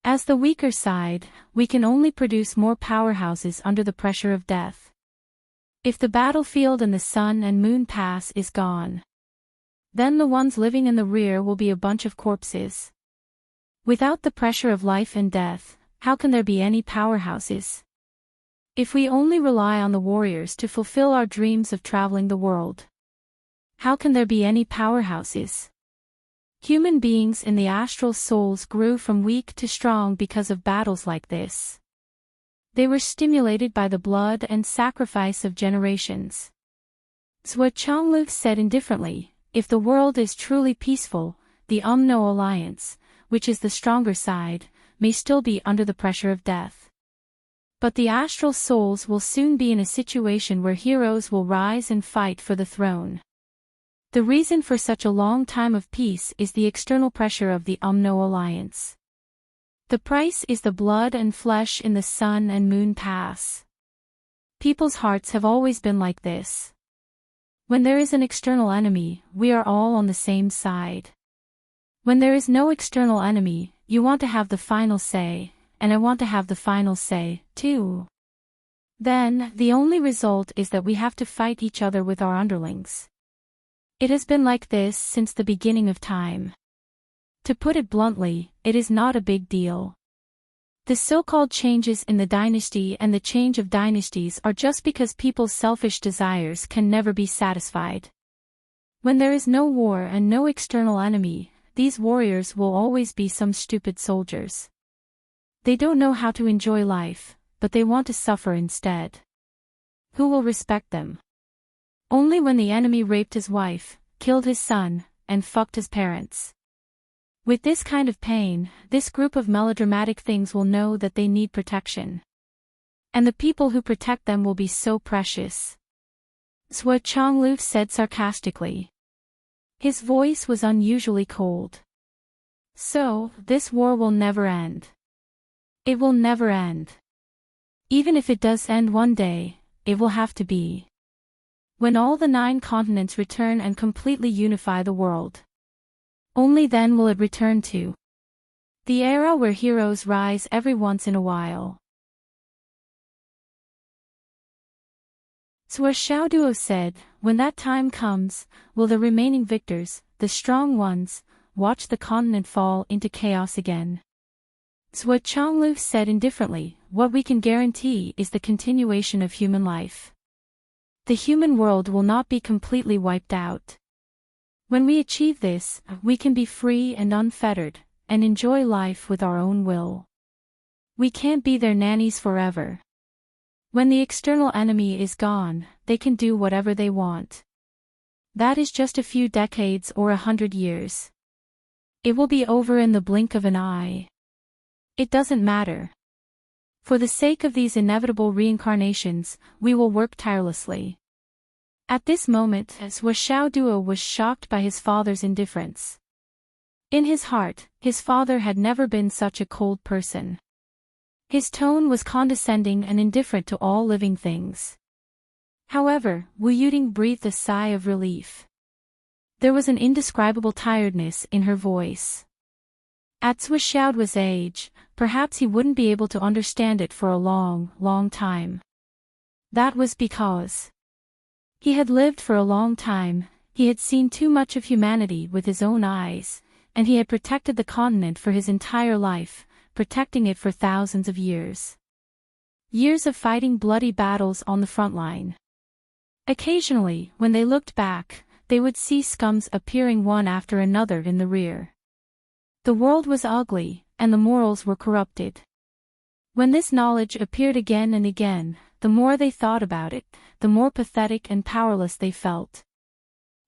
As the weaker side, we can only produce more powerhouses under the pressure of death. If the battlefield and the sun and moon pass is gone, then the ones living in the rear will be a bunch of corpses. Without the pressure of life and death, how can there be any powerhouses? If we only rely on the warriors to fulfill our dreams of traveling the world, how can there be any powerhouses? Human beings in the astral souls grew from weak to strong because of battles like this. They were stimulated by the blood and sacrifice of generations. Zhuo Chonglu said indifferently, if the world is truly peaceful, the Umno Alliance, which is the stronger side, may still be under the pressure of death. But the astral souls will soon be in a situation where heroes will rise and fight for the throne. The reason for such a long time of peace is the external pressure of the Umno Alliance. The price is the blood and flesh in the sun and moon pass. People's hearts have always been like this. When there is an external enemy, we are all on the same side. When there is no external enemy, you want to have the final say, and I want to have the final say, too. Then, the only result is that we have to fight each other with our underlings. It has been like this since the beginning of time. To put it bluntly, it is not a big deal. The so-called changes in the dynasty and the change of dynasties are just because people's selfish desires can never be satisfied. When there is no war and no external enemy, these warriors will always be some stupid soldiers. They don't know how to enjoy life, but they want to suffer instead. Who will respect them? Only when the enemy raped his wife, killed his son, and fucked his parents. With this kind of pain, this group of melodramatic things will know that they need protection. And the people who protect them will be so precious. Zhou Chonglu said sarcastically. His voice was unusually cold. So, this war will never end. It will never end. Even if it does end one day, it will have to be when all the 9 continents return and completely unify the world. Only then will it return to the era where heroes rise every once in a while. Zhou Xiaoduo said, when that time comes, will the remaining victors, the strong ones, watch the continent fall into chaos again? Zhou Chonglu said indifferently, what we can guarantee is the continuation of human life. The human world will not be completely wiped out. When we achieve this, we can be free and unfettered, and enjoy life with our own will. We can't be their nannies forever. When the external enemy is gone, they can do whatever they want. That is just a few decades or 100 years. It will be over in the blink of an eye. It doesn't matter. For the sake of these inevitable reincarnations, we will work tirelessly. At this moment, Zhou Xiaoduo was shocked by his father's indifference. In his heart, his father had never been such a cold person. His tone was condescending and indifferent to all living things. However, Wu Yuding breathed a sigh of relief. There was an indescribable tiredness in her voice. At Zhou Xiaoduo's age, perhaps he wouldn't be able to understand it for a long, long time. That was because he had lived for a long time, he had seen too much of humanity with his own eyes, and he had protected the continent for his entire life, protecting it for thousands of years. Years of fighting bloody battles on the front line. Occasionally, when they looked back, they would see scums appearing one after another in the rear. The world was ugly, and the morals were corrupted. When this knowledge appeared again and again, the more they thought about it, the more pathetic and powerless they felt.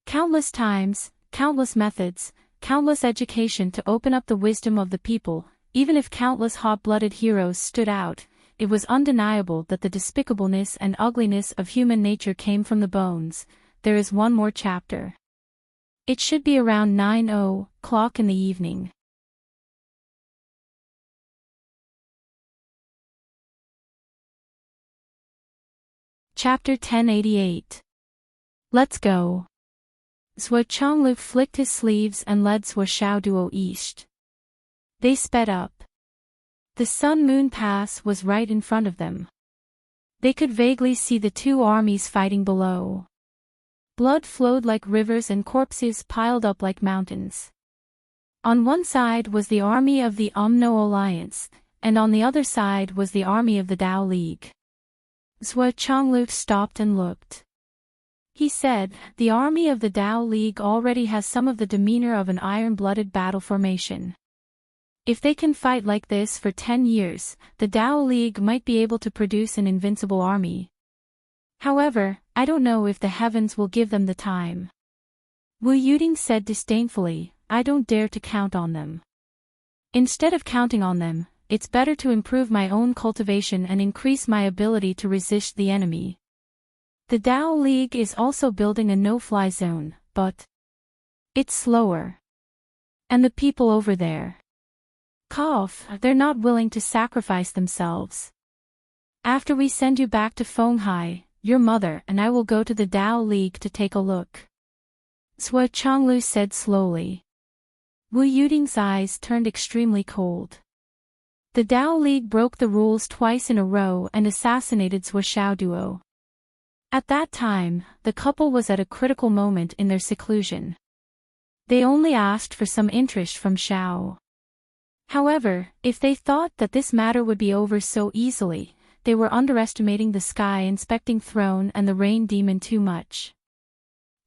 Countless times, countless methods, countless education to open up the wisdom of the people, even if countless hot-blooded heroes stood out, it was undeniable that the despicableness and ugliness of human nature came from the bones. There is one more chapter. It should be around 9:00 in the evening. Chapter 1088. Let's go. Zhou Chonglu flicked his sleeves and led Zhou Xiaoduo east. They sped up. The Sun-Moon Pass was right in front of them. They could vaguely see the 2 armies fighting below. Blood flowed like rivers and corpses piled up like mountains. On one side was the army of the Umno Alliance, and on the other side was the army of the Tao League. Zhou Chonglu stopped and looked. He said, the army of the Tao League already has some of the demeanor of an iron-blooded battle formation. If they can fight like this for 10 years, the Tao League might be able to produce an invincible army. However, I don't know if the heavens will give them the time. Wu Yuding said disdainfully, I don't dare to count on them. Instead of counting on them, it's better to improve my own cultivation and increase my ability to resist the enemy. The Tao League is also building a no-fly zone, but it's slower. And the people over there, they're not willing to sacrifice themselves. After we send you back to Fenghai, your mother and I will go to the Tao League to take a look. Zhou Chonglu said slowly. Wu Yuding's eyes turned extremely cold. The Tao League broke the rules twice in a row and assassinated Zhou Xiaoduo. At that time, the couple was at a critical moment in their seclusion. They only asked for some interest from Xiao. However, if they thought that this matter would be over so easily, they were underestimating the sky inspecting throne and the rain demon too much.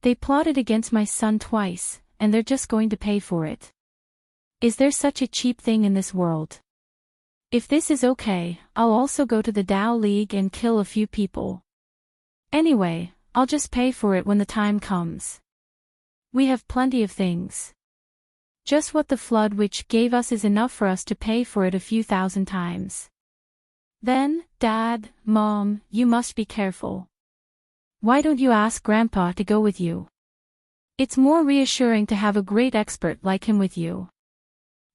They plotted against my son twice, and they're just going to pay for it. Is there such a cheap thing in this world? If this is okay, I'll also go to the Tao League and kill a few people. Anyway, I'll just pay for it when the time comes. We have plenty of things. Just what the flood which gave us is enough for us to pay for it a few thousand times. Then, Dad, Mom, you must be careful. Why don't you ask Grandpa to go with you? It's more reassuring to have a great expert like him with you.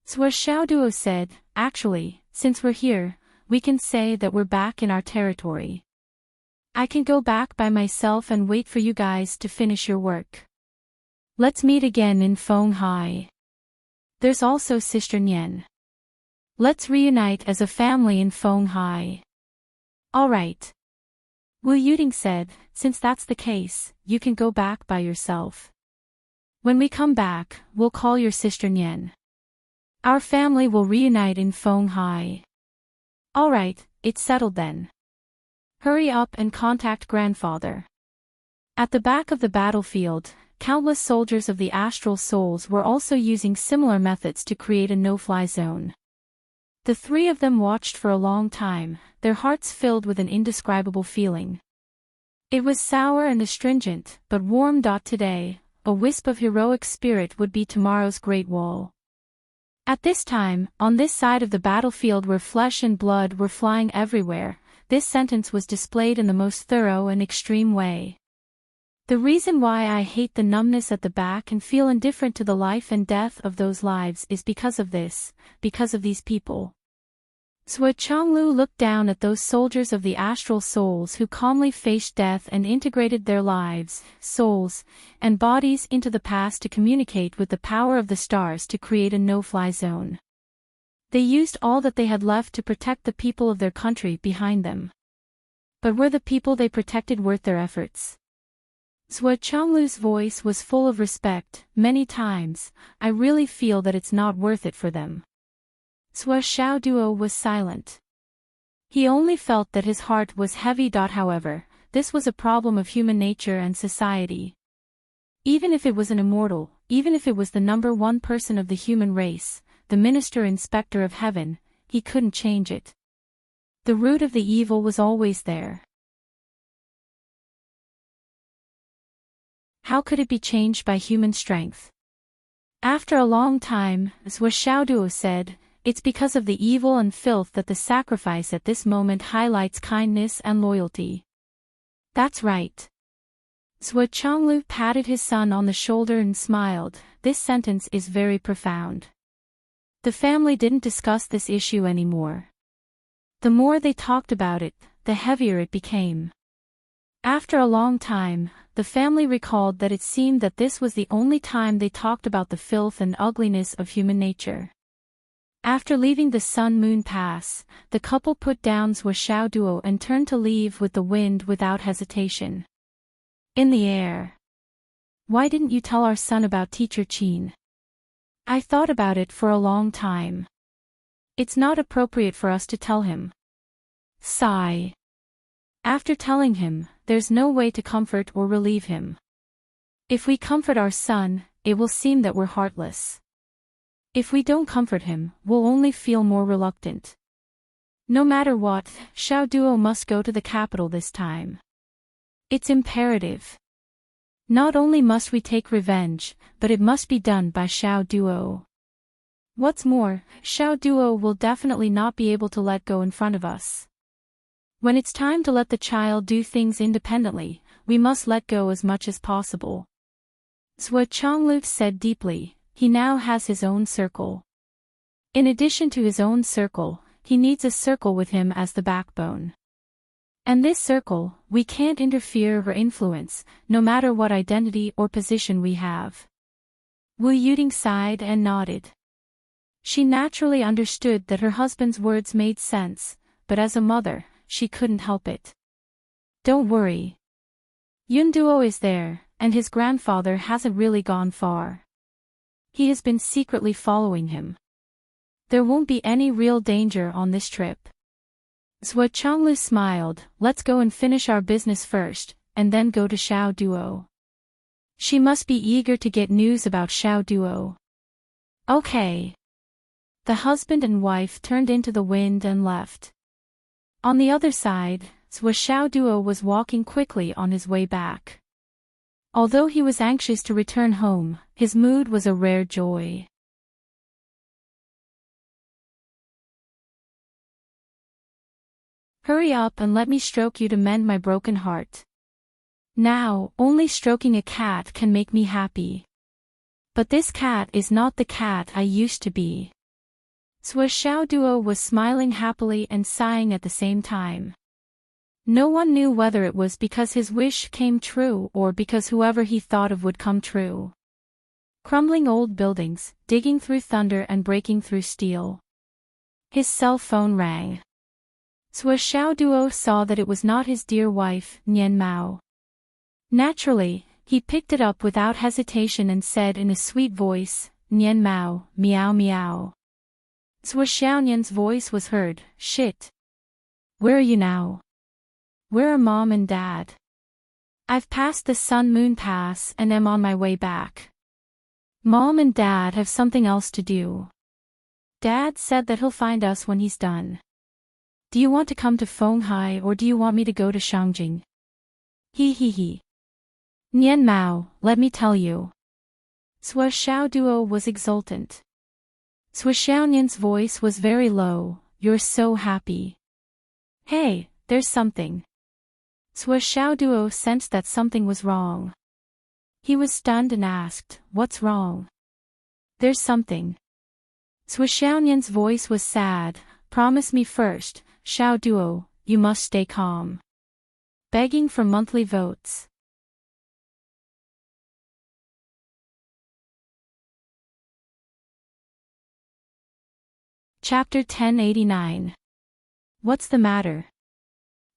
Zhuo Xiaoduo said, actually, since we're here, we can say that we're back in our territory. I can go back by myself and wait for you guys to finish your work. Let's meet again in Fenghai. There's also Sister Nian. Let's reunite as a family in Fenghai. Alright. Wu Yuding said, since that's the case, you can go back by yourself. When we come back, we'll call your sister Nian. Our family will reunite in Fenghai. Alright, it's settled then. Hurry up and contact grandfather. At the back of the battlefield, countless soldiers of the astral souls were also using similar methods to create a no-fly zone. The three of them watched for a long time, their hearts filled with an indescribable feeling. It was sour and astringent, but warm. Today, a wisp of heroic spirit would be tomorrow's great wall. At this time, on this side of the battlefield where flesh and blood were flying everywhere, this sentence was displayed in the most thorough and extreme way. The reason why I hate the numbness at the back and feel indifferent to the life and death of those lives is because of this, because of these people. Zhuo Chonglu looked down at those soldiers of the astral souls who calmly faced death and integrated their lives, souls, and bodies into the past to communicate with the power of the stars to create a no-fly zone. They used all that they had left to protect the people of their country behind them. But were the people they protected worth their efforts? Zhuo Chonglu's voice was full of respect. Many times, I really feel that it's not worth it for them. Zhuo Xiaoduo was silent. He only felt that his heart was heavy. However, this was a problem of human nature and society. Even if it was an immortal, even if it was the number one person of the human race, the minister inspector of heaven, he couldn't change it. The root of the evil was always there. How could it be changed by human strength? After a long time, Zhuo Xiaoduo said, it's because of the evil and filth that the sacrifice at this moment highlights kindness and loyalty. That's right. Zhuo Chonglu patted his son on the shoulder and smiled. This sentence is very profound. The family didn't discuss this issue anymore. The more they talked about it, the heavier it became. After a long time, the family recalled that it seemed that this was the only time they talked about the filth and ugliness of human nature. After leaving the Sun-Moon Pass, the couple put down Zhuo Xiaoduo and turned to leave with the wind without hesitation. In the air. Why didn't you tell our son about Teacher Qin? I thought about it for a long time. It's not appropriate for us to tell him. Sigh. After telling him, there's no way to comfort or relieve him. If we comfort our son, it will seem that we're heartless. If we don't comfort him, we'll only feel more reluctant. No matter what, Xiaoduo must go to the capital this time. It's imperative. Not only must we take revenge, but it must be done by Xiaoduo. What's more, Xiaoduo will definitely not be able to let go in front of us. When it's time to let the child do things independently, we must let go as much as possible. Zhuo Chonglu said deeply, he now has his own circle. In addition to his own circle, he needs a circle with him as the backbone. And this circle, we can't interfere or influence, no matter what identity or position we have. Wu Yuding sighed and nodded. She naturally understood that her husband's words made sense, but as a mother, she couldn't help it. Don't worry. Yunduo is there, and his grandfather hasn't really gone far. He has been secretly following him. There won't be any real danger on this trip. Zhuo Chonglu smiled, let's go and finish our business first, and then go to Xiaoduo. She must be eager to get news about Xiaoduo. Okay. The husband and wife turned into the wind and left. On the other side, Zhuo Xiaoduo was walking quickly on his way back. Although he was anxious to return home, his mood was a rare joy. Hurry up and let me stroke you to mend my broken heart. Now, only stroking a cat can make me happy. But this cat is not the cat I used to be. Xiao Duo was smiling happily and sighing at the same time. No one knew whether it was because his wish came true or because whoever he thought of would come true. Crumbling old buildings, digging through thunder and breaking through steel. His cell phone rang. Xiao Duo saw that it was not his dear wife, Nian Mao. Naturally, he picked it up without hesitation and said in a sweet voice, Nian Mao, meow meow. Xiaonian's voice was heard, shit. Where are you now? Where are mom and dad? I've passed the Sun-Moon Pass and am on my way back. Mom and dad have something else to do. Dad said that he'll find us when he's done. Do you want to come to Fenghai or do you want me to go to Shangjing? He. Nian Mao, let me tell you. Xiao Duo was exultant. Xiaonian's voice was very low, you're so happy. Hey, there's something. Xiao Duo sensed that something was wrong. He was stunned and asked, what's wrong? There's something. Xiaonian's voice was sad, promise me first, Xiao Duo, you must stay calm. Begging for monthly votes. Chapter 1089. What's the matter?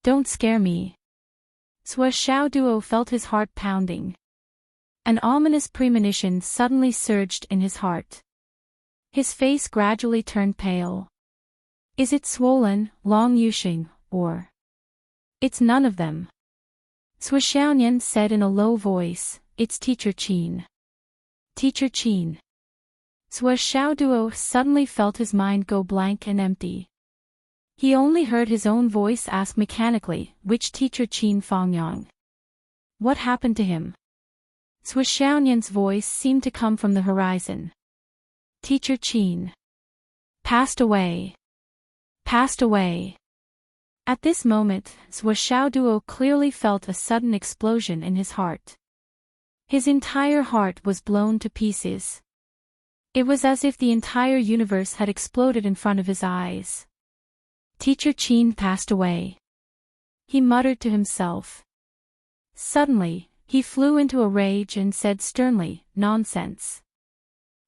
Don't scare me. Xiao Duo felt his heart pounding. An ominous premonition suddenly surged in his heart. His face gradually turned pale. Is it swollen, Long Yuxing, or? It's none of them. Xiaonian said in a low voice, it's Teacher Qin. Teacher Qin. Xiao Duo suddenly felt his mind go blank and empty. He only heard his own voice ask mechanically, which Teacher Qin Fengyang? What happened to him? Xiaonian's voice seemed to come from the horizon. Teacher Qin. Passed away. Passed away. At this moment, Xiao Duo clearly felt a sudden explosion in his heart. His entire heart was blown to pieces. It was as if the entire universe had exploded in front of his eyes. Teacher Qin passed away. He muttered to himself. Suddenly, he flew into a rage and said sternly, nonsense.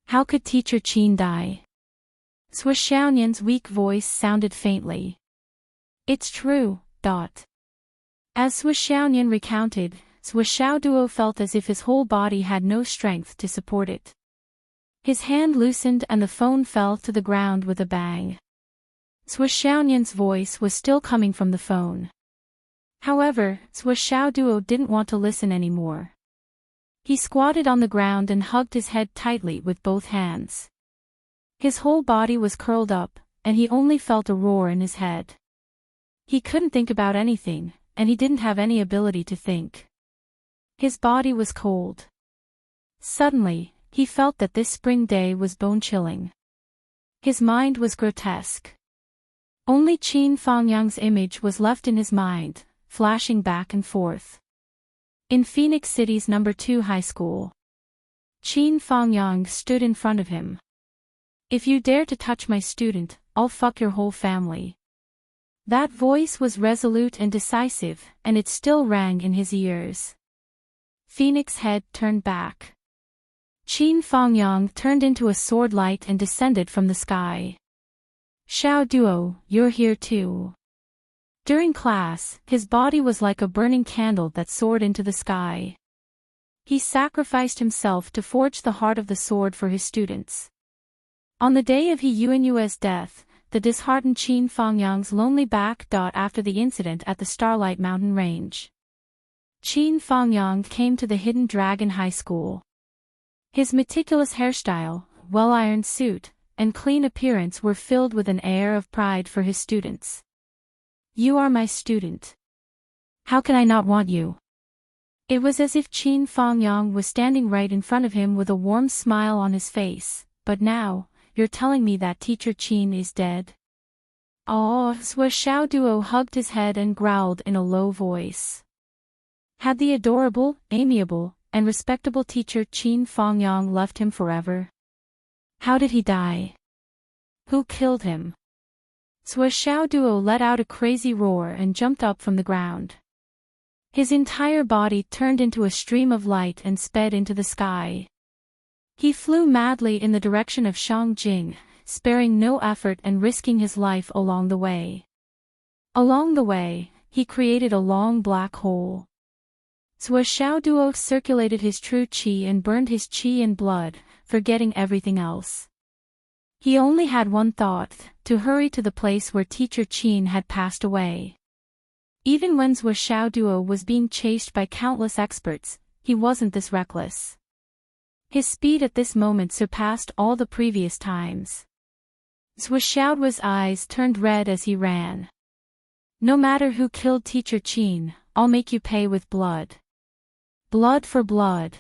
How could Teacher Qin die? Xiaonian's weak voice sounded faintly. It's true, . As Xiaonian recounted, Xiao Duo felt as if his whole body had no strength to support it. His hand loosened and the phone fell to the ground with a bang. Xiaonian's voice was still coming from the phone. However, Xiao Duo didn't want to listen anymore. He squatted on the ground and hugged his head tightly with both hands. His whole body was curled up, and he only felt a roar in his head. He couldn't think about anything, and he didn't have any ability to think. His body was cold. Suddenly, he felt that this spring day was bone-chilling. His mind was grotesque. Only Qin Fengyang's image was left in his mind, flashing back and forth. In Phoenix City's No. 2 high school. Qin Fengyang stood in front of him. If you dare to touch my student, I'll fuck your whole family. That voice was resolute and decisive, and it still rang in his ears. Phoenix's head turned back. Qin Fengyang turned into a sword light and descended from the sky. Xiao Duo, you're here too. During class, his body was like a burning candle that soared into the sky. He sacrificed himself to forge the heart of the sword for his students. On the day of He Yuanyue's death, the disheartened Qin Fengyang's lonely back. After the incident at the Starlight Mountain Range, Qin Fengyang came to the Hidden Dragon High School. His meticulous hairstyle, well-ironed suit, and clean appearance were filled with an air of pride for his students. You are my student. How can I not want you? It was as if Qin Fengyang was standing right in front of him with a warm smile on his face, but now, you're telling me that Teacher Qin is dead? Oh, Xiao Duo hugged his head and growled in a low voice. Had the adorable, amiable, and respectable teacher Qin Fongyang left him forever? How did he die? Who killed him? Sui Xiaoduo let out a crazy roar and jumped up from the ground. His entire body turned into a stream of light and sped into the sky. He flew madly in the direction of Shangjing, sparing no effort and risking his life along the way. Along the way, he created a long black hole. Sui Xiaoduo circulated his true qi and burned his qi in blood, forgetting everything else. He only had one thought, to hurry to the place where teacher Qin had passed away. Even when Sui Xiaoduo was being chased by countless experts, he wasn't this reckless. His speed at this moment surpassed all the previous times. Sui Xiaoduo's eyes turned red as he ran. No matter who killed teacher Qin, I'll make you pay with blood. Blood for blood.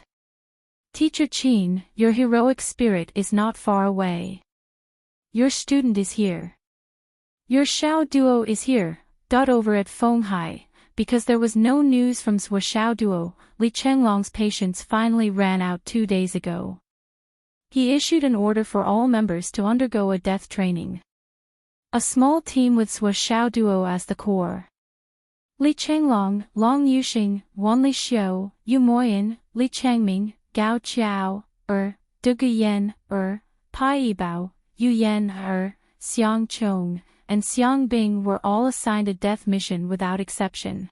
Teacher Qin, your heroic spirit is not far away. Your student is here. Your Xiaoduo is here. Over at Fenghai, because there was no news from Sui Xiaoduo, Li Chenglong's patience finally ran out 2 days ago. He issued an order for all members to undergo a death training. A small team with Sui Xiaoduo as the core. Li Chenglong, Long Yuxing, Wan Li Xiu, Yu Moyan, Li Chengming, Gao Qiao, Du Guyan, Pai Yibao, Yu Yan, Xiang Chong, and Xiang Bing were all assigned a death mission without exception.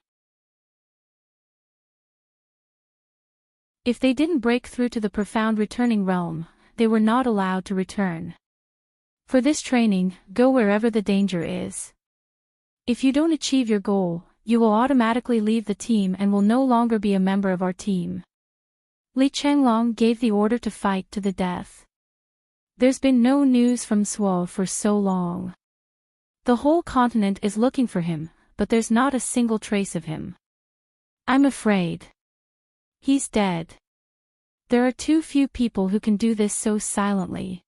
If they didn't break through to the profound returning realm, they were not allowed to return. For this training, go wherever the danger is. If you don't achieve your goal, you will automatically leave the team and will no longer be a member of our team. Li Chenglong gave the order to fight to the death. There's been no news from Suo for so long. The whole continent is looking for him, but there's not a single trace of him. I'm afraid. He's dead. There are too few people who can do this so silently.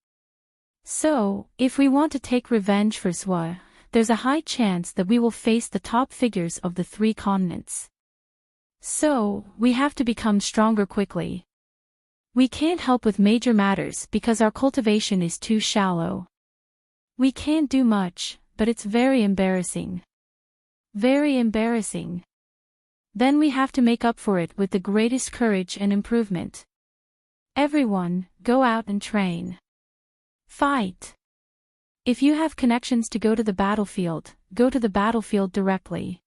So, if we want to take revenge for Suo, there's a high chance that we will face the top figures of the 3 continents. So, we have to become stronger quickly. We can't help with major matters because our cultivation is too shallow. We can't do much, but it's very embarrassing. Very embarrassing. Then we have to make up for it with the greatest courage and improvement. Everyone, go out and train. Fight. If you have connections to go to the battlefield, go to the battlefield directly.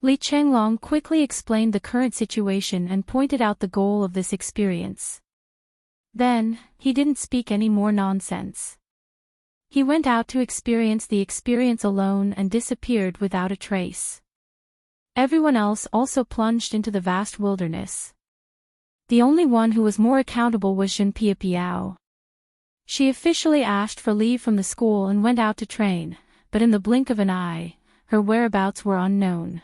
Li Chenglong quickly explained the current situation and pointed out the goal of this experience. Then, he didn't speak any more nonsense. He went out to experience the experience alone and disappeared without a trace. Everyone else also plunged into the vast wilderness. The only one who was more accountable was Zhen Piapiao. She officially asked for leave from the school and went out to train, but in the blink of an eye, her whereabouts were unknown.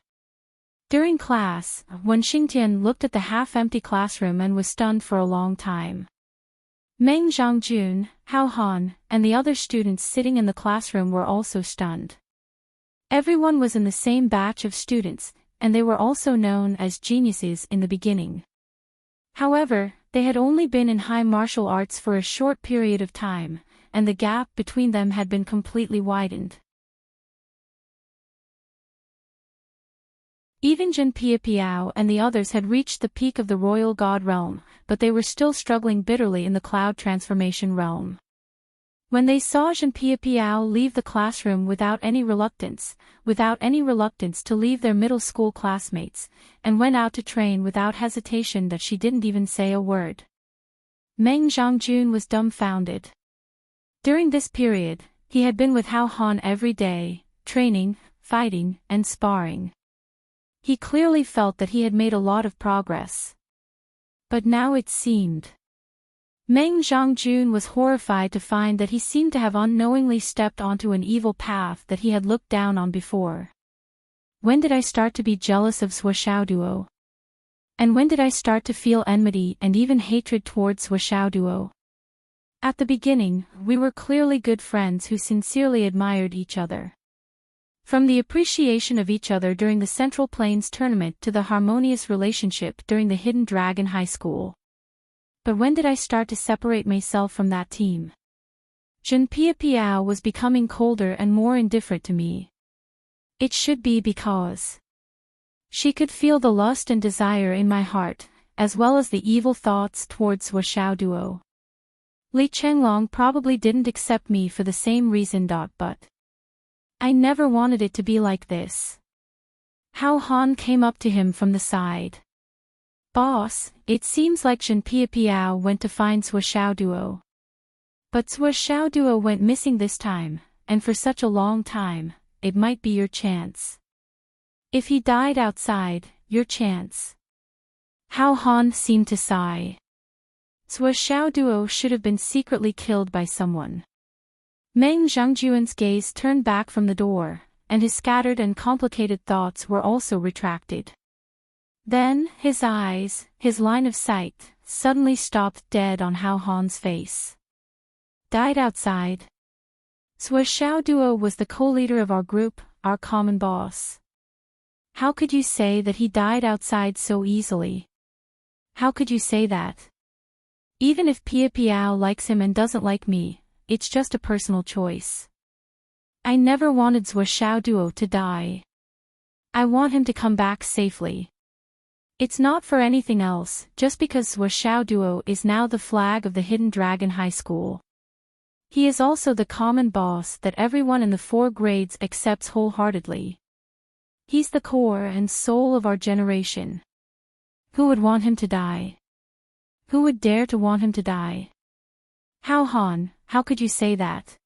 During class, when Xingtian looked at the half-empty classroom and was stunned for a long time. Meng Zhangjun, Hao Han, and the other students sitting in the classroom were also stunned. Everyone was in the same batch of students, and they were also known as geniuses in the beginning. However, they had only been in high martial arts for a short period of time, and the gap between them had been completely widened. Even Zhen Piapiao and the others had reached the peak of the royal god realm, but they were still struggling bitterly in the cloud transformation realm. When they saw Zhen Piapiao leave the classroom without any reluctance to leave their middle school classmates, and went out to train without hesitation that she didn't even say a word. Meng Zhangjun was dumbfounded. During this period, he had been with Hao Han every day, training, fighting, and sparring. He clearly felt that he had made a lot of progress. But now it seemed. Meng Zhangjun was horrified to find that he seemed to have unknowingly stepped onto an evil path that he had looked down on before. When did I start to be jealous of Sui Xiaoduo? And when did I start to feel enmity and even hatred towards Sui Xiaoduo? At the beginning, we were clearly good friends who sincerely admired each other. From the appreciation of each other during the Central Plains tournament to the harmonious relationship during the Hidden Dragon High School. But when did I start to separate myself from that team? Junpei Piao was becoming colder and more indifferent to me. It should be because she could feel the lust and desire in my heart, as well as the evil thoughts towards Suo Duo. Li Chenglong probably didn't accept me for the same reason. But I never wanted it to be like this. Hao Han came up to him from the side. Boss, it seems like Junpei Piao went to find Suo Duo. But Suo Duo went missing this time, and for such a long time, it might be your chance. If he died outside, your chance. Hao Han seemed to sigh. Suo Duo should have been secretly killed by someone. Meng Zhangjuan's gaze turned back from the door, and his scattered and complicated thoughts were also retracted. Then, his eyes, his line of sight, suddenly stopped dead on Hao Han's face. Died outside. Suo Duo was the co-leader of our group, our common boss. How could you say that he died outside so easily? How could you say that? Even if Pia Piao likes him and doesn't like me, it's just a personal choice. I never wanted Suo Duo to die. I want him to come back safely. It's not for anything else, just because Suo Duo is now the flag of the Hidden Dragon High School. He is also the common boss that everyone in the 4 grades accepts wholeheartedly. He's the core and soul of our generation. Who would want him to die? Who would dare to want him to die? Hao Han, how could you say that?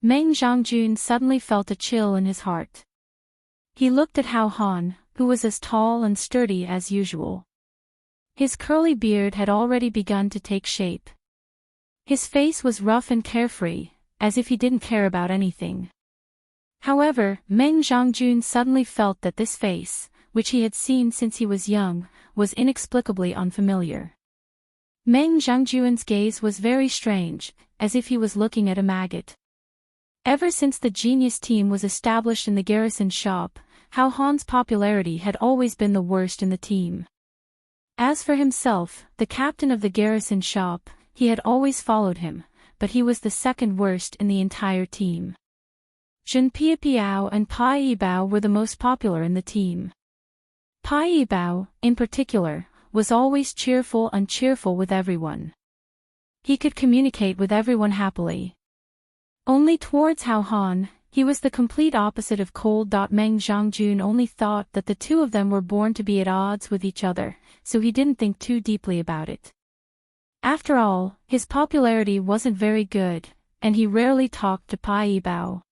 Meng Zhangjun suddenly felt a chill in his heart. He looked at Hao Han, who was as tall and sturdy as usual. His curly beard had already begun to take shape. His face was rough and carefree, as if he didn't care about anything. However, Meng Zhangjun suddenly felt that this face, which he had seen since he was young, was inexplicably unfamiliar. Meng Zhangjuan's gaze was very strange, as if he was looking at a maggot. Ever since the genius team was established in the garrison shop, Hao Han's popularity had always been the worst in the team. As for himself, the captain of the garrison shop, he had always followed him, but he was the second worst in the entire team. Junpei Piao and Pai Yibao were the most popular in the team. Pai Yibao, in particular, was always cheerful and cheerful with everyone. He could communicate with everyone happily. Only towards Hao Han, he was the complete opposite of cold. Meng Zhangjun only thought that the two of them were born to be at odds with each other, so he didn't think too deeply about it. After all, his popularity wasn't very good, and he rarely talked to Pai Yibao.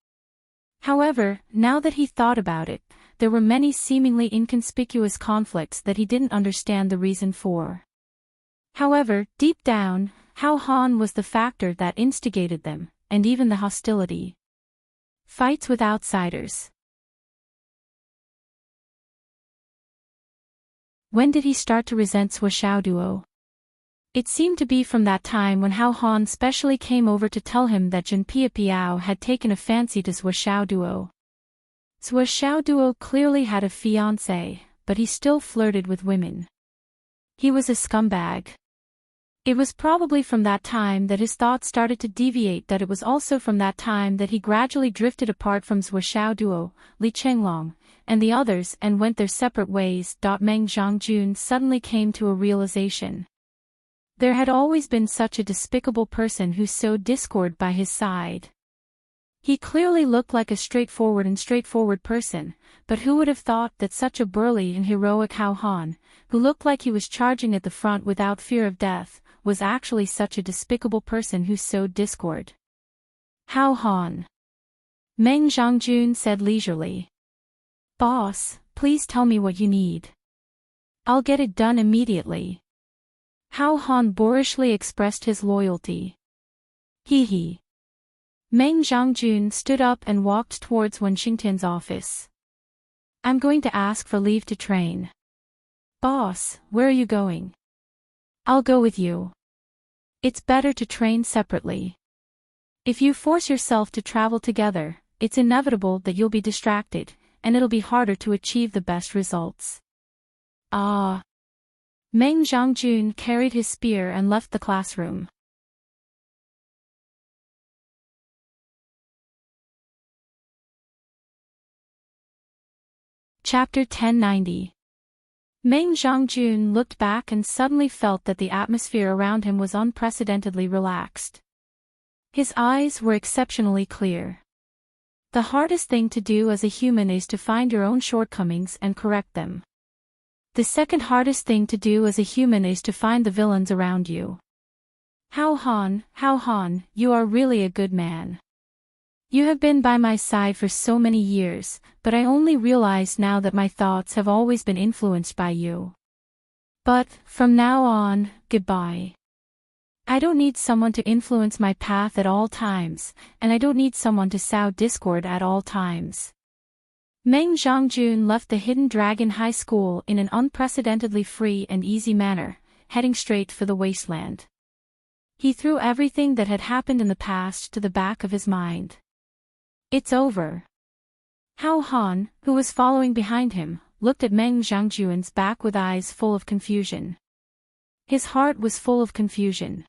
However, now that he thought about it, there were many seemingly inconspicuous conflicts that he didn't understand the reason for. However, deep down, Hao Han was the factor that instigated them, and even the hostility. Fights with outsiders. When did he start to resent Suo Duo? It seemed to be from that time when Hao Han specially came over to tell him that Junpei Piao had taken a fancy to Suo Duo. Suo Duo clearly had a fiancé, but he still flirted with women. He was a scumbag. It was probably from that time that his thoughts started to deviate. That it was also from that time that he gradually drifted apart from Suo Duo, Li Chenglong, and the others and went their separate ways. Meng Zhangjun suddenly came to a realization. There had always been such a despicable person who sowed discord by his side. He clearly looked like a straightforward person, but who would have thought that such a burly and heroic Hao Han, who looked like he was charging at the front without fear of death, was actually such a despicable person who sowed discord. Hao Han. Meng Zhangjun said leisurely. Boss, please tell me what you need. I'll get it done immediately. Hao Han boorishly expressed his loyalty. He. Meng Zhangjun stood up and walked towards Wen Xingtian's office. I'm going to ask for leave to train. Boss, where are you going? I'll go with you. It's better to train separately. If you force yourself to travel together, it's inevitable that you'll be distracted, and it'll be harder to achieve the best results. Ah. Meng Zhangjun carried his spear and left the classroom. Chapter 1090. Meng Zhangjun looked back and suddenly felt that the atmosphere around him was unprecedentedly relaxed. His eyes were exceptionally clear. The hardest thing to do as a human is to find your own shortcomings and correct them. The second hardest thing to do as a human is to find the villains around you. Hao Han, you are really a good man. You have been by my side for so many years, but I only realize now that my thoughts have always been influenced by you. But, from now on, goodbye. I don't need someone to influence my path at all times, and I don't need someone to sow discord at all times. Meng Zhangjun left the Hidden Dragon High School in an unprecedentedly free and easy manner, heading straight for the wasteland. He threw everything that had happened in the past to the back of his mind. It's over. Hao Han, who was following behind him, looked at Meng Zhangjun's back with eyes full of confusion. His heart was full of confusion.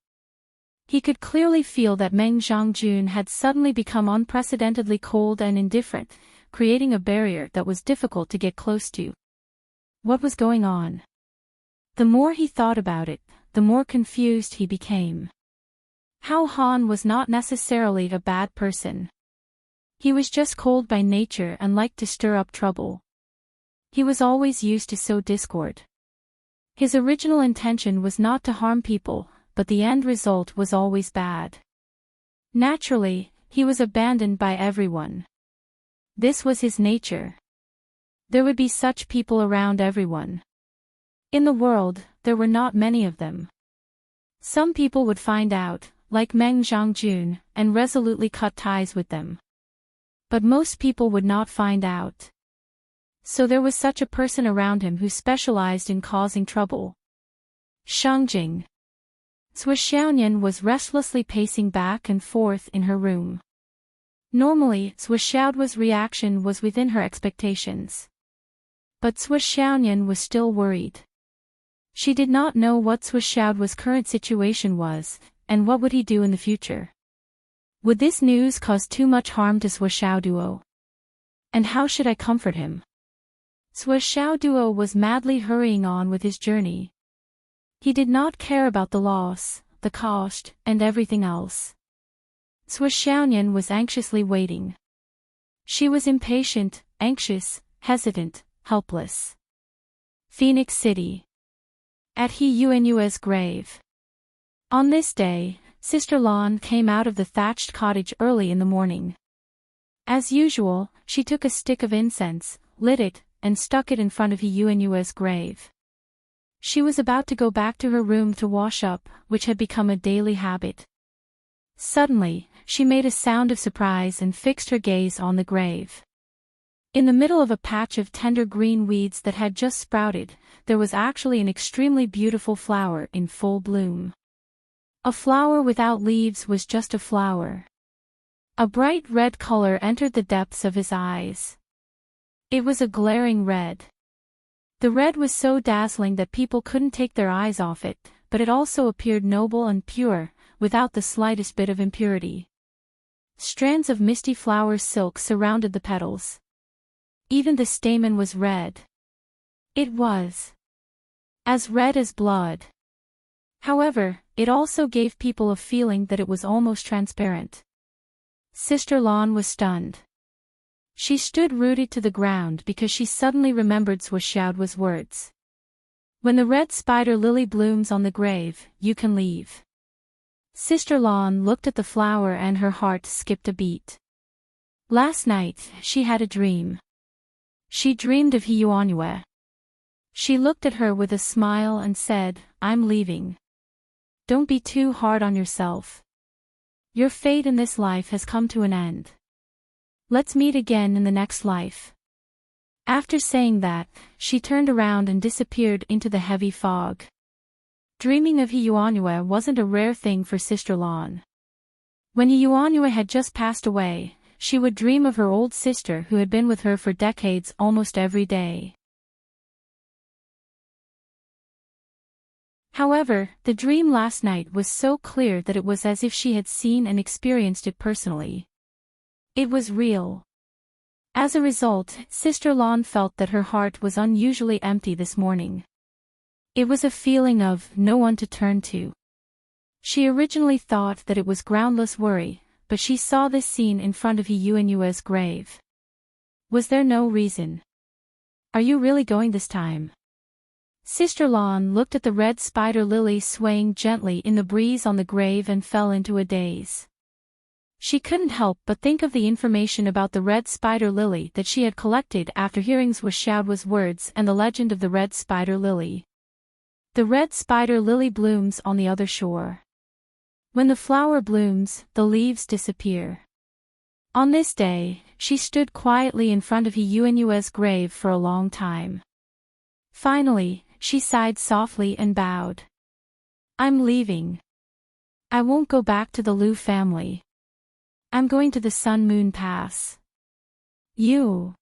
He could clearly feel that Meng Zhangjun had suddenly become unprecedentedly cold and indifferent, creating a barrier that was difficult to get close to. What was going on? The more he thought about it, the more confused he became. Hao Han was not necessarily a bad person. He was just cold by nature and liked to stir up trouble. He was always used to sow discord. His original intention was not to harm people, but the end result was always bad. Naturally, he was abandoned by everyone. This was his nature. There would be such people around everyone. In the world, there were not many of them. Some people would find out, like Meng Zhangjun, and resolutely cut ties with them. But most people would not find out. So there was such a person around him who specialized in causing trouble. Shengjing. Cui Xiaoyan was restlessly pacing back and forth in her room. Normally, Cui Xiaoduo's reaction was within her expectations. But Cui Xiaoyan was still worried. She did not know what Cui Xiaoduo's current situation was, and what would he do in the future. Would this news cause too much harm to Cui Xiaoduo? And how should I comfort him? Cui Xiaoduo was madly hurrying on with his journey. He did not care about the loss, the cost, and everything else. Cui Xiaoyan was anxiously waiting. She was impatient, anxious, hesitant, helpless. Phoenix City. At He Yuanyue's grave. On this day, Sister Lan came out of the thatched cottage early in the morning. As usual, she took a stick of incense, lit it, and stuck it in front of He Yuanyue's grave. She was about to go back to her room to wash up, which had become a daily habit. Suddenly, she made a sound of surprise and fixed her gaze on the grave. In the middle of a patch of tender green weeds that had just sprouted, there was actually an extremely beautiful flower in full bloom. A flower without leaves was just a flower. A bright red color entered the depths of his eyes. It was a glaring red. The red was so dazzling that people couldn't take their eyes off it, but it also appeared noble and pure, without the slightest bit of impurity. Strands of misty flower silk surrounded the petals. Even the stamen was red. It was as red as blood. However, it also gave people a feeling that it was almost transparent. Sister Lan was stunned. She stood rooted to the ground because she suddenly remembered Cui Xiaoduo's words. When the red spider lily blooms on the grave, you can leave. Sister Lan looked at the flower and her heart skipped a beat. Last night, she had a dream. She dreamed of He Yuanyue. She looked at her with a smile and said, I'm leaving. Don't be too hard on yourself. Your fate in this life has come to an end. Let's meet again in the next life. After saying that, she turned around and disappeared into the heavy fog. Dreaming of He Yuanyue wasn't a rare thing for Sister Lan. When He Yuanyue had just passed away, she would dream of her old sister who had been with her for decades almost every day. However, the dream last night was so clear that it was as if she had seen and experienced it personally. It was real. As a result, Sister Lon felt that her heart was unusually empty this morning. It was a feeling of no one to turn to. She originally thought that it was groundless worry, but she saw this scene in front of Yuenu's grave. Was there no reason? Are you really going this time? Sister Lon looked at the red spider lily swaying gently in the breeze on the grave and fell into a daze. She couldn't help but think of the information about the red spider lily that she had collected after hearing Xiaoduo's words and the legend of the red spider lily. The red spider lily blooms on the other shore. When the flower blooms, the leaves disappear. On this day, she stood quietly in front of Yuenu's grave for a long time. Finally, she sighed softly and bowed. I'm leaving. I won't go back to the Liu family. I'm going to the Sun Moon Pass. You.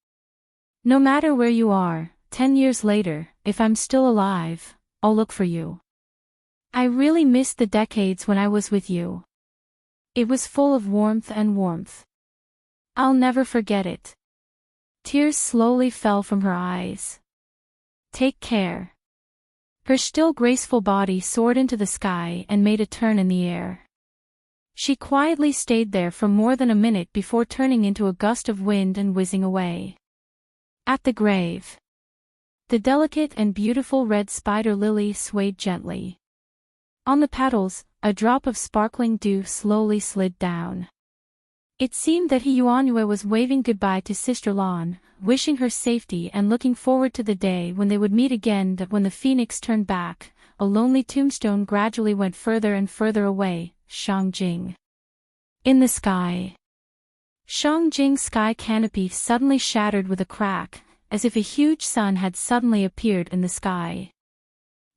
No matter where you are, 10 years later, if I'm still alive, I'll look for you. I really missed the decades when I was with you. It was full of warmth and warmth. I'll never forget it. Tears slowly fell from her eyes. Take care. Her still graceful body soared into the sky and made a turn in the air. She quietly stayed there for more than a minute before turning into a gust of wind and whizzing away. At the grave, the delicate and beautiful red spider lily swayed gently. On the petals, a drop of sparkling dew slowly slid down. It seemed that Yuanue was waving goodbye to Sister Lon, wishing her safety and looking forward to the day when they would meet again. That when the phoenix turned back, a lonely tombstone gradually went further and further away. Shangjing. In the sky. Shangjing's sky canopy suddenly shattered with a crack, as if a huge sun had suddenly appeared in the sky.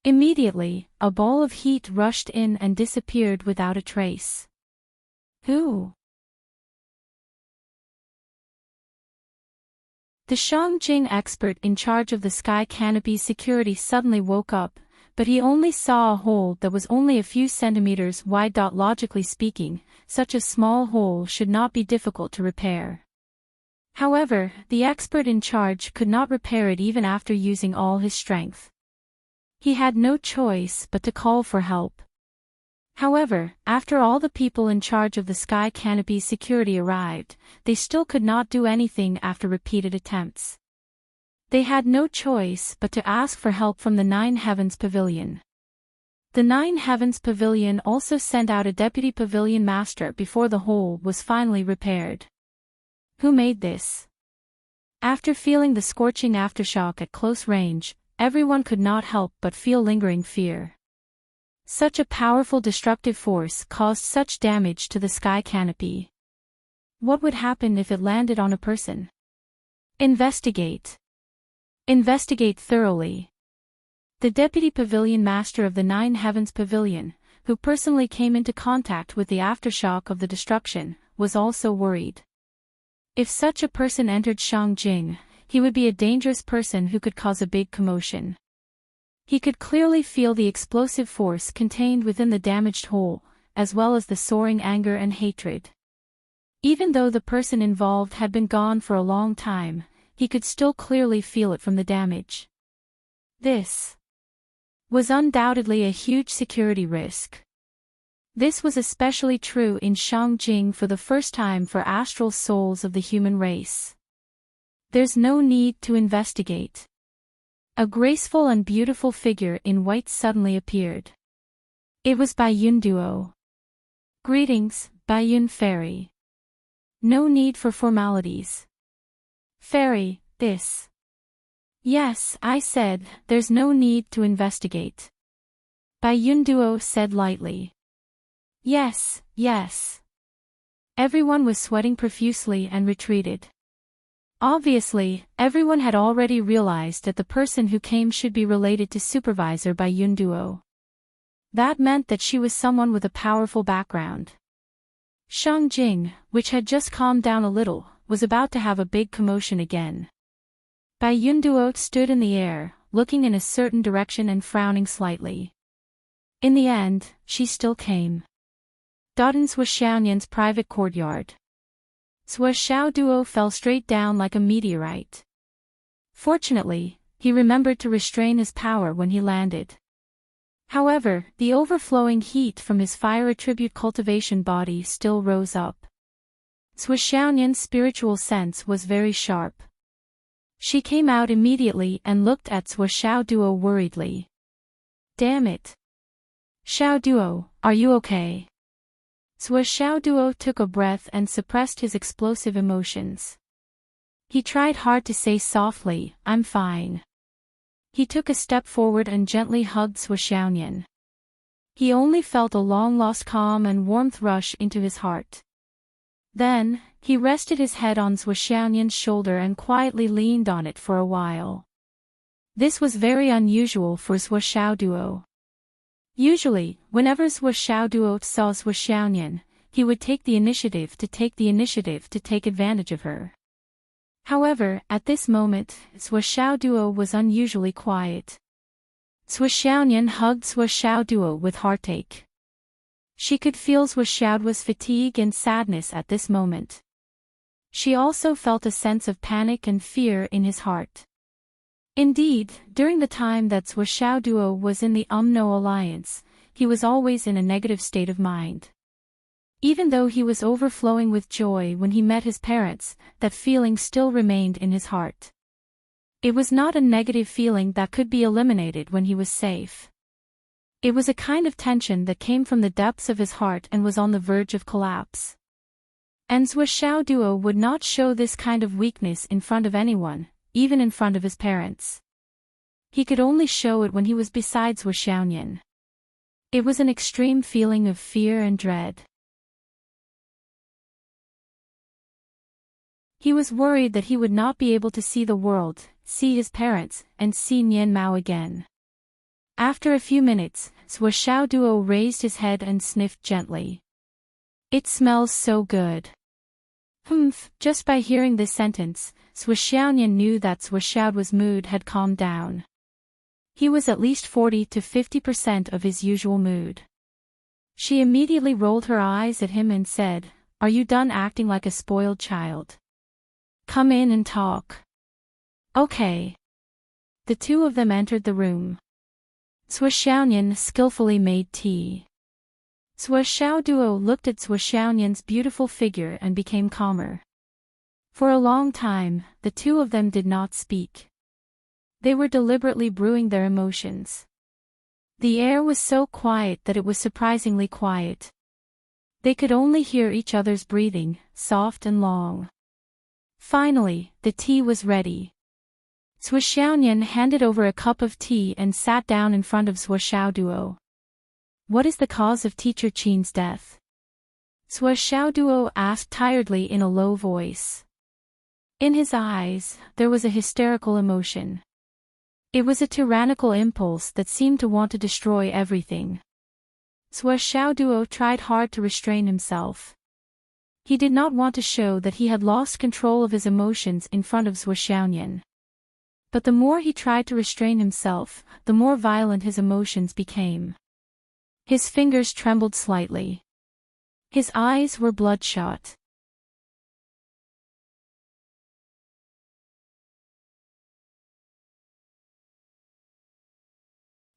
Immediately, a ball of heat rushed in and disappeared without a trace. Who? The Shangjing expert in charge of the sky canopy's security suddenly woke up, but he only saw a hole that was only a few centimeters wide. Logically speaking, such a small hole should not be difficult to repair. However, the expert in charge could not repair it even after using all his strength. He had no choice but to call for help. However, after all the people in charge of the sky canopy's security arrived, they still could not do anything after repeated attempts. They had no choice but to ask for help from the Nine Heavens Pavilion. The Nine Heavens Pavilion also sent out a deputy pavilion master before the hole was finally repaired. Who made this? After feeling the scorching aftershock at close range, everyone could not help but feel lingering fear. Such a powerful destructive force caused such damage to the sky canopy. What would happen if it landed on a person? Investigate. Investigate thoroughly. The deputy pavilion master of the Nine Heavens Pavilion, who personally came into contact with the aftershock of the destruction, was also worried. If such a person entered Shangjing, he would be a dangerous person who could cause a big commotion. He could clearly feel the explosive force contained within the damaged hole, as well as the soaring anger and hatred. Even though the person involved had been gone for a long time, he could still clearly feel it from the damage. This was undoubtedly a huge security risk. This was especially true in Shangjing for the first time for astral souls of the human race. There's no need to investigate. A graceful and beautiful figure in white suddenly appeared. It was Baiyun Duo. Greetings, Baiyun Fairy. No need for formalities. Fairy, this. Yes, I said, there's no need to investigate. Baiyun Duo said lightly. Yes, yes. Everyone was sweating profusely and retreated. Obviously, everyone had already realized that the person who came should be related to Supervisor Baiyun Duo. That meant that she was someone with a powerful background. Shangjing, which had just calmed down a little, was about to have a big commotion again. Bai Yunduo stood in the air, looking in a certain direction and frowning slightly. In the end, she still came. Daden's was Xiaoyan's private courtyard. Sua Xiaoduo fell straight down like a meteorite. Fortunately, he remembered to restrain his power when he landed. However, the overflowing heat from his fire attribute cultivation body still rose up. Sua Xiaoyan's spiritual sense was very sharp. She came out immediately and looked at Sua Xiaoduo worriedly. Damn it. Xiaoduo, are you okay? Sua Xiaoduo took a breath and suppressed his explosive emotions. He tried hard to say softly, I'm fine. He took a step forward and gently hugged Sua Xiaoyan. He only felt a long-lost calm and warmth rush into his heart. Then, he rested his head on Sua Xiaoyan's shoulder and quietly leaned on it for a while. This was very unusual for Sua Xiaoduo. Usually, whenever Sua Xiaoduo saw Sua Xiaoyan, he would take the initiative to take advantage of her. However, at this moment, Sua Xiaoduo was unusually quiet. Sua Xiaoyan hugged Sua Xiaoduo with heartache. She could feel Sua Xiaoduo's fatigue and sadness at this moment. She also felt a sense of panic and fear in his heart. Indeed, during the time that Sua Xiaoduo was in the UMNO alliance, he was always in a negative state of mind. Even though he was overflowing with joy when he met his parents, that feeling still remained in his heart. It was not a negative feeling that could be eliminated when he was safe. It was a kind of tension that came from the depths of his heart and was on the verge of collapse. And Sua Xiaoduo would not show this kind of weakness in front of anyone, even in front of his parents. He could only show it when he was beside Sua Xiaoyan. It was an extreme feeling of fear and dread. He was worried that he would not be able to see the world, see his parents, and see Nian Mao again. After a few minutes, Sua Xiaoduo raised his head and sniffed gently. It smells so good. Humph, just by hearing this sentence, Sua Xiaoyan knew that Sua Xiaoduo's mood had calmed down. He was at least 40 to 50% of his usual mood. She immediately rolled her eyes at him and said, "Are you done acting like a spoiled child? Come in and talk." Okay. The two of them entered the room. Sua Xiaoyan skillfully made tea. Sua Xiaoduo looked at Sua Xiaoyan's beautiful figure and became calmer. For a long time, the two of them did not speak. They were deliberately brewing their emotions. The air was so quiet that it was surprisingly quiet. They could only hear each other's breathing, soft and long. Finally, the tea was ready. Sua Xiaoyan handed over a cup of tea and sat down in front of Sua Xiaoduo. What is the cause of Teacher Qin's death? Sua Xiaoduo asked tiredly in a low voice. In his eyes, there was a hysterical emotion. It was a tyrannical impulse that seemed to want to destroy everything. Sua Xiaoduo tried hard to restrain himself. He did not want to show that he had lost control of his emotions in front of Sua Xiaoyan. But the more he tried to restrain himself, the more violent his emotions became. His fingers trembled slightly. His eyes were bloodshot.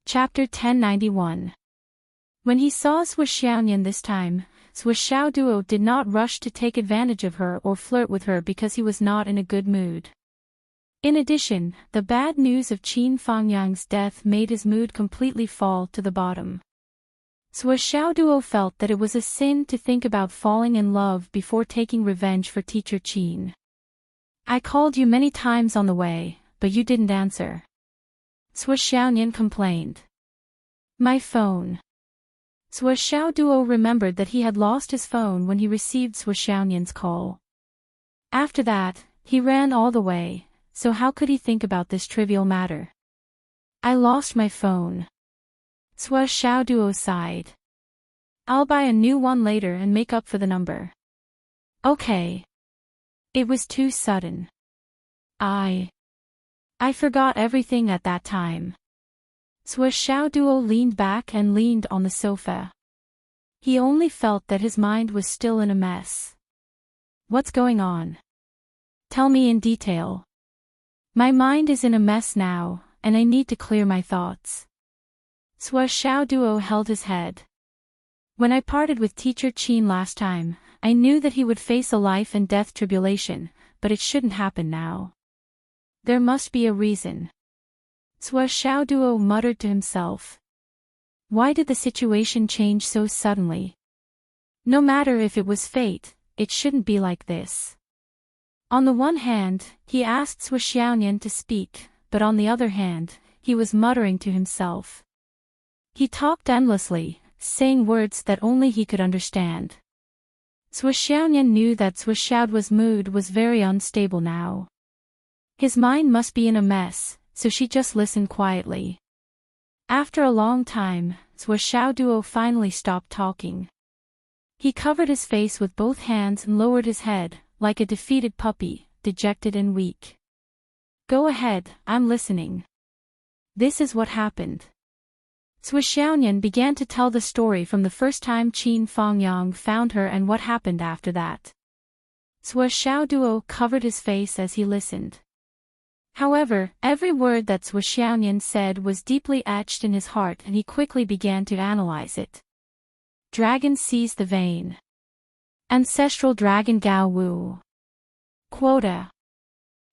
Chapter 1091. When he saw Sua Xiaoyan this time, Sua Xiaoduo did not rush to take advantage of her or flirt with her because he was not in a good mood. In addition, the bad news of Qin Fangyang's death made his mood completely fall to the bottom. Sua Xiaoduo felt that it was a sin to think about falling in love before taking revenge for Teacher Qin. I called you many times on the way, but you didn't answer. Sua Xiaoyan complained. My phone. Sua Xiaoduo remembered that he had lost his phone when he received Sua Xiaoyan's call. After that, he ran all the way, so how could he think about this trivial matter? I lost my phone. Sua Xiaoduo sighed. I'll buy a new one later and make up for the number. Okay. It was too sudden. I forgot everything at that time. Xiao Duo leaned back and leaned on the sofa. He only felt that his mind was still in a mess. What's going on? Tell me in detail. My mind is in a mess now, and I need to clear my thoughts. Xiao Duo held his head. When I parted with Teacher Qin last time, I knew that he would face a life and death tribulation, but it shouldn't happen now. There must be a reason. Xiao Duo muttered to himself. Why did the situation change so suddenly? No matter if it was fate, it shouldn't be like this. On the one hand, he asked Xiaonian to speak, but on the other hand, he was muttering to himself. He talked endlessly, saying words that only he could understand. Xiaonian knew that Xiaoduo's mood was very unstable now. His mind must be in a mess, so she just listened quietly. After a long time, Xiaoduo finally stopped talking. He covered his face with both hands and lowered his head, like a defeated puppy, dejected and weak. Go ahead, I'm listening. This is what happened. Xiaonian began to tell the story from the first time Qin Fangyang found her and what happened after that. Xiaoduo covered his face as he listened. However, every word that Xiaonian said was deeply etched in his heart and he quickly began to analyze it. Dragon seized the vein. Ancestral dragon Gao Wu. Quota.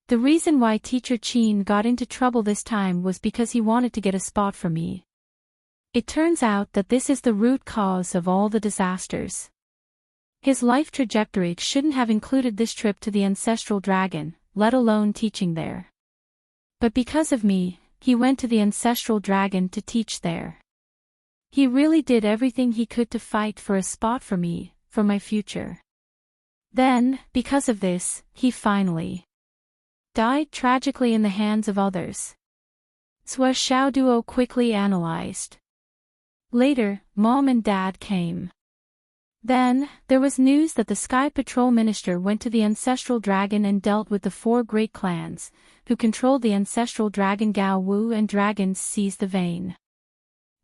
The reason why Teacher Qin got into trouble this time was because he wanted to get a spot for me. It turns out that this is the root cause of all the disasters. His life trajectory shouldn't have included this trip to the Ancestral Dragon, let alone teaching there. But because of me, he went to the Ancestral Dragon to teach there. He really did everything he could to fight for a spot for me, for my future. Then, because of this, he finally died tragically in the hands of others. Xiao Duo quickly analyzed. Later, Mom and Dad came. Then, there was news that the Sky Patrol Minister went to the Ancestral Dragon and dealt with the 4 great clans, who controlled the Ancestral Dragon Gao Wu and dragons seized the vein.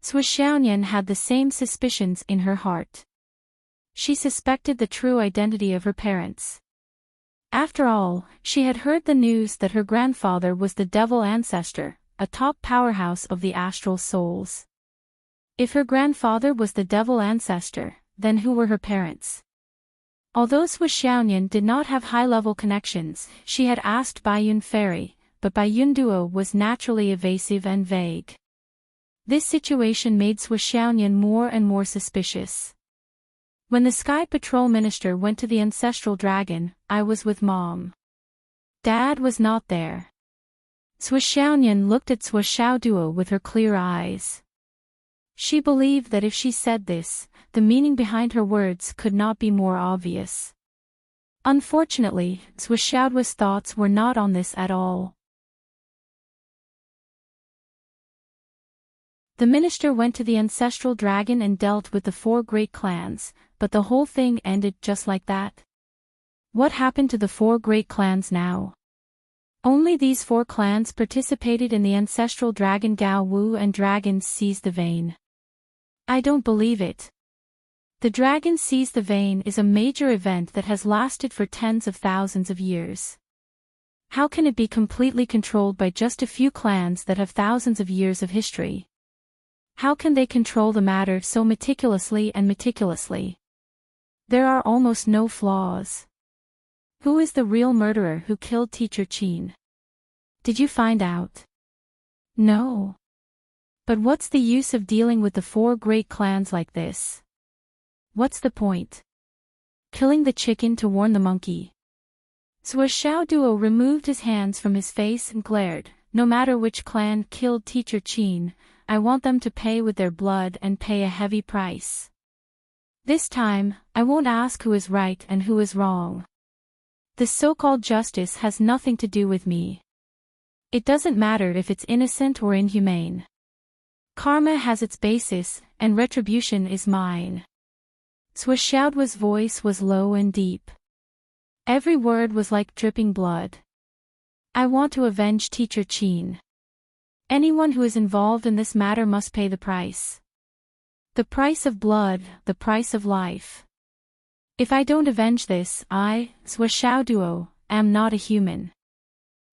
Xiaonian had the same suspicions in her heart. She suspected the true identity of her parents. After all, she had heard the news that her grandfather was the Devil Ancestor, a top powerhouse of the astral souls. If her grandfather was the Devil Ancestor, then who were her parents? Although Xiaonian did not have high-level connections, she had asked Baiyun Fairy, but Baiyun Duo was naturally evasive and vague. This situation made Xiaonian more and more suspicious. When the Sky Patrol Minister went to the Ancestral Dragon, I was with Mom. Dad was not there. Xiaonian looked at Xiao Duo with her clear eyes. She believed that if she said this, the meaning behind her words could not be more obvious. Unfortunately, Xiaoduo's thoughts were not on this at all. The minister went to the Ancestral Dragon and dealt with the 4 great clans, but the whole thing ended just like that. What happened to the 4 great clans now? Only these 4 clans participated in the Ancestral Dragon Gao Wu and dragons seized the vein. I don't believe it. The dragon seized the vein is a major event that has lasted for tens of thousands of years. How can it be completely controlled by just a few clans that have thousands of years of history? How can they control the matter so meticulously and meticulously? There are almost no flaws. Who is the real murderer who killed Teacher Qin? Did you find out? No. But what's the use of dealing with the 4 great clans like this? What's the point? Killing the chicken to warn the monkey. Xiao Duo removed his hands from his face and glared. No matter which clan killed Teacher Qin, I want them to pay with their blood and pay a heavy price. This time, I won't ask who is right and who is wrong. This so-called justice has nothing to do with me. It doesn't matter if it's innocent or inhumane. Karma has its basis, and retribution is mine. Xiaoduo's voice was low and deep. Every word was like dripping blood. I want to avenge Teacher Qin. Anyone who is involved in this matter must pay the price. The price of blood, the price of life. If I don't avenge this, I, Xiaoduo, am not a human.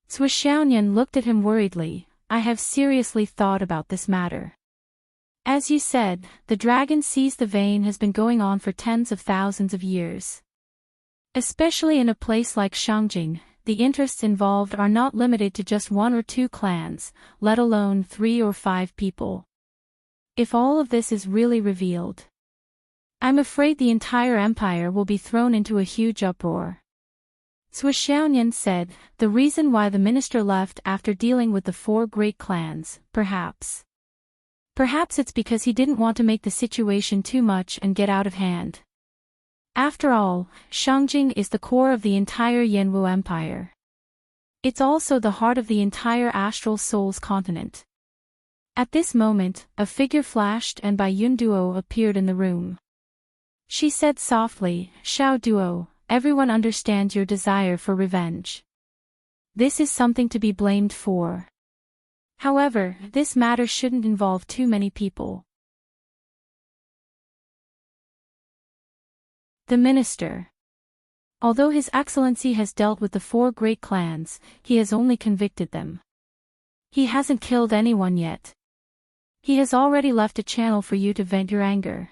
Xiaonian looked at him worriedly. I have seriously thought about this matter. As you said, the dragon sees the vein has been going on for tens of thousands of years. Especially in a place like Shangjing, the interests involved are not limited to just 1 or 2 clans, let alone 3 or 5 people. If all of this is really revealed, I'm afraid the entire empire will be thrown into a huge uproar. Xiaonian said, the reason why the minister left after dealing with the 4 great clans, perhaps. Perhaps it's because he didn't want to make the situation too much and get out of hand. After all, Shangjing is the core of the entire Yanwu Empire. It's also the heart of the entire Astral Souls continent. At this moment, a figure flashed and Bai Yunduo appeared in the room. She said softly, Xiao Duo, everyone understands your desire for revenge. This is something to be blamed for. However, this matter shouldn't involve too many people. The minister. Although His Excellency has dealt with the 4 great clans, he has only convicted them. He hasn't killed anyone yet. He has already left a channel for you to vent your anger.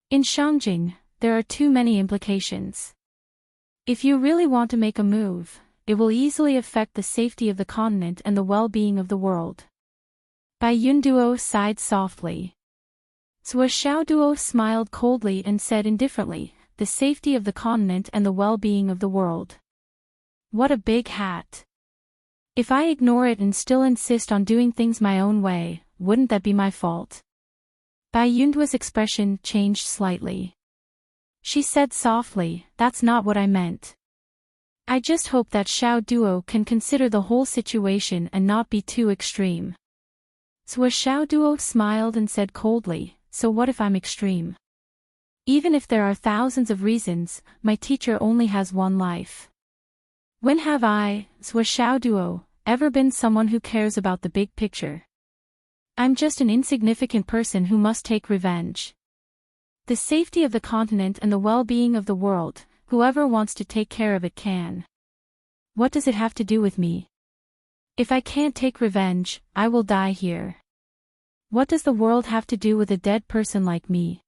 In Shangjing, there are too many implications. If you really want to make a move, it will easily affect the safety of the continent and the well-being of the world. Bai Yunduo sighed softly. Xiaoduo smiled coldly and said indifferently, the safety of the continent and the well-being of the world. What a big hat. If I ignore it and still insist on doing things my own way, wouldn't that be my fault? Bai Yunduo's expression changed slightly. She said softly, that's not what I meant. I just hope that Xiao Duo can consider the whole situation and not be too extreme. Xiao Duo smiled and said coldly, so what if I'm extreme? Even if there are thousands of reasons, my teacher only has 1 life. When have I, Xiao Duo, ever been someone who cares about the big picture? I'm just an insignificant person who must take revenge. The safety of the continent and the well-being of the world, whoever wants to take care of it can. What does it have to do with me? If I can't take revenge, I will die here. What does the world have to do with a dead person like me?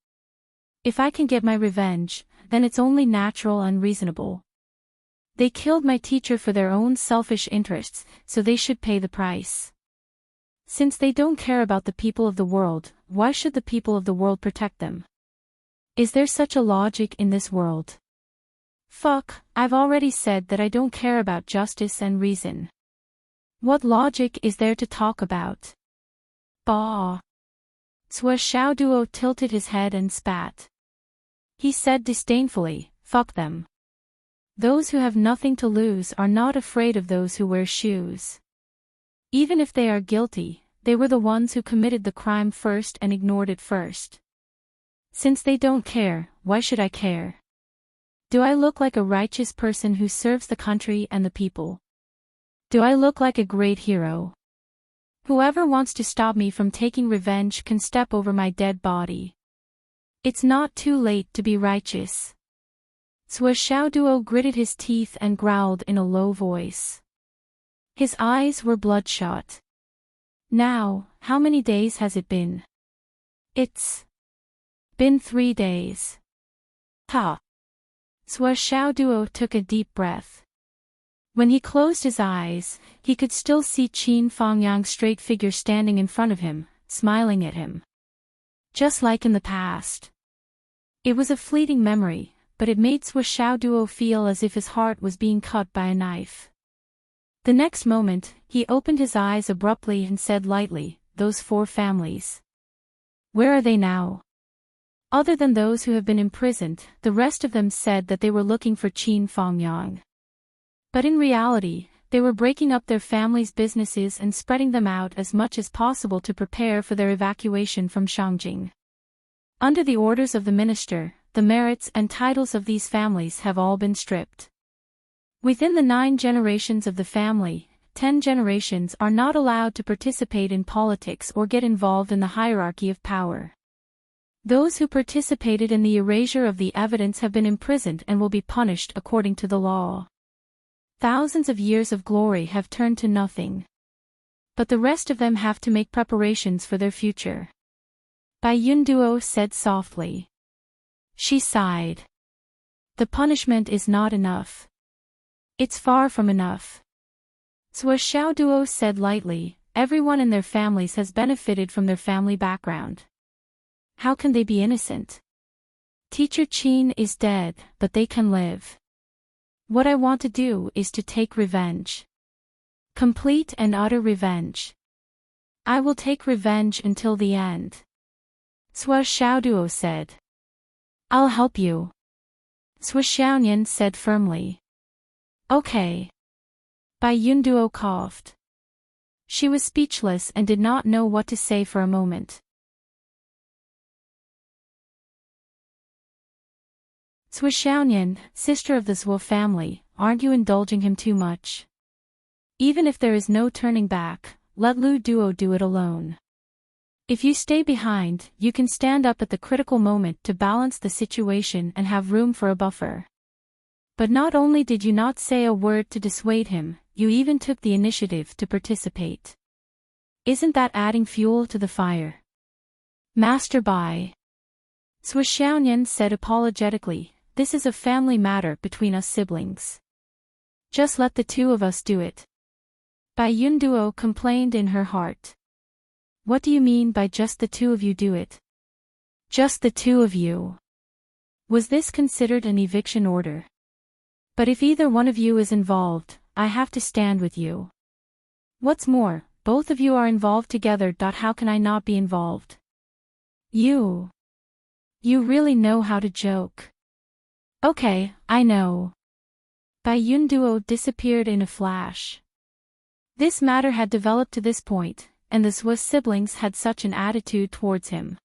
If I can get my revenge, then it's only natural and reasonable. They killed my teacher for their own selfish interests, so they should pay the price. Since they don't care about the people of the world, why should the people of the world protect them? Is there such a logic in this world? Fuck, I've already said that I don't care about justice and reason. What logic is there to talk about? Bah. Xiao Duo tilted his head and spat. He said disdainfully, fuck them. Those who have nothing to lose are not afraid of those who wear shoes. Even if they are guilty, they were the ones who committed the crime first and ignored it first. Since they don't care, why should I care? Do I look like a righteous person who serves the country and the people? Do I look like a great hero? Whoever wants to stop me from taking revenge can step over my dead body. It's not too late to be righteous. Xiao Duo gritted his teeth and growled in a low voice. His eyes were bloodshot. Now, how many days has it been? It's been 3 days. Ha! Xiao Duo took a deep breath. When he closed his eyes, he could still see Qin Fangyang's straight figure standing in front of him, smiling at him. Just like in the past. It was a fleeting memory, but it made Xiao Duo feel as if his heart was being cut by a knife. The next moment, he opened his eyes abruptly and said lightly, those 4 families. Where are they now? Other than those who have been imprisoned, the rest of them said that they were looking for Qin Fangyang. But in reality, they were breaking up their families' businesses and spreading them out as much as possible to prepare for their evacuation from Shangjing. Under the orders of the minister, the merits and titles of these families have all been stripped. Within the 9 generations of the family, 10 generations are not allowed to participate in politics or get involved in the hierarchy of power. Those who participated in the erasure of the evidence have been imprisoned and will be punished according to the law. Thousands of years of glory have turned to nothing. But the rest of them have to make preparations for their future. Bai Yunduo said softly. She sighed. The punishment is not enough. It's far from enough. Sua Xiaoduo said lightly, everyone in their families has benefited from their family background. How can they be innocent? Teacher Qin is dead, but they can live. What I want to do is to take revenge. Complete and utter revenge. I will take revenge until the end. Sua Xiaoduo said. I'll help you. Sua Xiaonian said firmly. Okay. Bai Yunduo coughed. She was speechless and did not know what to say for a moment. Sua Xiaonian, sister of the Zhuo family, aren't you indulging him too much? Even if there is no turning back, let Lu Duo do it alone. If you stay behind, you can stand up at the critical moment to balance the situation and have room for a buffer. But not only did you not say a word to dissuade him, you even took the initiative to participate. Isn't that adding fuel to the fire? Master Bai. Sua Xiaonian said apologetically, this is a family matter between us siblings. Just let the 2 of us do it. Bai Yunduo complained in her heart. What do you mean by just the 2 of you do it? Just the 2 of you. Was this considered an eviction order? But if either one of you is involved, I have to stand with you. What's more, both of you are involved together. How can I not be involved? You really know how to joke. Okay, I know. Bai Yunduo disappeared in a flash. This matter had developed to this point, and the Swiss siblings had such an attitude towards him.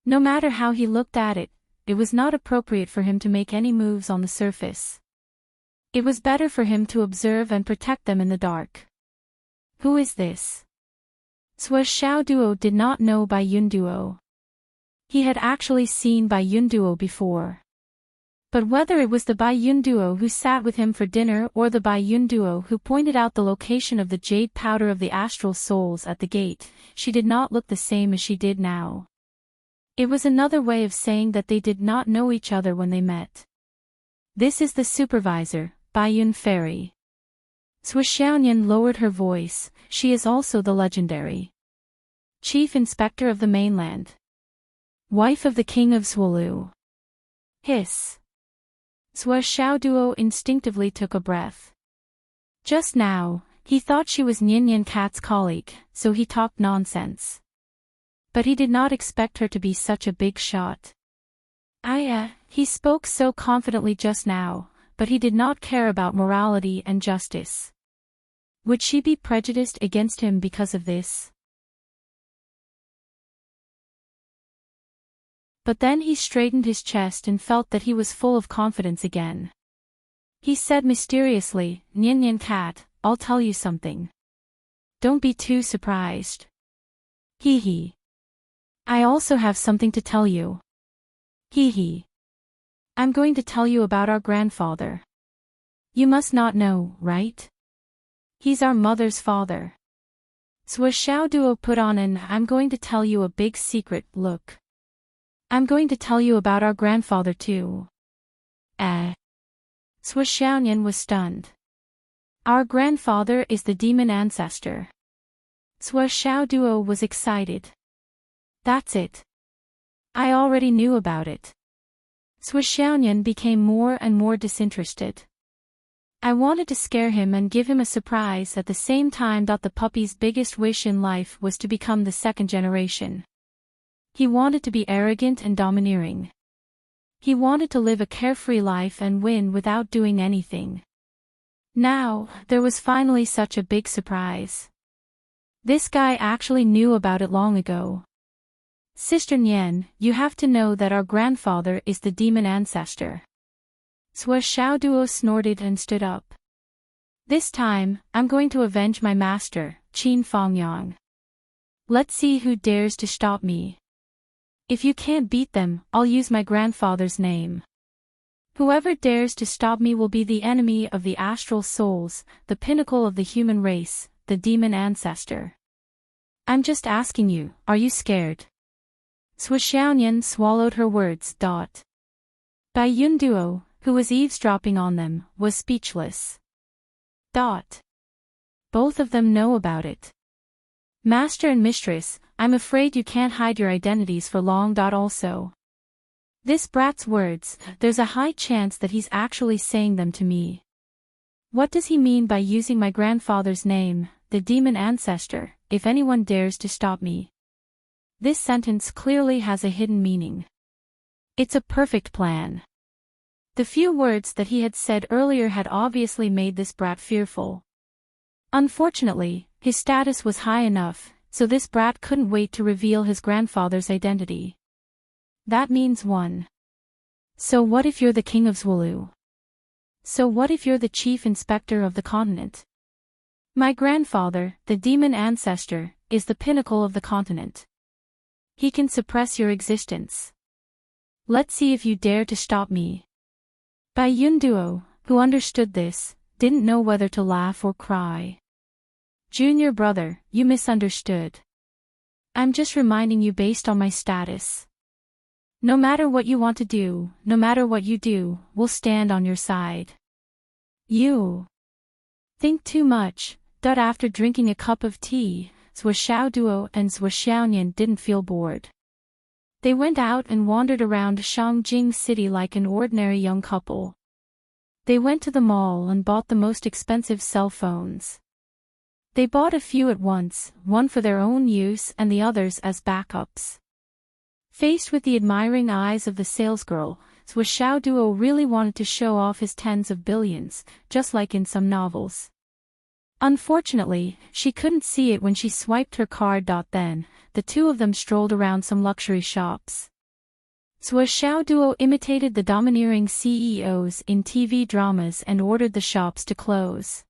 No matter how he looked at it, it was not appropriate for him to make any moves on the surface. It was better for him to observe and protect them in the dark. Who is this? Sua Xiaoduo did not know Bai Yunduo. He had actually seen Bai Yunduo before. But whether it was the Bai Yunduo who sat with him for dinner or the Bai Yunduo who pointed out the location of the jade powder of the astral souls at the gate, she did not look the same as she did now. It was another way of saying that they did not know each other when they met. This is the supervisor, Bai Yun Fairy. Sua Xiaonian lowered her voice, she is also the legendary Chief Inspector of the mainland. Wife of the King of Zhuolu. Hiss. Sua Xiaoduo instinctively took a breath. Just now, he thought she was Nian Cat's colleague, so he talked nonsense. But he did not expect her to be such a big shot. He spoke so confidently just now, but he did not care about morality and justice. Would she be prejudiced against him because of this? But then he straightened his chest and felt that he was full of confidence again. He said mysteriously, Nian Cat, I'll tell you something. Don't be too surprised. Hee hee. I also have something to tell you. Hee hee. I'm going to tell you about our grandfather. You must not know, right? He's our mother's father. Sua Xiaoduo put on an I'm going to tell you a big secret look. I'm going to tell you about our grandfather too. Sua Xiaonian was stunned. Our grandfather is the demon ancestor. Sua Xiaoduo was excited. That's it. I already knew about it. Sua Xiaonian became more and more disinterested. I wanted to scare him and give him a surprise at the same time that the puppy's biggest wish in life was to become the 2nd generation. He wanted to be arrogant and domineering. He wanted to live a carefree life and win without doing anything. Now, there was finally such a big surprise. This guy actually knew about it long ago. Sister Nian, you have to know that our grandfather is the demon ancestor. Sua Xiaoduo snorted and stood up. This time, I'm going to avenge my master, Qin Fongyang. Let's see who dares to stop me. If you can't beat them, I'll use my grandfather's name. Whoever dares to stop me will be the enemy of the astral souls, the pinnacle of the human race, the demon ancestor. I'm just asking you, are you scared? Sua Xiaonian swallowed her words. Bai Yunduo, who was eavesdropping on them, was speechless. Both of them know about it. Master and mistress, I'm afraid you can't hide your identities for long. Also. This brat's words, there's a high chance that he's actually saying them to me. What does he mean by using my grandfather's name, the demon ancestor, if anyone dares to stop me? This sentence clearly has a hidden meaning. It's a perfect plan. The few words that he had said earlier had obviously made this brat fearful. Unfortunately, his status was high enough, so this brat couldn't wait to reveal his grandfather's identity. That means one. So what if you're the king of Zwolu? So what if you're the chief inspector of the continent? My grandfather, the demon ancestor, is the pinnacle of the continent. He can suppress your existence. Let's see if you dare to stop me. Bai Yunduo, who understood this, didn't know whether to laugh or cry. Junior brother, you misunderstood. I'm just reminding you based on my status. No matter what you want to do, no matter what you do, we'll stand on your side. You think too much. After drinking a cup of tea, Sua Xiaoduo and Sua Xiaonian didn't feel bored. They went out and wandered around Shangjing City like an ordinary young couple. They went to the mall and bought the most expensive cell phones. They bought a few at once, one for their own use and the others as backups. Faced with the admiring eyes of the salesgirl, Sua Xiaoduo really wanted to show off his tens of billions, just like in some novels. Unfortunately, she couldn't see it when she swiped her card. Then, the two of them strolled around some luxury shops. Sua Xiaoduo imitated the domineering CEOs in TV dramas and ordered the shops to close.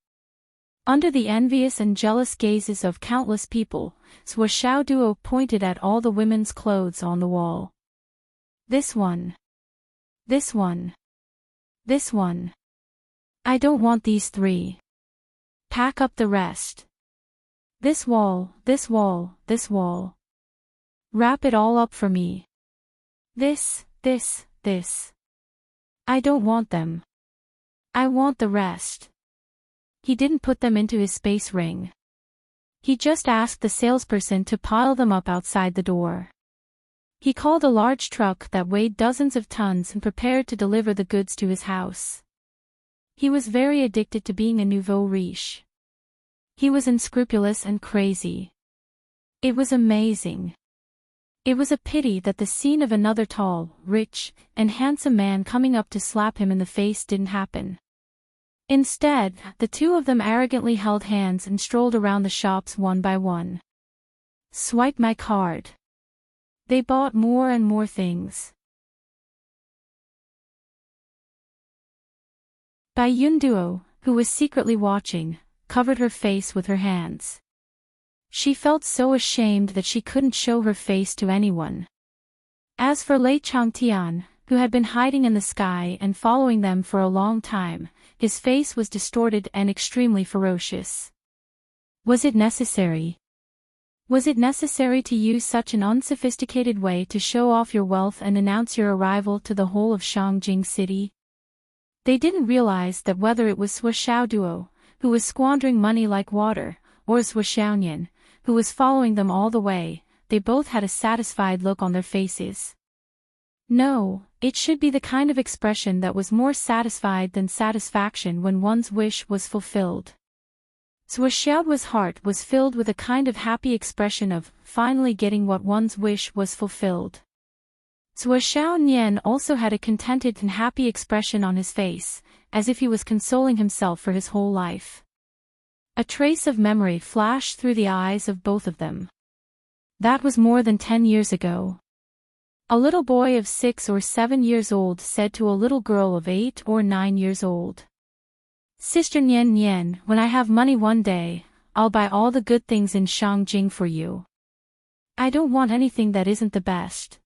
Under the envious and jealous gazes of countless people, Sua Xiaoduo pointed at all the women's clothes on the wall. This one. This one. This one. I don't want these three. Pack up the rest. This wall, this wall, this wall. Wrap it all up for me. This. I don't want them. I want the rest. He didn't put them into his space ring. He just asked the salesperson to pile them up outside the door. He called a large truck that weighed dozens of tons and prepared to deliver the goods to his house. He was very addicted to being a nouveau riche. He was unscrupulous and crazy. It was amazing. It was a pity that the scene of another tall, rich, and handsome man coming up to slap him in the face didn't happen. Instead, the two of them arrogantly held hands and strolled around the shops one by one. Swipe my card. They bought more and more things. Bai Yunduo, who was secretly watching, covered her face with her hands. She felt so ashamed that she couldn't show her face to anyone. As for Lei Changtian, who had been hiding in the sky and following them for a long time, his face was distorted and extremely ferocious. Was it necessary? Was it necessary to use such an unsophisticated way to show off your wealth and announce your arrival to the whole of Shangjing City? They didn't realize that whether it was Sua Xiaoduo, who was squandering money like water, or Sua Xiaonian, who was following them all the way, they both had a satisfied look on their faces. No, it should be the kind of expression that was more satisfied than satisfaction when one's wish was fulfilled. Sua Xiaoduo's heart was filled with a kind of happy expression of finally getting what one's wish was fulfilled. Sua Xiaonian also had a contented and happy expression on his face, as if he was consoling himself for his whole life. A trace of memory flashed through the eyes of both of them. That was more than 10 years ago. A little boy of 6 or 7 years old said to a little girl of 8 or 9 years old. Sister Nian Nian, when I have money one day, I'll buy all the good things in Shangjing for you. I don't want anything that isn't the best.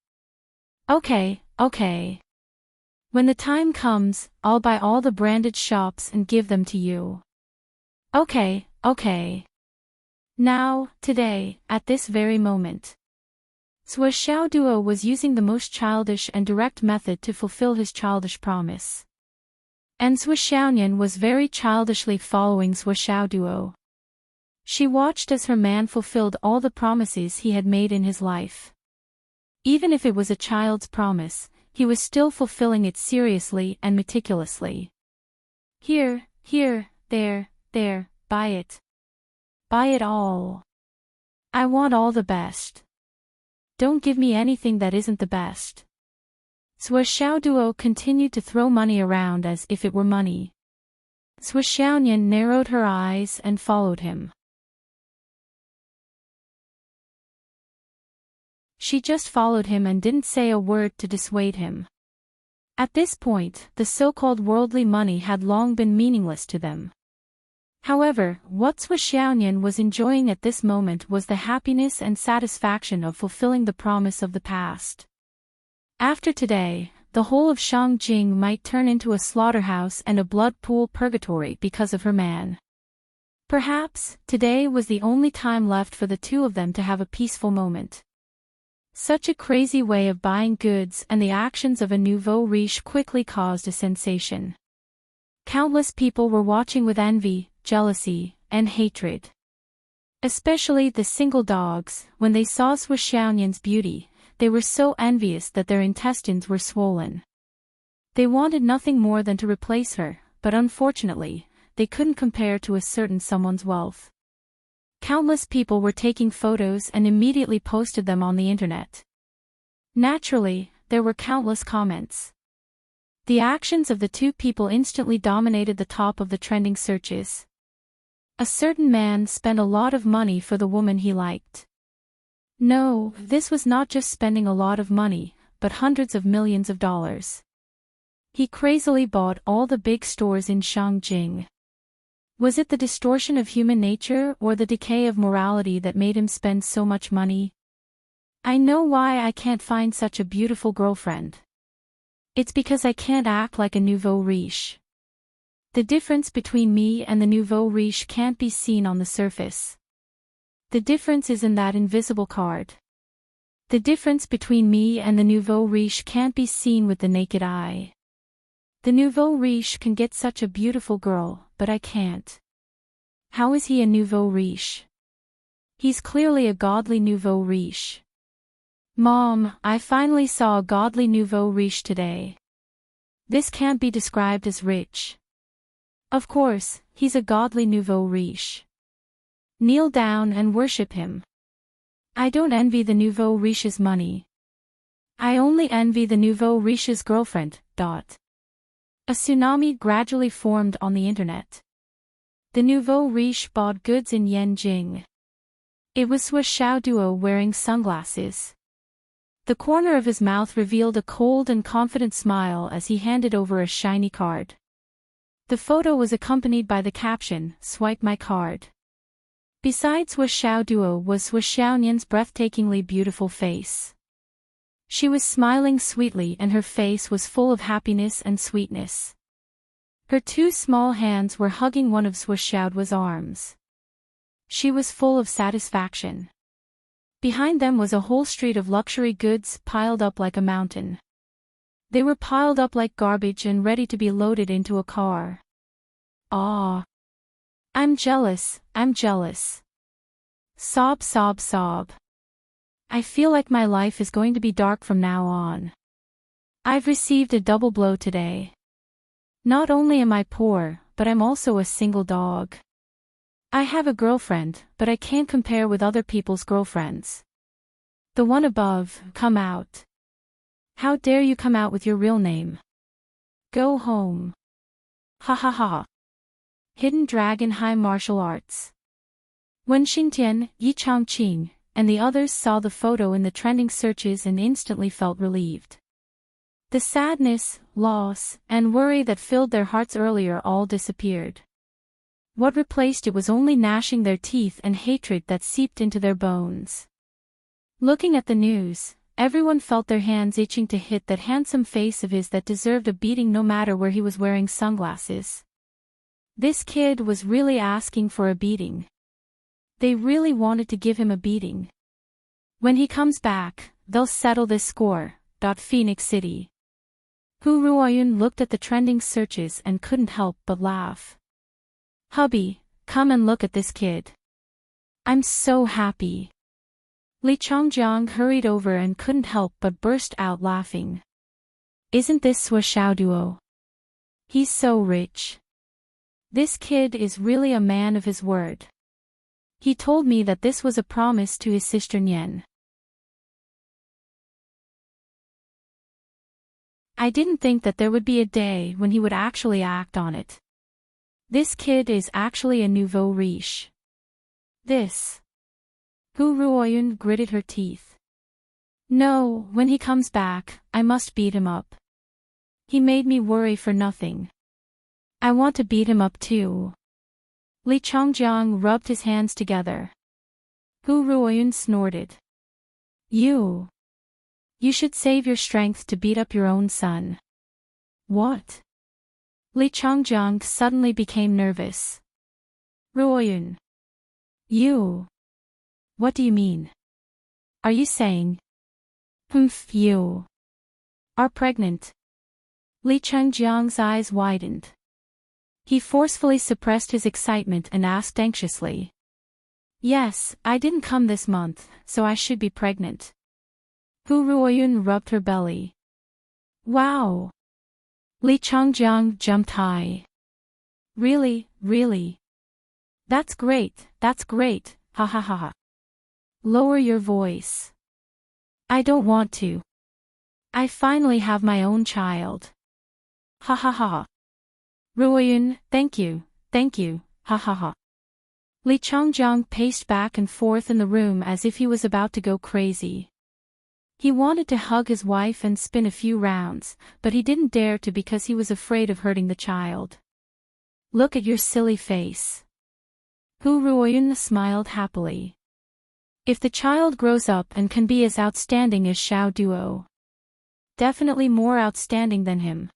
Okay, okay. When the time comes, I'll buy all the branded shops and give them to you. Okay, okay. Now, today, at this very moment. Sua Xiaoduo was using the most childish and direct method to fulfill his childish promise. And Sua Xiaonian was very childishly following Sua Xiaoduo. She watched as her man fulfilled all the promises he had made in his life. Even if it was a child's promise, he was still fulfilling it seriously and meticulously. Here, there, buy it. Buy it all. I want all the best. Don't give me anything that isn't the best. Sua Xiaoduo continued to throw money around as if it were money. Sua Xiaonian narrowed her eyes and followed him. She just followed him and didn't say a word to dissuade him. At this point, the so-called worldly money had long been meaningless to them. However, what Sua Xiaonian was enjoying at this moment was the happiness and satisfaction of fulfilling the promise of the past. After today, the whole of Shangjing might turn into a slaughterhouse and a blood pool purgatory because of her man. Perhaps, today was the only time left for the two of them to have a peaceful moment. Such a crazy way of buying goods and the actions of a nouveau riche quickly caused a sensation. Countless people were watching with envy, jealousy, and hatred. Especially the single dogs, when they saw Sua Xiaonian's beauty, they were so envious that their intestines were swollen. They wanted nothing more than to replace her, but unfortunately, they couldn't compare to a certain someone's wealth. Countless people were taking photos and immediately posted them on the internet. Naturally, there were countless comments. The actions of the two people instantly dominated the top of the trending searches. A certain man spent a lot of money for the woman he liked. No, this was not just spending a lot of money, but hundreds of millions of dollars. He crazily bought all the big stores in Shangjing. Was it the distortion of human nature or the decay of morality that made him spend so much money? I know why I can't find such a beautiful girlfriend. It's because I can't act like a nouveau riche. The difference between me and the nouveau riche can't be seen on the surface. The difference is in that invisible card. The difference between me and the nouveau riche can't be seen with the naked eye. The nouveau riche can get such a beautiful girl, but I can't. How is he a nouveau riche? He's clearly a godly nouveau riche. Mom, I finally saw a godly nouveau riche today. This can't be described as rich. Of course, he's a godly nouveau riche. Kneel down and worship him. I don't envy the nouveau riche's money. I only envy the nouveau riche's girlfriend. A tsunami gradually formed on the internet. The nouveau riche bought goods in Yanjing. It was Sua Xiaoduo wearing sunglasses. The corner of his mouth revealed a cold and confident smile as he handed over a shiny card. The photo was accompanied by the caption, "Swipe my card." Beside Sua Xiaoduo was Sua Xiaonian's breathtakingly beautiful face. She was smiling sweetly and her face was full of happiness and sweetness. Her two small hands were hugging one of Sua Xiaoduo's arms. She was full of satisfaction. Behind them was a whole street of luxury goods piled up like a mountain. They were piled up like garbage and ready to be loaded into a car. Ah! I'm jealous, I'm jealous. Sob, sob, sob. I feel like my life is going to be dark from now on. I've received a double blow today. Not only am I poor, but I'm also a single dog. I have a girlfriend, but I can't compare with other people's girlfriends. The one above, come out. How dare you come out with your real name? Go home. Ha ha ha. Hidden Dragon High Martial Arts. Wen Xingtian, Yi Changqing, and the others saw the photo in the trending searches and instantly felt relieved. The sadness, loss, and worry that filled their hearts earlier all disappeared. What replaced it was only gnashing their teeth and hatred that seeped into their bones. Looking at the news, everyone felt their hands itching to hit that handsome face of his that deserved a beating no matter where he was wearing sunglasses. This kid was really asking for a beating. They really wanted to give him a beating. When he comes back, they'll settle this score. Phoenix City. Hu Ruoyun looked at the trending searches and couldn't help but laugh. Hubby, come and look at this kid. I'm so happy. Li Chongjiang hurried over and couldn't help but burst out laughing. Isn't this Sua Xiaoduo? He's so rich. This kid is really a man of his word. He told me that this was a promise to his sister Nian. I didn't think that there would be a day when he would actually act on it. This kid is actually a nouveau riche. This. Hu Ruoyun gritted her teeth. No, when he comes back, I must beat him up. He made me worry for nothing. I want to beat him up too. Li Chongjiang rubbed his hands together. Hu Ruoyun snorted. You should save your strength to beat up your own son. What? Li Chongjiang suddenly became nervous. Ruoyun. What do you mean? Are you saying? You are pregnant? Li Chongjiang's eyes widened. He forcefully suppressed his excitement and asked anxiously. Yes, I didn't come this month, so I should be pregnant. Hu Ruoyun rubbed her belly. Wow! Li Chongjiang jumped high. Really? That's great, ha ha ha ha. Lower your voice. I don't want to. I finally have my own child. Ha ha ha. Ruoyun, thank you, ha ha ha. Li Chongjiang paced back and forth in the room as if he was about to go crazy. He wanted to hug his wife and spin a few rounds, but he didn't dare to because he was afraid of hurting the child. Look at your silly face. Hu Ruoyun smiled happily. If the child grows up and can be as outstanding as Xiao Duo. Definitely more outstanding than him.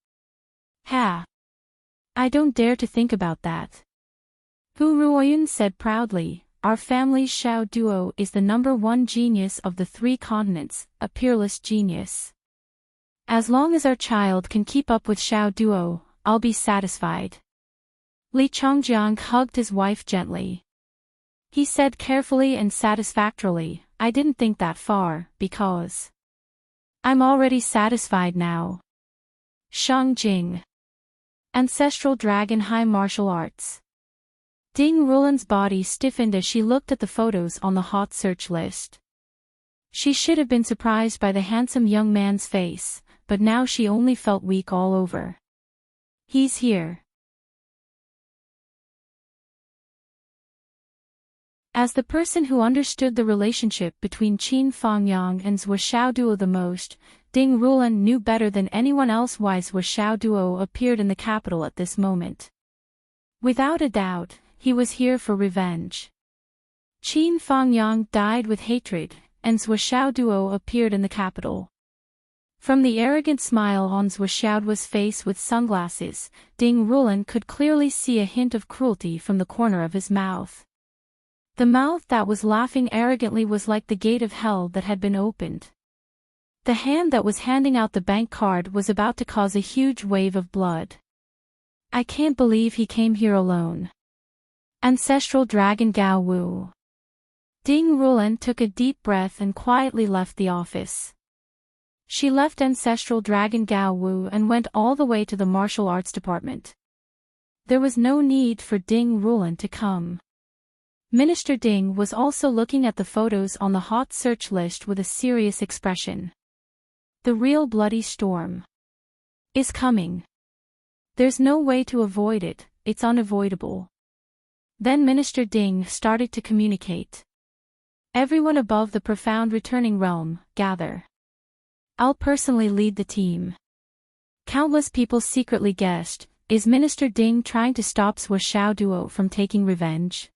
Ha! I don't dare to think about that. Hu Ruoyun said proudly. Our family's Xiao Duo is the #1 genius of the 3 continents, a peerless genius. As long as our child can keep up with Xiao Duo, I'll be satisfied. Li Chongjiang hugged his wife gently. He said carefully and satisfactorily, I didn't think that far, because I'm already satisfied now. Shang Jing. Ancestral Dragon High Martial Arts. Ding Rulan's body stiffened as she looked at the photos on the hot search list. She should have been surprised by the handsome young man's face, but now she only felt weak all over. He's here. As the person who understood the relationship between Qin Fangyang and Zhou Xiaoduo the most, Ding Rulan knew better than anyone else why Zhou Xiaoduo appeared in the capital at this moment. Without a doubt, he was here for revenge. Qin Fangyang died with hatred, and Zhou Xiaoduo appeared in the capital. From the arrogant smile on Zhou Xiaoduo's face with sunglasses, Ding Rulan could clearly see a hint of cruelty from the corner of his mouth. The mouth that was laughing arrogantly was like the gate of hell that had been opened. The hand that was handing out the bank card was about to cause a huge wave of blood. I can't believe he came here alone. Ancestral Dragon Gao Wu. Ding Rulan took a deep breath and quietly left the office. She left Ancestral Dragon Gao Wu and went all the way to the martial arts department. There was no need for Ding Rulan to come. Minister Ding was also looking at the photos on the hot search list with a serious expression. The real bloody storm is coming. There's no way to avoid it, it's unavoidable. Then Minister Ding started to communicate. Everyone above the profound returning realm, gather. I'll personally lead the team. Countless people secretly guessed, is Minister Ding trying to stop Shuo Duo from taking revenge?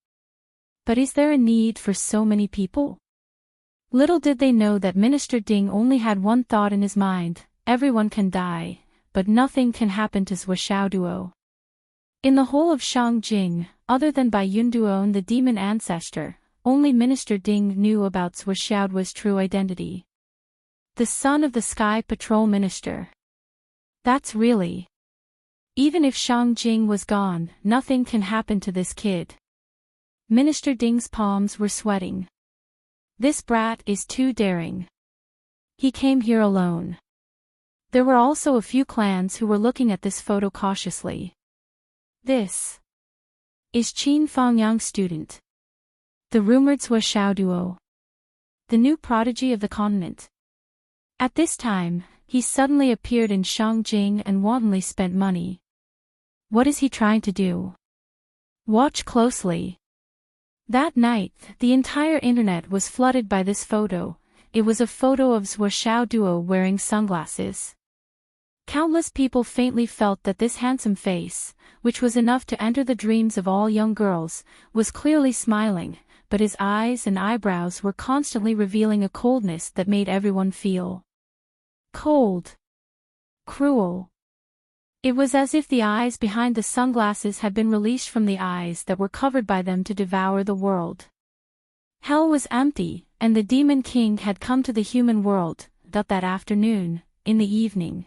But is there a need for so many people? Little did they know that Minister Ding only had one thought in his mind: everyone can die, but nothing can happen to Shuo Duo. In the whole of Shangjing, other than Bai Yunduo, the demon ancestor, only Minister Ding knew about Shuo Duo's true identity. The son of the Sky Patrol Minister. That's really. Even if Shangjing was gone, nothing can happen to this kid. Minister Ding's palms were sweating. This brat is too daring. He came here alone. There were also a few clans who were looking at this photo cautiously. This is Qin Fangyang student. The rumored Shuo Duo. The new prodigy of the continent. At this time, he suddenly appeared in Shangjing and wantonly spent money. What is he trying to do? Watch closely. That night, the entire internet was flooded by this photo. It was a photo of Shuo Duo wearing sunglasses. Countless people faintly felt that this handsome face, which was enough to enter the dreams of all young girls, was clearly smiling, but his eyes and eyebrows were constantly revealing a coldness that made everyone feel cold. Cruel. It was as if the eyes behind the sunglasses had been released from the eyes that were covered by them to devour the world. Hell was empty, and the Demon King had come to the human world, that afternoon, in the evening.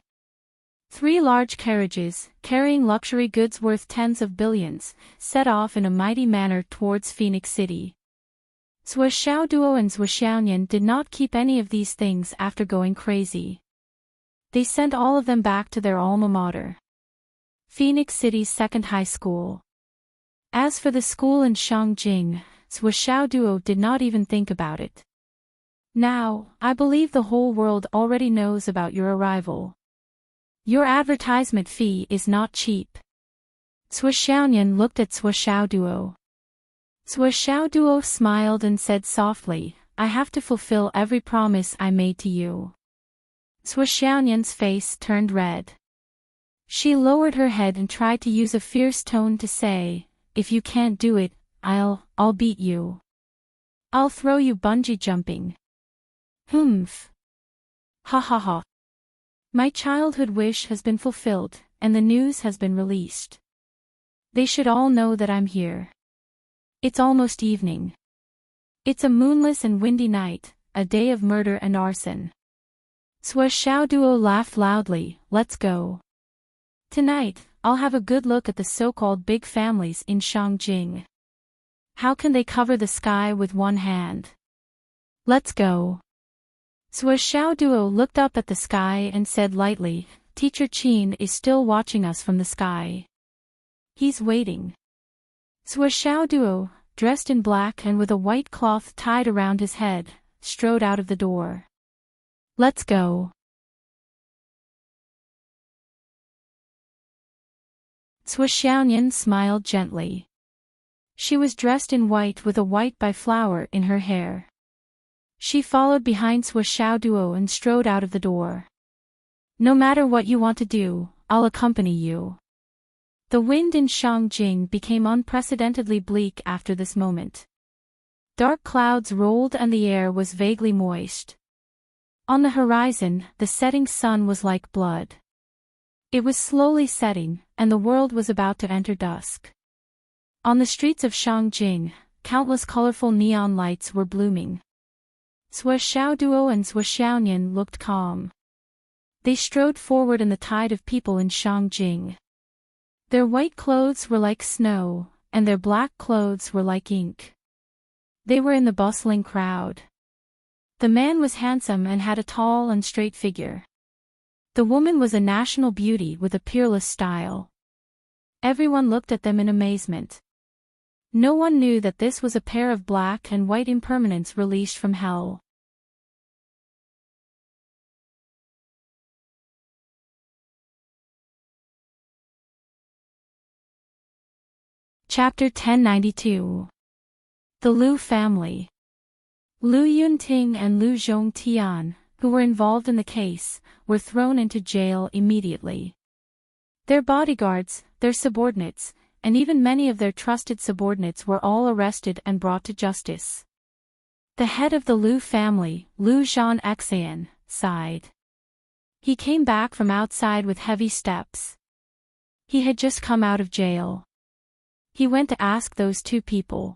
3 large carriages, carrying luxury goods worth tens of billions, set off in a mighty manner towards Phoenix City. Shuo Duo and Shuo did not keep any of these things after going crazy. They sent all of them back to their alma mater, Phoenix City's second high school. As for the school in Shangjing, Shuo Duo did not even think about it. Now, I believe the whole world already knows about your arrival. Your advertisement fee is not cheap. Shuo looked at Shuo Duo. Shuo Duo smiled and said softly, I have to fulfill every promise I made to you. Shuo face turned red. She lowered her head and tried to use a fierce tone to say, if you can't do it, I'll beat you. I'll throw you bungee jumping. Humph. Ha ha ha. My childhood wish has been fulfilled, and the news has been released. They should all know that I'm here. It's almost evening. It's a moonless and windy night, a day of murder and arson. Shuo Duo laughed loudly, let's go. Tonight, I'll have a good look at the so-called big families in Shangjing. How can they cover the sky with one hand? Let's go. Shuo Duo looked up at the sky and said lightly, Teacher Qin is still watching us from the sky. He's waiting. Shuo Duo, dressed in black and with a white cloth tied around his head, strode out of the door. Let's go. Shuo smiled gently. She was dressed in white with a white flower in her hair. She followed behind Shuo Duo and strode out of the door. No matter what you want to do, I'll accompany you. The wind in Shangjing became unprecedentedly bleak after this moment. Dark clouds rolled and the air was vaguely moist. On the horizon, the setting sun was like blood. It was slowly setting, and the world was about to enter dusk. On the streets of Shangjing, countless colorful neon lights were blooming. Shuo Duo and Shuo looked calm. They strode forward in the tide of people in Shangjing. Their white clothes were like snow, and their black clothes were like ink. They were in the bustling crowd. The man was handsome and had a tall and straight figure. The woman was a national beauty with a peerless style. Everyone looked at them in amazement. No one knew that this was a pair of black and white impermanents released from hell. Chapter 1092. The Liu Family. Lu Yunting and Lu Zhongtian, who were involved in the case, were thrown into jail immediately. Their bodyguards, their subordinates, and even many of their trusted subordinates were all arrested and brought to justice. The head of the Lu family, Lu Zhanxian, sighed. He came back from outside with heavy steps. He had just come out of jail. He went to ask those two people.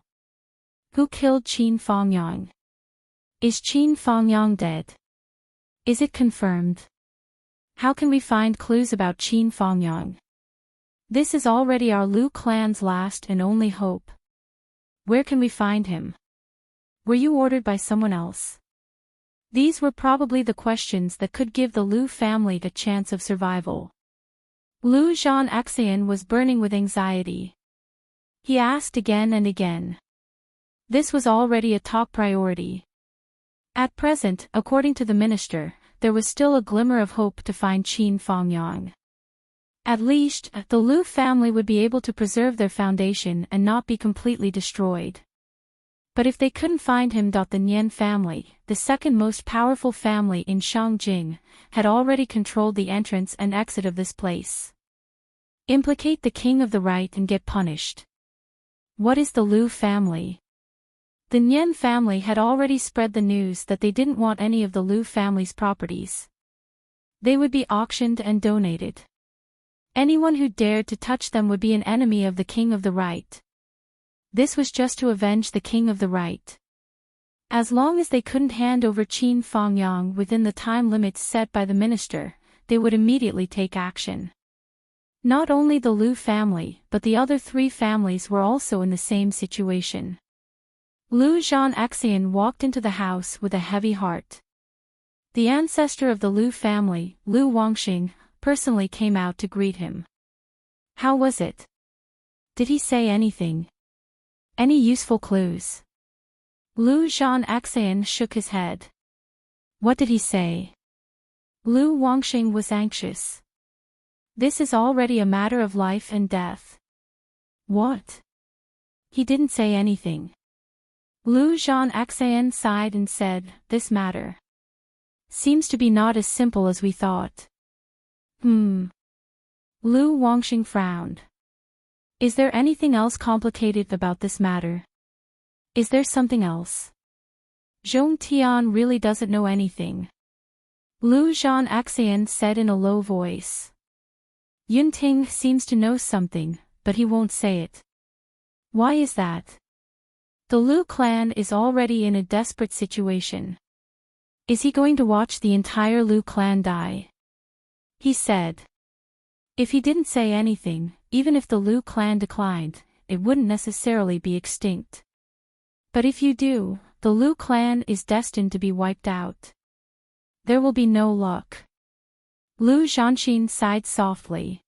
Who killed Qin Fangyang? Is Qin Fangyang dead? Is it confirmed? How can we find clues about Qin Fangyang? This is already our Lu clan's last and only hope. Where can we find him? Were you ordered by someone else? These were probably the questions that could give the Lu family a chance of survival. Lu Zhanxian was burning with anxiety. He asked again and again. This was already a top priority. At present, according to the minister, there was still a glimmer of hope to find Qin Fangyang. At least, the Lu family would be able to preserve their foundation and not be completely destroyed. But if they couldn't find him, the Nian family, the second most powerful family in Shangjing, had already controlled the entrance and exit of this place. Implicate the king of the right and get punished. What is the Lu family? The Nian family had already spread the news that they didn't want any of the Lu family's properties. They would be auctioned and donated. Anyone who dared to touch them would be an enemy of the king of the right. This was just to avenge the king of the right. As long as they couldn't hand over Qin Fangyang within the time limits set by the minister, they would immediately take action. Not only the Lu family, but the other three families were also in the same situation. Lu Zhanxian walked into the house with a heavy heart. The ancestor of the Lu family, Lu Wangxing, personally came out to greet him. How was it? Did he say anything? Any useful clues? Lu Zhanxian shook his head. What did he say? Lu Wangxing was anxious. This is already a matter of life and death. What? He didn't say anything. Lu Zhanxian sighed and said, this matter seems to be not as simple as we thought. Lu Wangxing frowned. Is there anything else complicated about this matter? Is there something else? Zhongtian really doesn't know anything. Lu Zhanxian said in a low voice. Yunting seems to know something, but he won't say it. Why is that? The Lu clan is already in a desperate situation. Is he going to watch the entire Lu clan die? He said. If he didn't say anything, even if the Lu clan declined, it wouldn't necessarily be extinct. But if you do, the Lu clan is destined to be wiped out. There will be no luck. Lu Zhanxin sighed softly.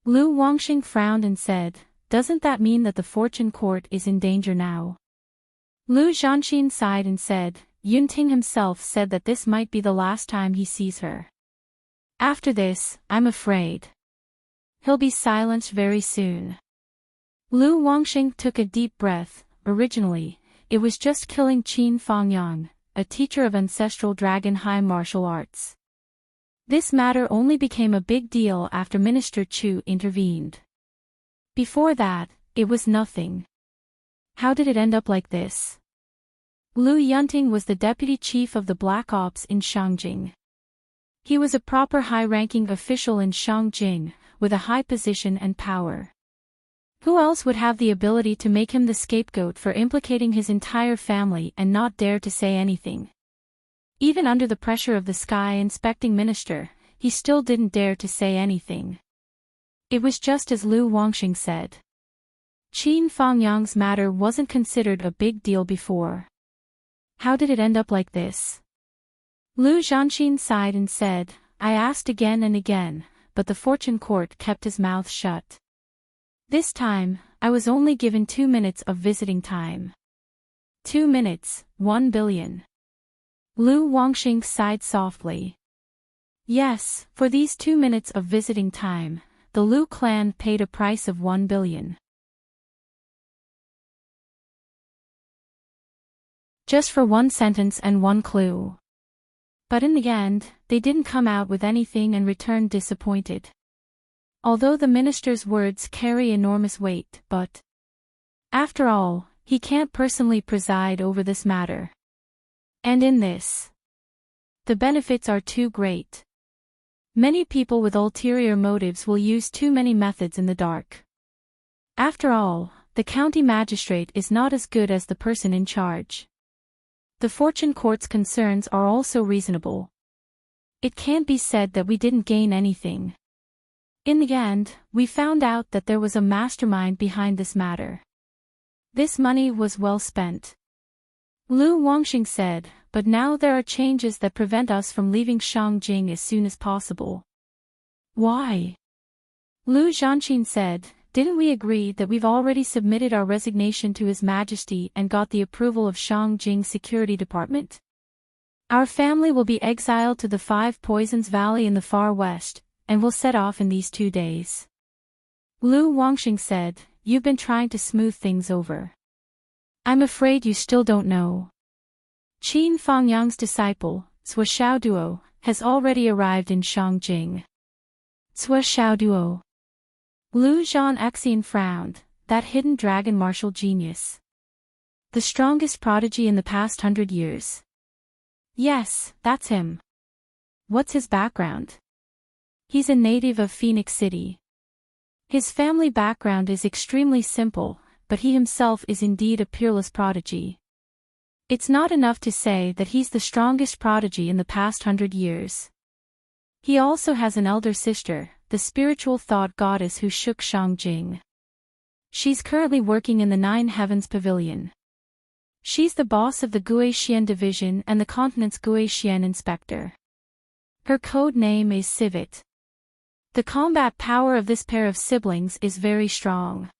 Lu Wangxing frowned and said, doesn't that mean that the fortune court is in danger now? Lu Zhanxin sighed and said, Yunting himself said that this might be the last time he sees her. After this, I'm afraid he'll be silenced very soon. Lu Wangxing took a deep breath. Originally, it was just killing Qin Fangyang, a teacher of ancestral dragon high martial arts. This matter only became a big deal after Minister Chu intervened. Before that, it was nothing. How did it end up like this? Lu Yunting was the deputy chief of the Black Ops in Shangjing. He was a proper high-ranking official in Shangjing, with a high position and power. Who else would have the ability to make him the scapegoat for implicating his entire family and not dare to say anything? Even under the pressure of the Sky Inspecting Minister, he still didn't dare to say anything. It was just as Lu Wangxing said. Qin Fangyang's matter wasn't considered a big deal before. How did it end up like this? Lu Zhanxin sighed and said, I asked again and again, but the fortune court kept his mouth shut. This time, I was only given 2 minutes of visiting time. 2 minutes, 1 billion. Lu Wangxing sighed softly. Yes, for these 2 minutes of visiting time, the Lu clan paid a price of 1 billion. Just for one sentence and one clue. But in the end, they didn't come out with anything and returned disappointed. Although the minister's words carry enormous weight, but after all, he can't personally preside over this matter. And in this, the benefits are too great. Many people with ulterior motives will use too many methods in the dark. After all, the county magistrate is not as good as the person in charge. The fortune court's concerns are also reasonable. It can't be said that we didn't gain anything. In the end, we found out that there was a mastermind behind this matter. This money was well spent. Lu Wangxing said, but now there are changes that prevent us from leaving Shangjing as soon as possible. Why? Lu Zhanqin said, didn't we agree that we've already submitted our resignation to His Majesty and got the approval of Shangjing Security Department? Our family will be exiled to the Five Poisons Valley in the far west, and will set off in these 2 days. Lu Wangxing said, you've been trying to smooth things over. I'm afraid you still don't know. Qin Fangyang's disciple, Cui Xiaoduo, has already arrived in Shangjing. Cui Xiaoduo. Lu Zhanxian frowned, that hidden dragon martial genius. The strongest prodigy in the past 100 years. Yes, that's him. What's his background? He's a native of Phoenix City. His family background is extremely simple, but he himself is indeed a peerless prodigy. It's not enough to say that he's the strongest prodigy in the past 100 years. He also has an elder sister, the spiritual thought goddess who shook Shangjing. She's currently working in the Nine Heavens Pavilion. She's the boss of the Guixian Division and the continent's Guixian Inspector. Her code name is Civet. The combat power of this pair of siblings is very strong.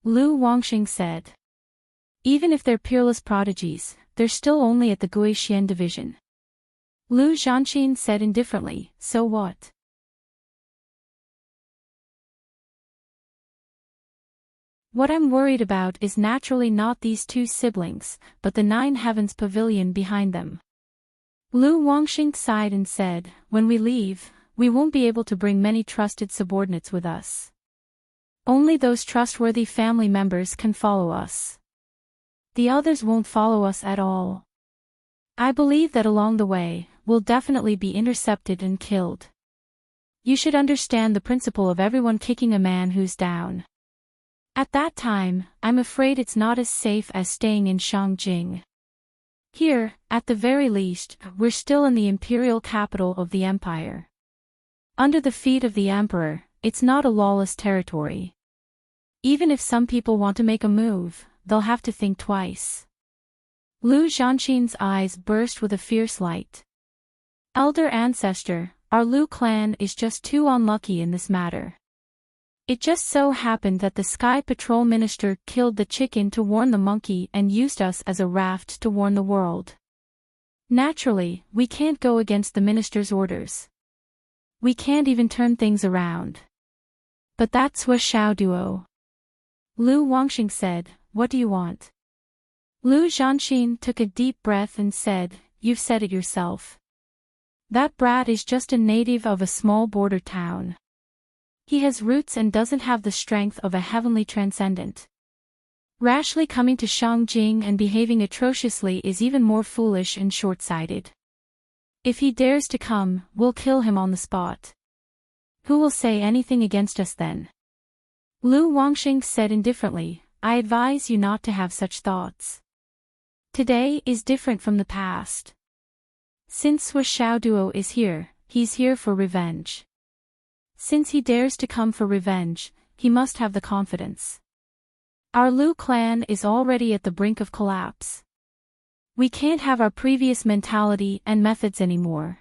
Lu Wangxing said. Even if they're peerless prodigies, they're still only at the Guixian Division. Lu Zhanqin said indifferently, so what? What I'm worried about is naturally not these 2 siblings, but the Nine Heavens Pavilion behind them. Lu Wangxing sighed and said, when we leave, we won't be able to bring many trusted subordinates with us. Only those trustworthy family members can follow us. The others won't follow us at all. I believe that along the way, we'll definitely be intercepted and killed. You should understand the principle of everyone kicking a man who's down. At that time, I'm afraid it's not as safe as staying in Shangjing. Here, at the very least, we're still in the imperial capital of the empire. Under the feet of the emperor, it's not a lawless territory. Even if some people want to make a move, they'll have to think twice. Lu Zhanqin's eyes burst with a fierce light. Elder ancestor, our Lu clan is just too unlucky in this matter. It just so happened that the Sky Patrol Minister killed the chicken to warn the monkey and used us as a raft to warn the world. Naturally, we can't go against the minister's orders. We can't even turn things around. But that's Cui Xiaoduo. Lu Wangxing said, what do you want? Lu Zhanqin took a deep breath and said, you've said it yourself. That brat is just a native of a small border town. He has roots and doesn't have the strength of a heavenly transcendent. Rashly coming to Shangjing and behaving atrociously is even more foolish and short-sighted. If he dares to come, we'll kill him on the spot. Who will say anything against us then? Lu Wangxing said indifferently, I advise you not to have such thoughts. Today is different from the past. Since Cui Xiaoduo is here, he's here for revenge. Since he dares to come for revenge, he must have the confidence. Our Lu clan is already at the brink of collapse. We can't have our previous mentality and methods anymore.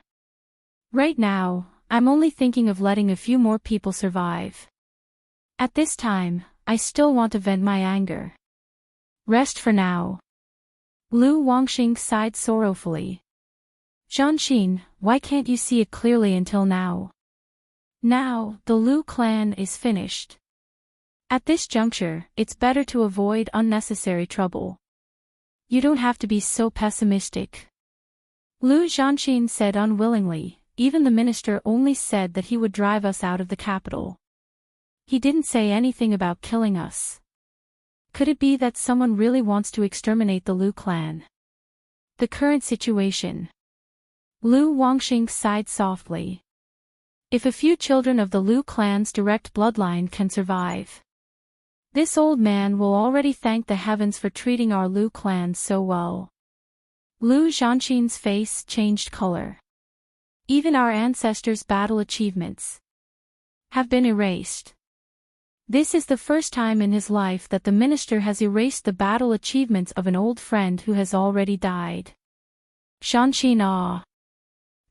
Right now, I'm only thinking of letting a few more people survive. At this time, I still want to vent my anger. Rest for now. Lu Wangxing sighed sorrowfully. Zhanqin, why can't you see it clearly until now? Now, the Lu clan is finished. At this juncture, it's better to avoid unnecessary trouble. You don't have to be so pessimistic. Lu Zhanxin said unwillingly. Even the minister only said that he would drive us out of the capital. He didn't say anything about killing us. Could it be that someone really wants to exterminate the Lu clan? The current situation. Lu Wangxing sighed softly. If a few children of the Lu clan's direct bloodline can survive, this old man will already thank the heavens for treating our Lu clan so well. Lu Zhanxin's face changed color. Even our ancestors' battle achievements have been erased. This is the first time in his life that the minister has erased the battle achievements of an old friend who has already died. Zhanxin, ah!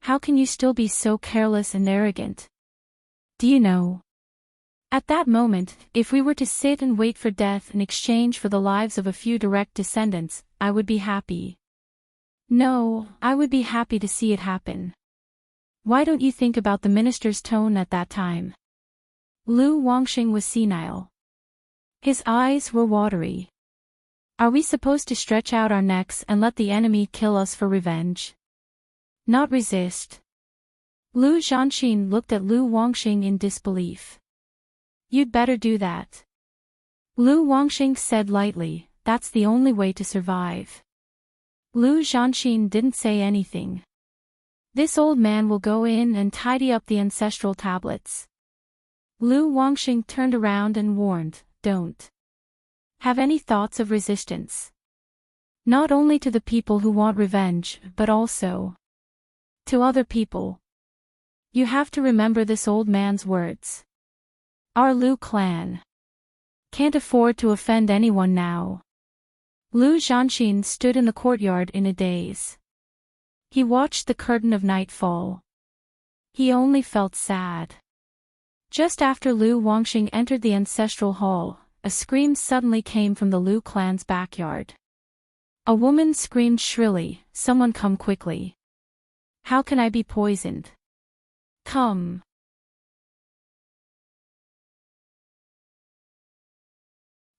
How can you still be so careless and arrogant? Do you know? At that moment, if we were to sit and wait for death in exchange for the lives of a few direct descendants, I would be happy. No, I would be happy to see it happen. Why don't you think about the minister's tone at that time? Lu Wangxing was senile. His eyes were watery. Are we supposed to stretch out our necks and let the enemy kill us for revenge? Not resist. Lu Zhanxin looked at Lu Wangxing in disbelief. You'd better do that. Lu Wangxing said lightly, that's the only way to survive. Lu Zhanxin didn't say anything. This old man will go in and tidy up the ancestral tablets. Lu Wangxing turned around and warned, don't have any thoughts of resistance. Not only to the people who want revenge, but also to other people. You have to remember this old man's words. Our Lu clan can't afford to offend anyone now. Lu Zhanxin stood in the courtyard in a daze. He watched the curtain of night fall. He only felt sad. Just after Lu Wangxing entered the ancestral hall, a scream suddenly came from the Lu clan's backyard. A woman screamed shrilly, someone come quickly. How can I be poisoned? Come.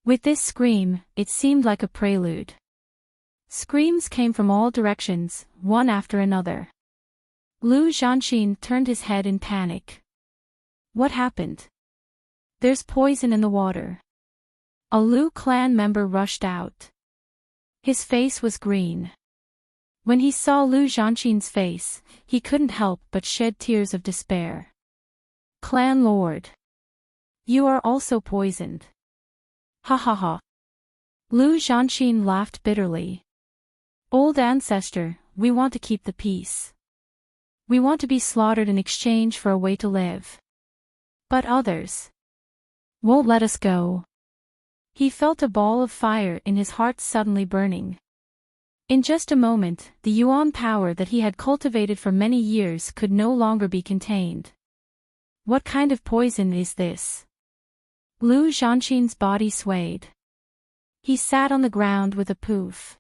With this scream, it seemed like a prelude. Screams came from all directions, one after another. Lu Zhanxin turned his head in panic. What happened? There's poison in the water. A Lu clan member rushed out. His face was green. When he saw Lu Zhanxin's face, he couldn't help but shed tears of despair. Clan Lord. You are also poisoned. Ha ha ha. Lu Zhanxin laughed bitterly. Old ancestor, we want to keep the peace. We want to be slaughtered in exchange for a way to live. But others won't let us go. He felt a ball of fire in his heart suddenly burning. In just a moment, the yuan power that he had cultivated for many years could no longer be contained. What kind of poison is this? Lu Zhanxin's body swayed. He sat on the ground with a poof.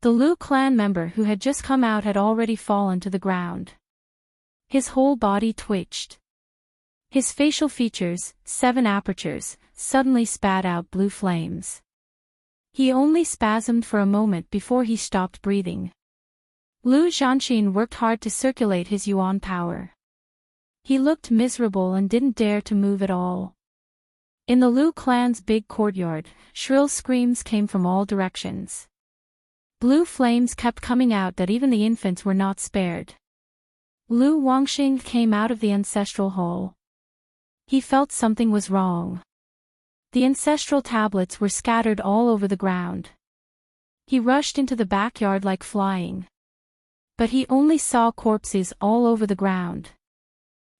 The Lu clan member who had just come out had already fallen to the ground. His whole body twitched. His facial features, 7 apertures, suddenly spat out blue flames. He only spasmed for a moment before he stopped breathing. Lu Zhanxin worked hard to circulate his yuan power. He looked miserable and didn't dare to move at all. In the Lu clan's big courtyard, shrill screams came from all directions. Blue flames kept coming out that even the infants were not spared. Lu Wangxing came out of the ancestral hall. He felt something was wrong. The ancestral tablets were scattered all over the ground. He rushed into the backyard like flying. But he only saw corpses all over the ground.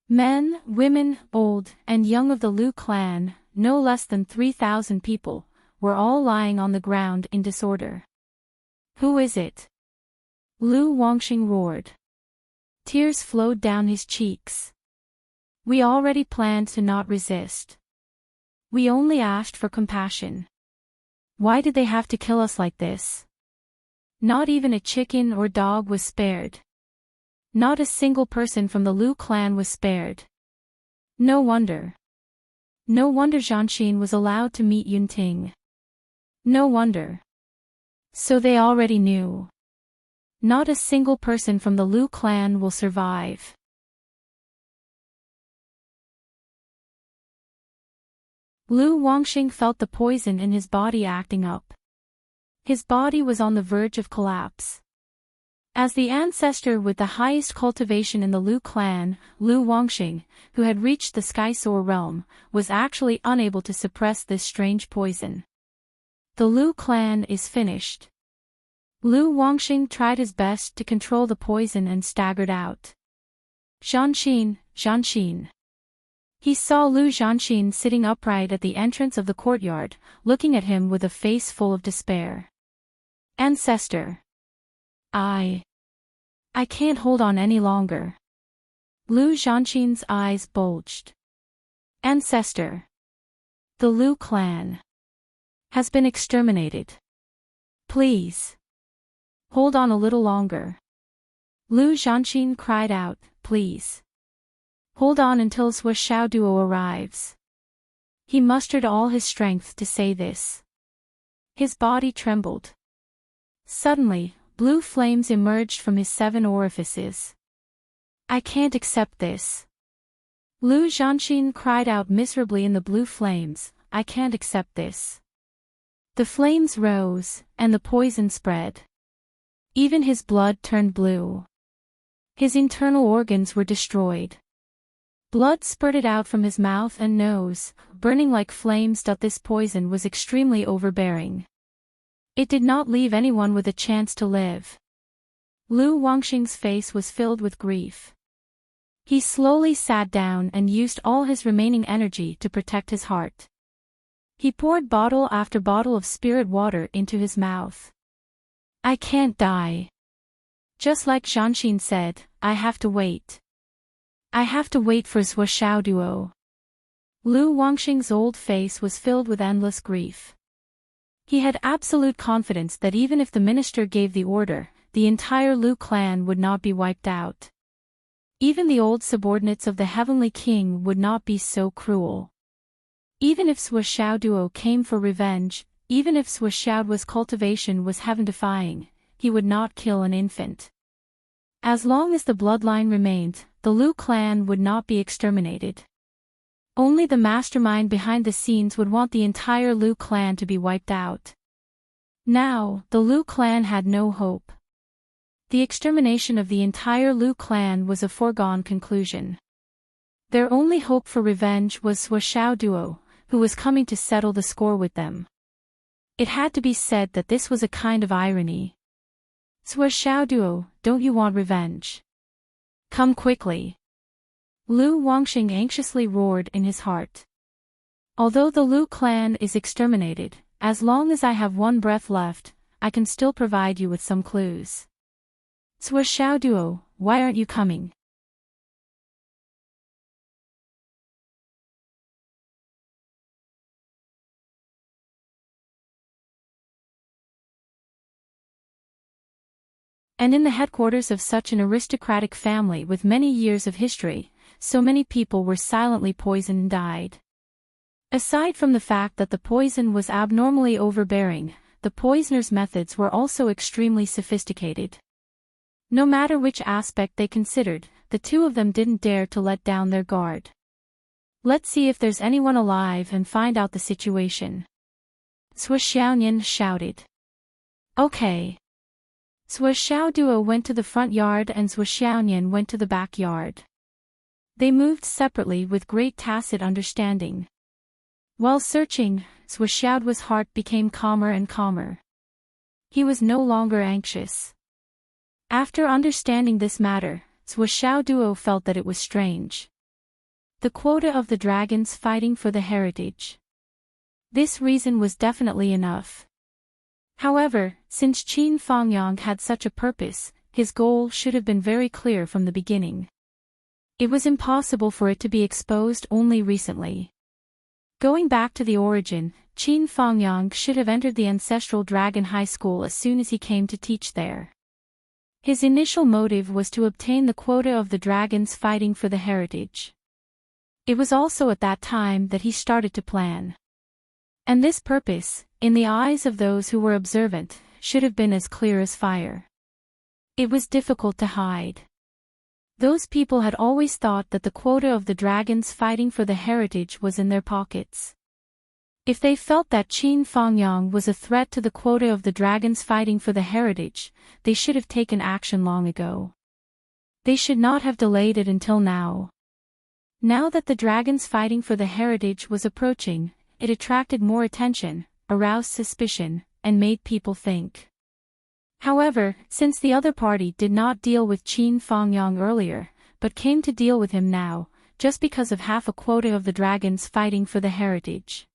Men, women, old, and young of the Lu clan, no less than 3,000 people, were all lying on the ground in disorder. Who is it? Lu Wangxing roared. Tears flowed down his cheeks. We already planned to not resist. We only asked for compassion. Why did they have to kill us like this? Not even a chicken or dog was spared. Not a single person from the Lu clan was spared. No wonder. No wonder Zhanxin was allowed to meet Yunting. No wonder. So they already knew. Not a single person from the Lu clan will survive. Lu Wangxing felt the poison in his body acting up. His body was on the verge of collapse. As the ancestor with the highest cultivation in the Lu clan, Lu Wangxing, who had reached the Skysoar realm, was actually unable to suppress this strange poison. The Lu clan is finished. Lu Wangxing tried his best to control the poison and staggered out. Zhanxin, Zhanxin. He saw Lu Zhanxin sitting upright at the entrance of the courtyard, looking at him with a face full of despair. Ancestor. I can't hold on any longer. Lu Zhanxin's eyes bulged. Ancestor. The Lu clan has been exterminated. Please. Hold on a little longer. Lu Zhanxin cried out, please. Hold on until Sui Xiaoduo arrives. He mustered all his strength to say this. His body trembled. Suddenly, blue flames emerged from his 7 orifices. I can't accept this. Lu Zhanxin cried out miserably in the blue flames, I can't accept this. The flames rose, and the poison spread. Even his blood turned blue. His internal organs were destroyed. Blood spurted out from his mouth and nose, burning like flames. This poison was extremely overbearing. It did not leave anyone with a chance to live. Lu Wangxing's face was filled with grief. He slowly sat down and used all his remaining energy to protect his heart. He poured bottle after bottle of spirit water into his mouth. I can't die. Just like Zhanxin said, I have to wait. I have to wait for Sui Xiaoduo. Lu Wangxing's old face was filled with endless grief. He had absolute confidence that even if the minister gave the order, the entire Lu clan would not be wiped out. Even the old subordinates of the Heavenly King would not be so cruel. Even if Sui Xiaoduo came for revenge, even if Sui Xiaoduo's cultivation was heaven-defying, he would not kill an infant. As long as the bloodline remained, the Lu clan would not be exterminated. Only the mastermind behind the scenes would want the entire Lu clan to be wiped out. Now, the Lu clan had no hope. The extermination of the entire Lu clan was a foregone conclusion. Their only hope for revenge was Sui Xiaoduo, who was coming to settle the score with them. It had to be said that this was a kind of irony. Sui Xiaoduo, don't you want revenge? Come quickly. Lu Wangxing anxiously roared in his heart. Although the Lu clan is exterminated, as long as I have one breath left, I can still provide you with some clues. Sui Xiaoduo, why aren't you coming? And in the headquarters of such an aristocratic family with many years of history, so many people were silently poisoned and died. Aside from the fact that the poison was abnormally overbearing, the poisoner's methods were also extremely sophisticated. No matter which aspect they considered, the two of them didn't dare to let down their guard. Let's see if there's anyone alive and find out the situation. Sui Xiaoyan shouted. Okay. Sui Xiaoduo went to the front yard and Sui Xiaoyan went to the backyard. They moved separately with great tacit understanding. While searching, Sui Xiaoduo's heart became calmer and calmer. He was no longer anxious. After understanding this matter, Sui Xiaoduo felt that it was strange. The quota of the dragons fighting for the heritage. This reason was definitely enough. However, since Qin Fangyang had such a purpose, his goal should have been very clear from the beginning. It was impossible for it to be exposed only recently. Going back to the origin, Qin Fangyang should have entered the ancestral dragon high school as soon as he came to teach there. His initial motive was to obtain the quota of the dragons fighting for the heritage. It was also at that time that he started to plan. And this purpose, in the eyes of those who were observant, should have been as clear as fire. It was difficult to hide. Those people had always thought that the quota of the dragons fighting for the heritage was in their pockets. If they felt that Qin Fangyang was a threat to the quota of the dragons fighting for the heritage, they should have taken action long ago. They should not have delayed it until now. Now that the dragons fighting for the heritage was approaching, it attracted more attention, aroused suspicion, and made people think. However, since the other party did not deal with Qin Fangyang earlier, but came to deal with him now, just because of half a quota of the dragons fighting for the heritage.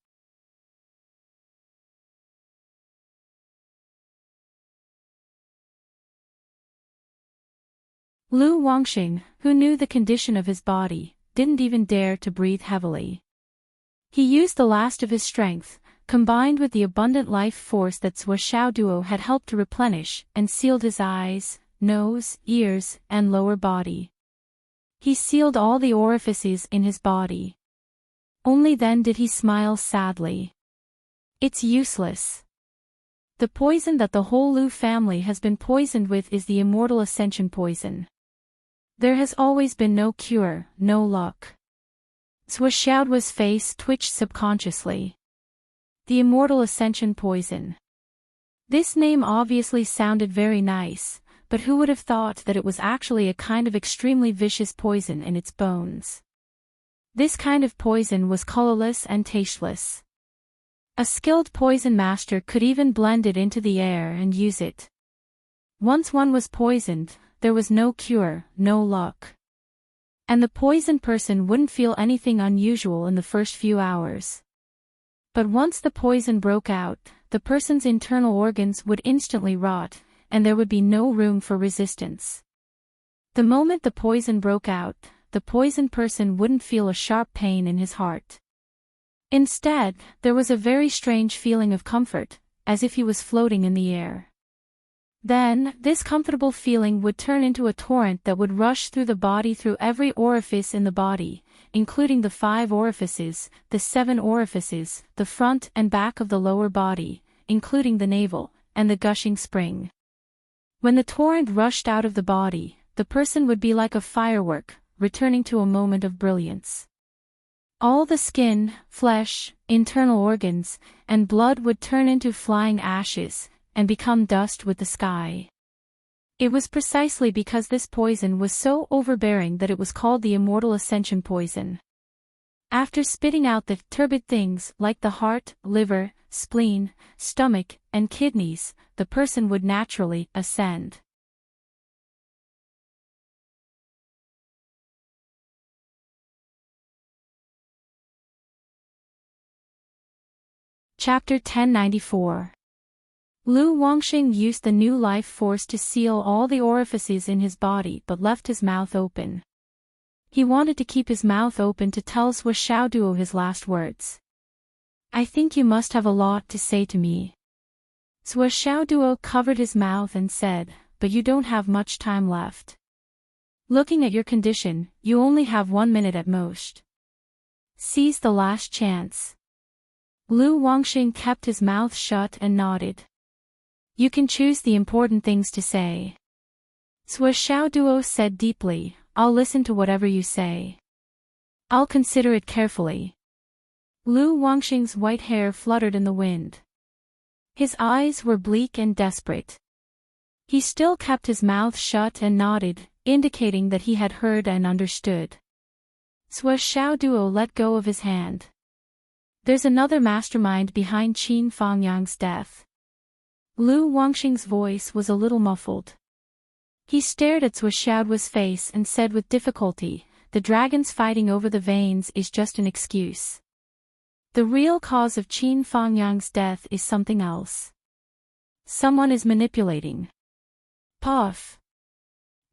Lu Wangxing, who knew the condition of his body, didn't even dare to breathe heavily. He used the last of his strength, combined with the abundant life force that Zhou Xiaoduo had helped to replenish, and sealed his eyes, nose, ears, and lower body. He sealed all the orifices in his body. Only then did he smile sadly. It's useless. The poison that the whole Lu family has been poisoned with is the immortal ascension poison. There has always been no cure, no luck. Zhou Xiaoduo's face twitched subconsciously. The immortal ascension poison. This name obviously sounded very nice, but who would have thought that it was actually a kind of extremely vicious poison in its bones? This kind of poison was colorless and tasteless. A skilled poison master could even blend it into the air and use it. Once one was poisoned, there was no cure, no luck. And the poisoned person wouldn't feel anything unusual in the first few hours. But once the poison broke out, the person's internal organs would instantly rot, and there would be no room for resistance. The moment the poison broke out, the poisoned person wouldn't feel a sharp pain in his heart. Instead, there was a very strange feeling of comfort, as if he was floating in the air. Then, this comfortable feeling would turn into a torrent that would rush through the body through every orifice in the body, including the 5 orifices, the 7 orifices, the front and back of the lower body, including the navel, and the gushing spring. When the torrent rushed out of the body, the person would be like a firework, returning to a moment of brilliance. All the skin, flesh, internal organs, and blood would turn into flying ashes, and become dust with the sky. It was precisely because this poison was so overbearing that it was called the immortal ascension poison. After spitting out the turbid things like the heart, liver, spleen, stomach, and kidneys, the person would naturally ascend. Chapter 1094. Lu Wangxing used the new life force to seal all the orifices in his body but left his mouth open. He wanted to keep his mouth open to tell Zhou Xiaoduo his last words. I think you must have a lot to say to me. Zhou Xiaoduo covered his mouth and said, but you don't have much time left. Looking at your condition, you only have 1 minute at most. Seize the last chance. Lu Wangxing kept his mouth shut and nodded. You can choose the important things to say. Zhou Xiaoduo said deeply, I'll listen to whatever you say. I'll consider it carefully. Lu Wangxing's white hair fluttered in the wind. His eyes were bleak and desperate. He still kept his mouth shut and nodded, indicating that he had heard and understood. Zhou Xiaoduo let go of his hand. There's another mastermind behind Qin Fangyang's death. Lu Wangxing's voice was a little muffled. He stared at Zhou Xiaoduo's face and said with difficulty, the dragons fighting over the veins is just an excuse. The real cause of Qin Fangyang's death is something else. Someone is manipulating. Puff.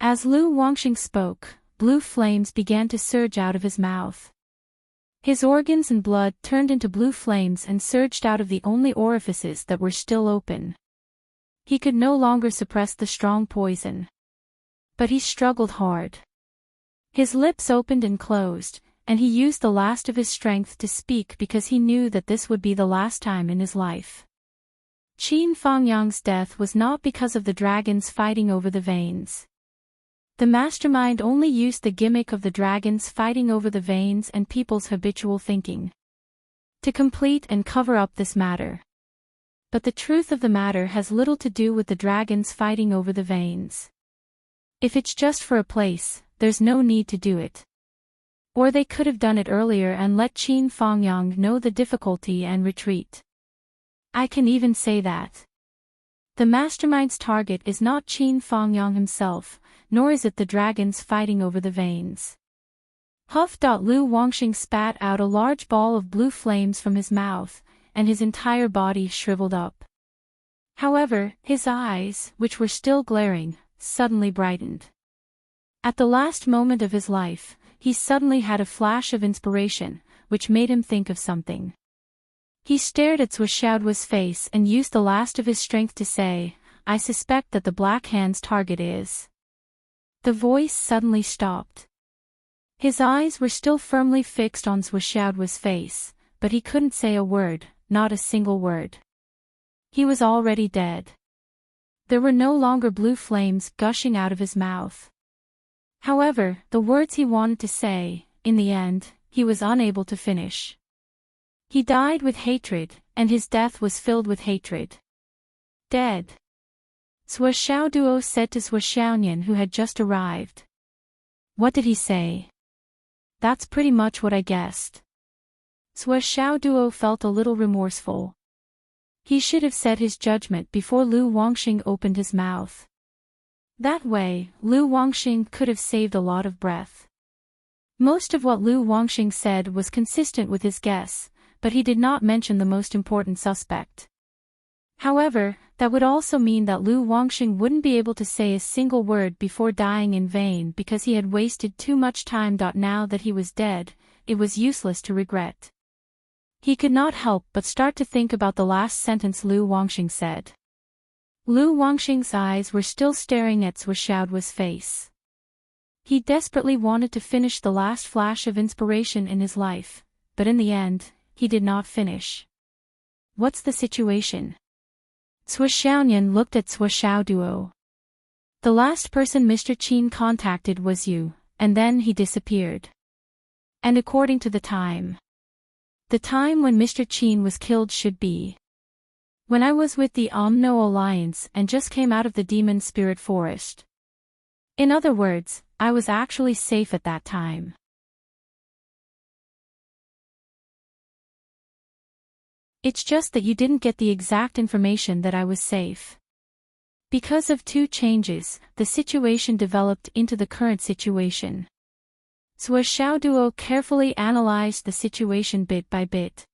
As Lu Wangxing spoke, blue flames began to surge out of his mouth. His organs and blood turned into blue flames and surged out of the only orifices that were still open. He could no longer suppress the strong poison. But he struggled hard. His lips opened and closed, and he used the last of his strength to speak because he knew that this would be the last time in his life. Qin Fangyang's death was not because of the dragons fighting over the veins. The mastermind only used the gimmick of the dragons fighting over the veins and people's habitual thinking to complete and cover up this matter. But the truth of the matter has little to do with the dragons fighting over the veins. If it's just for a place, there's no need to do it. Or they could have done it earlier and let Qin Fangyang know the difficulty and retreat. I can even say that the mastermind's target is not Qin Fangyang himself, nor is it the dragons fighting over the veins. Huff. Lu Wangxing spat out a large ball of blue flames from his mouth, and his entire body shriveled up. However, his eyes, which were still glaring, suddenly brightened. At the last moment of his life, he suddenly had a flash of inspiration, which made him think of something. He stared at Swishaoduo's face and used the last of his strength to say, "I suspect that the Black Hand's target is." The voice suddenly stopped. His eyes were still firmly fixed on Swishaoduo's face, but he couldn't say a word, not a single word. He was already dead. There were no longer blue flames gushing out of his mouth. However, the words he wanted to say, in the end, he was unable to finish. He died with hatred, and his death was filled with hatred. Dead. Swishaoduo said to Swishaonian, who had just arrived. What did he say? That's pretty much what I guessed. Swishaoduo felt a little remorseful. He should have said his judgment before Lu Wangxing opened his mouth. That way, Lu Wangxing could have saved a lot of breath. Most of what Lu Wangxing said was consistent with his guess, but he did not mention the most important suspect. However, that would also mean that Lu Wangxing wouldn't be able to say a single word before dying in vain because he had wasted too much time. Now that he was dead, it was useless to regret. He could not help but start to think about the last sentence Lu Wangxing said. Lu Wangxing's eyes were still staring at Swishaoduo's face. He desperately wanted to finish the last flash of inspiration in his life, but in the end, he did not finish. What's the situation? Swishaonian looked at Swishaoduo. The last person Mr. Qin contacted was you, and then he disappeared. And according to the time when Mr. Qin was killed should be when I was with the Omno Alliance and just came out of the Demon Spirit Forest. In other words, I was actually safe at that time. It's just that you didn't get the exact information that I was safe. Because of two changes, the situation developed into the current situation. Swishaoduo carefully analyzed the situation bit by bit.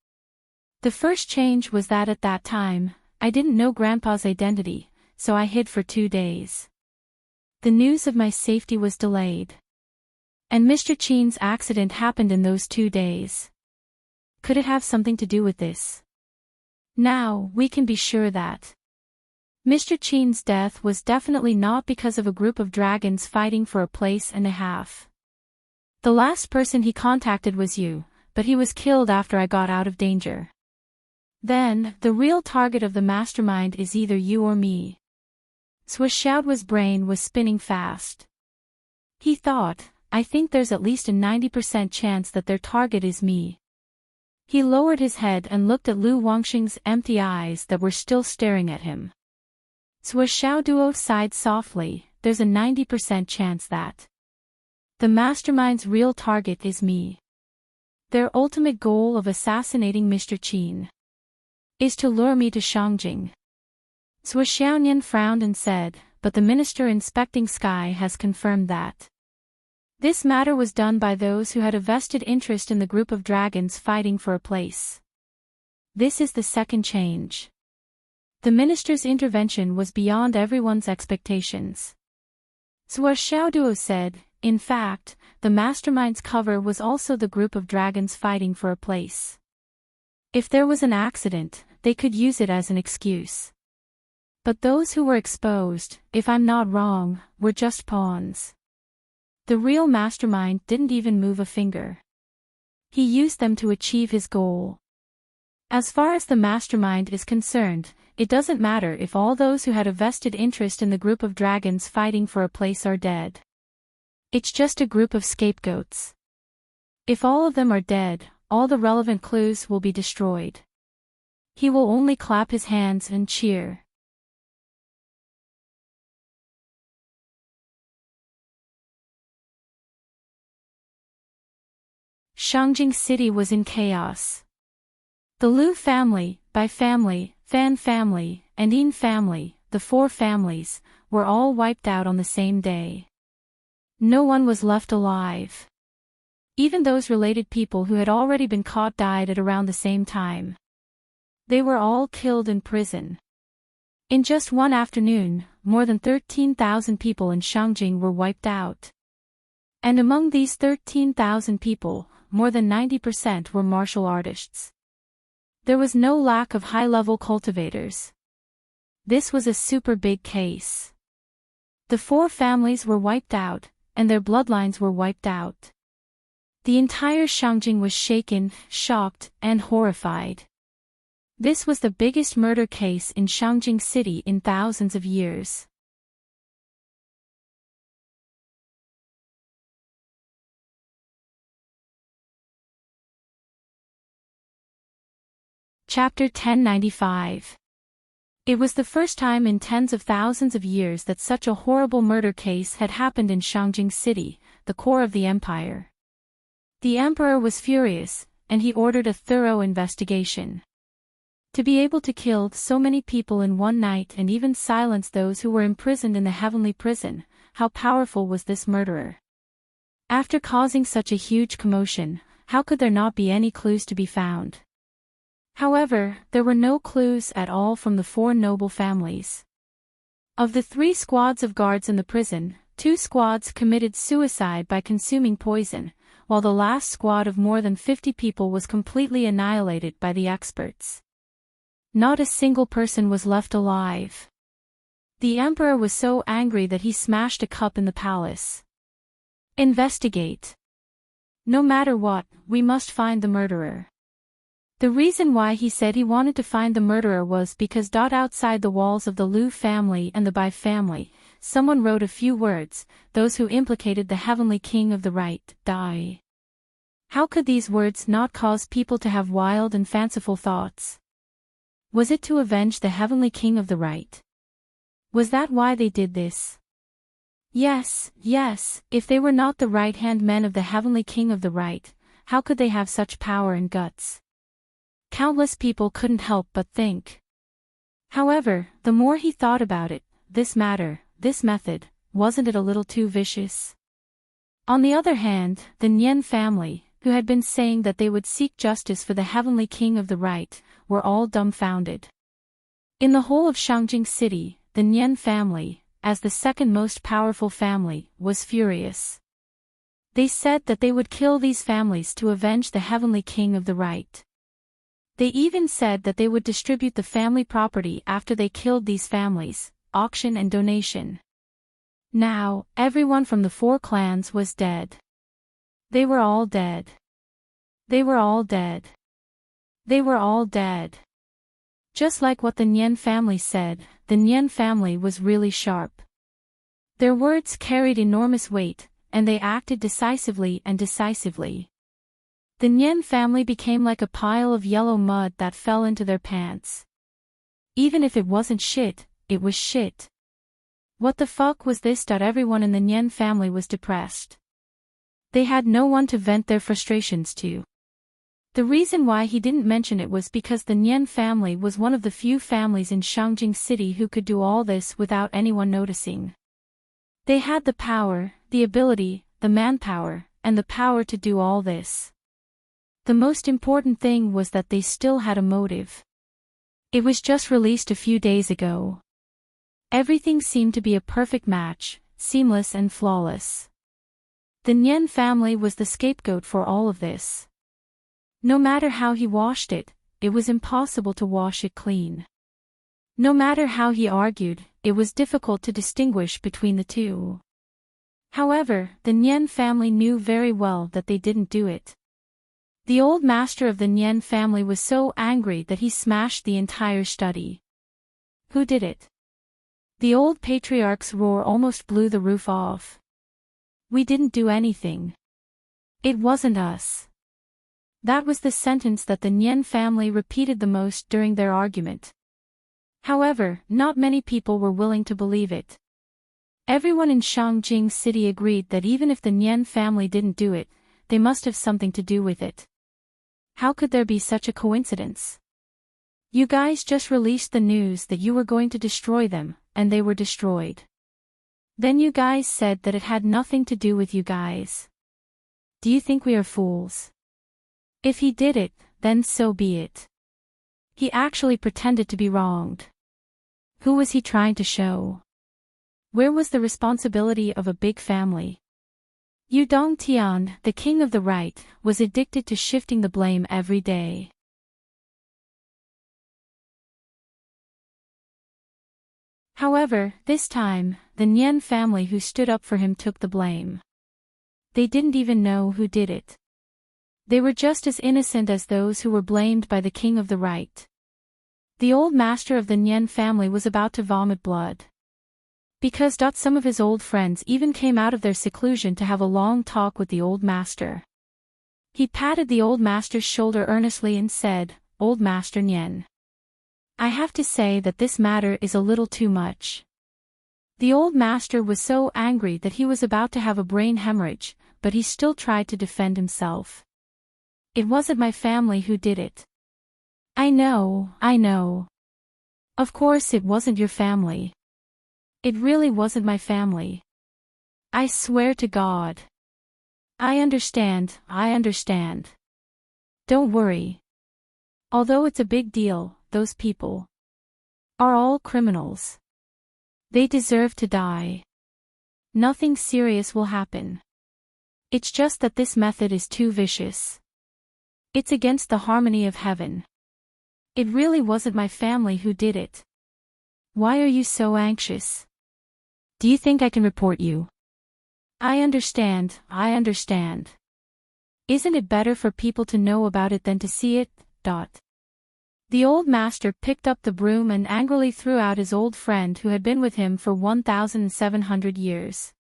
The first change was that at that time, I didn't know Grandpa's identity, so I hid for 2 days. The news of my safety was delayed. And Mr. Qin's accident happened in those 2 days. Could it have something to do with this? Now, we can be sure that Mr. Qin's death was definitely not because of a group of dragons fighting for a place and a half. The last person he contacted was you, but he was killed after I got out of danger. Then, the real target of the mastermind is either you or me. Swishaoduo's brain was spinning fast. He thought, I think there's at least a 90% chance that their target is me. He lowered his head and looked at Lu Wangxing's empty eyes that were still staring at him. Swishaoduo sighed softly, there's a 90% chance that the mastermind's real target is me. Their ultimate goal of assassinating Mr. Qin is to lure me to Shangjing. Swishaonian frowned and said, but the minister inspecting Sky has confirmed that this matter was done by those who had a vested interest in the group of dragons fighting for a place. This is the second change. The minister's intervention was beyond everyone's expectations. Swishaoduo said, in fact, the mastermind's cover was also the group of dragons fighting for a place. If there was an accident, they could use it as an excuse. But those who were exposed, if I'm not wrong, were just pawns. The real mastermind didn't even move a finger. He used them to achieve his goal. As far as the mastermind is concerned, it doesn't matter if all those who had a vested interest in the group of dragons fighting for a place are dead. It's just a group of scapegoats. If all of them are dead, all the relevant clues will be destroyed. He will only clap his hands and cheer. Fictional City was in chaos. The Lu family, Bai family, Fan family, and Yin family, the four families, were all wiped out on the same day. No one was left alive. Even those related people who had already been caught died at around the same time. They were all killed in prison. In just one afternoon, more than 13,000 people in Fictional were wiped out. And among these 13,000 people, more than 90% were martial artists. There was no lack of high-level cultivators. This was a super big case. The four families were wiped out, and their bloodlines were wiped out. The entire Fictional was shaken, shocked, and horrified. This was the biggest murder case in Fictional City in thousands of years. Chapter 1095. It was the first time in tens of thousands of years that such a horrible murder case had happened in Fictional City, the core of the empire. The emperor was furious, and he ordered a thorough investigation. To be able to kill so many people in one night and even silence those who were imprisoned in the heavenly prison, how powerful was this murderer? After causing such a huge commotion, how could there not be any clues to be found? However, there were no clues at all from the four noble families. Of the 3 squads of guards in the prison, 2 squads committed suicide by consuming poison, while the last squad of more than 50 people was completely annihilated by the experts. Not a single person was left alive. The emperor was so angry that he smashed a cup in the palace. Investigate. No matter what, we must find the murderer. The reason why he said he wanted to find the murderer was because outside the walls of the Lu family and the Bai family, someone wrote a few words, those who implicated the heavenly king of the right, die. How could these words not cause people to have wild and fanciful thoughts? Was it to avenge the heavenly king of the right? Was that why they did this? Yes, if they were not the right-hand men of the heavenly king of the right, how could they have such power and guts? Countless people couldn't help but think. However, the more he thought about it, this method, wasn't it a little too vicious? On the other hand, the Nian family, who had been saying that they would seek justice for the heavenly king of the right, were all dumbfounded. In the whole of Fictional City, the Nian family, as the second most powerful family, was furious. They said that they would kill these families to avenge the heavenly king of the right. They even said that they would distribute the family property after they killed these families, auction and donation. Now, everyone from the 4 clans was dead. They were all dead. They were all dead. They were all dead. Just like what the Nian family said, the Nian family was really sharp. Their words carried enormous weight, and they acted decisively. The Nian family became like a pile of yellow mud that fell into their pants. Even if it wasn't shit, it was shit. What the fuck was this? Everyone in the Nian family was depressed. They had no one to vent their frustrations to. The reason why he didn't mention it was because the Nian family was one of the few families in Fictional City who could do all this without anyone noticing. They had the power, the ability, the manpower, and the power to do all this. The most important thing was that they still had a motive. It was just released a few days ago. Everything seemed to be a perfect match, seamless and flawless. The Nian family was the scapegoat for all of this. No matter how he washed it, it was impossible to wash it clean. No matter how he argued, it was difficult to distinguish between the two. However, the Nian family knew very well that they didn't do it. The old master of the Nian family was so angry that he smashed the entire study. Who did it? The old patriarch's roar almost blew the roof off. We didn't do anything. It wasn't us. That was the sentence that the Nian family repeated the most during their argument. However, not many people were willing to believe it. Everyone in Shangjing City agreed that even if the Nian family didn't do it, they must have something to do with it. How could there be such a coincidence? You guys just released the news that you were going to destroy them, and they were destroyed. Then you guys said that it had nothing to do with you guys. Do you think we are fools? If he did it, then so be it. He actually pretended to be wronged. Who was he trying to show? Where was the responsibility of a big family? Yu Dongtian, the king of the right, was addicted to shifting the blame every day. However, this time, the Nian family who stood up for him took the blame. They didn't even know who did it. They were just as innocent as those who were blamed by the king of the right. The old master of the Nian family was about to vomit blood. Because some of his old friends even came out of their seclusion to have a long talk with the old master. He patted the old master's shoulder earnestly and said, "Old Master Nian, I have to say that this matter is a little too much." The old master was so angry that he was about to have a brain hemorrhage, but he still tried to defend himself. It wasn't my family who did it. I know. Of course it wasn't your family. It really wasn't my family. I swear to God. I understand. Don't worry. Although it's a big deal, those people are all criminals. They deserve to die. Nothing serious will happen. It's just that this method is too vicious. It's against the harmony of heaven. It really wasn't my family who did it. Why are you so anxious? Do you think I can report you? I understand. Isn't it better for people to know about it than to see it? The old master picked up the broom and angrily threw out his old friend who had been with him for 1,700 years.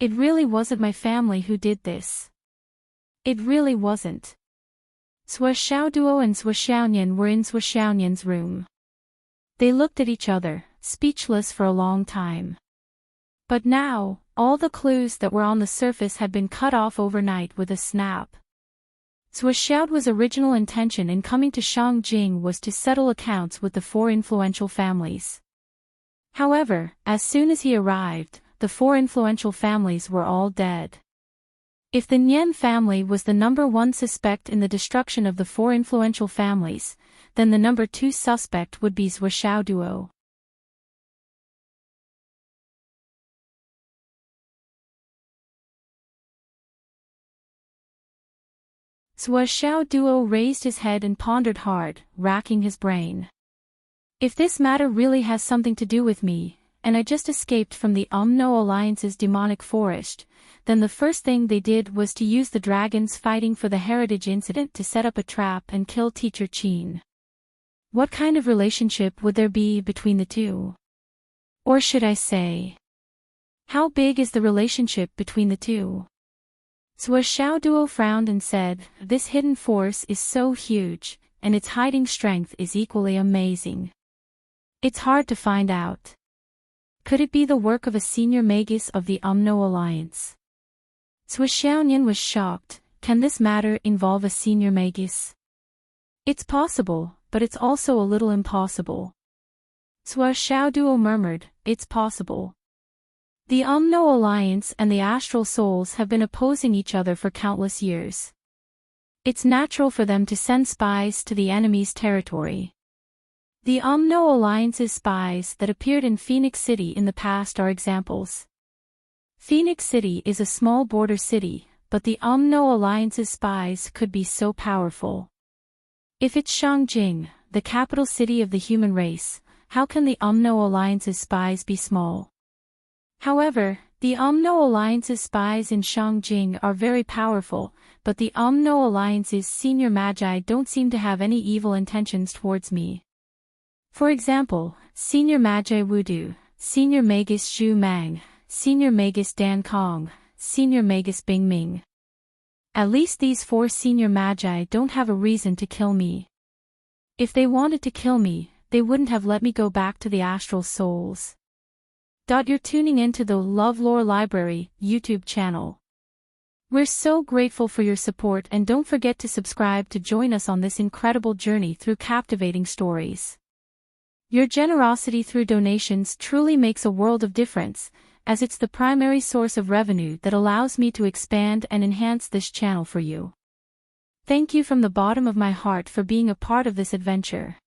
It really wasn't my family who did this. It really wasn't. Sua Xiaoduo and Sua Xiaonian were in Sua Xiaonian's room. They looked at each other, speechless for a long time. But now, all the clues that were on the surface had been cut off overnight with a snap. Sua Xiaoduo's original intention in coming to Shangjing was to settle accounts with the four influential families. However, as soon as he arrived, the four influential families were all dead. If the Nian family was the number one suspect in the destruction of the four influential families, then the number two suspect would be Sua Xiaoduo. Sua Xiaoduo raised his head and pondered hard, racking his brain. If this matter really has something to do with me, and I just escaped from the Umno Alliance's demonic forest, then the first thing they did was to use the dragons fighting for the heritage incident to set up a trap and kill Teacher Qin. What kind of relationship would there be between the two? Or should I say, how big is the relationship between the two? Sua Xiaoduo frowned and said, "This hidden force is so huge, and its hiding strength is equally amazing. It's hard to find out. Could it be the work of a senior magus of the Umno Alliance?" Sua Xiaonian was shocked. Can this matter involve a senior magus? It's possible, but it's also a little impossible. Sua Xiaoduo murmured, "It's possible." The Umno Alliance and the Astral Souls have been opposing each other for countless years. It's natural for them to send spies to the enemy's territory. The Umno Alliance's spies that appeared in Phoenix City in the past are examples. Phoenix City is a small border city, but the Umno Alliance's spies could be so powerful. If it's Shangjing, the capital city of the human race, how can the Umno Alliance's spies be small? However, The Umno Alliance's spies in Shangjing are very powerful, but the Umno Alliance's senior magi don't seem to have any evil intentions towards me. For example, Senior Magi Wudu, Senior Magus Zhu Mang, Senior Magus Dan Kong, Senior Magus Bing Ming. At least these 4 senior magi don't have a reason to kill me. If they wanted to kill me, they wouldn't have let me go back to the astral souls. You're tuning into the LoveLore Library YouTube channel. We're so grateful for your support, and don't forget to subscribe to join us on this incredible journey through captivating stories. Your generosity through donations truly makes a world of difference, as it's the primary source of revenue that allows me to expand and enhance this channel for you. Thank you from the bottom of my heart for being a part of this adventure.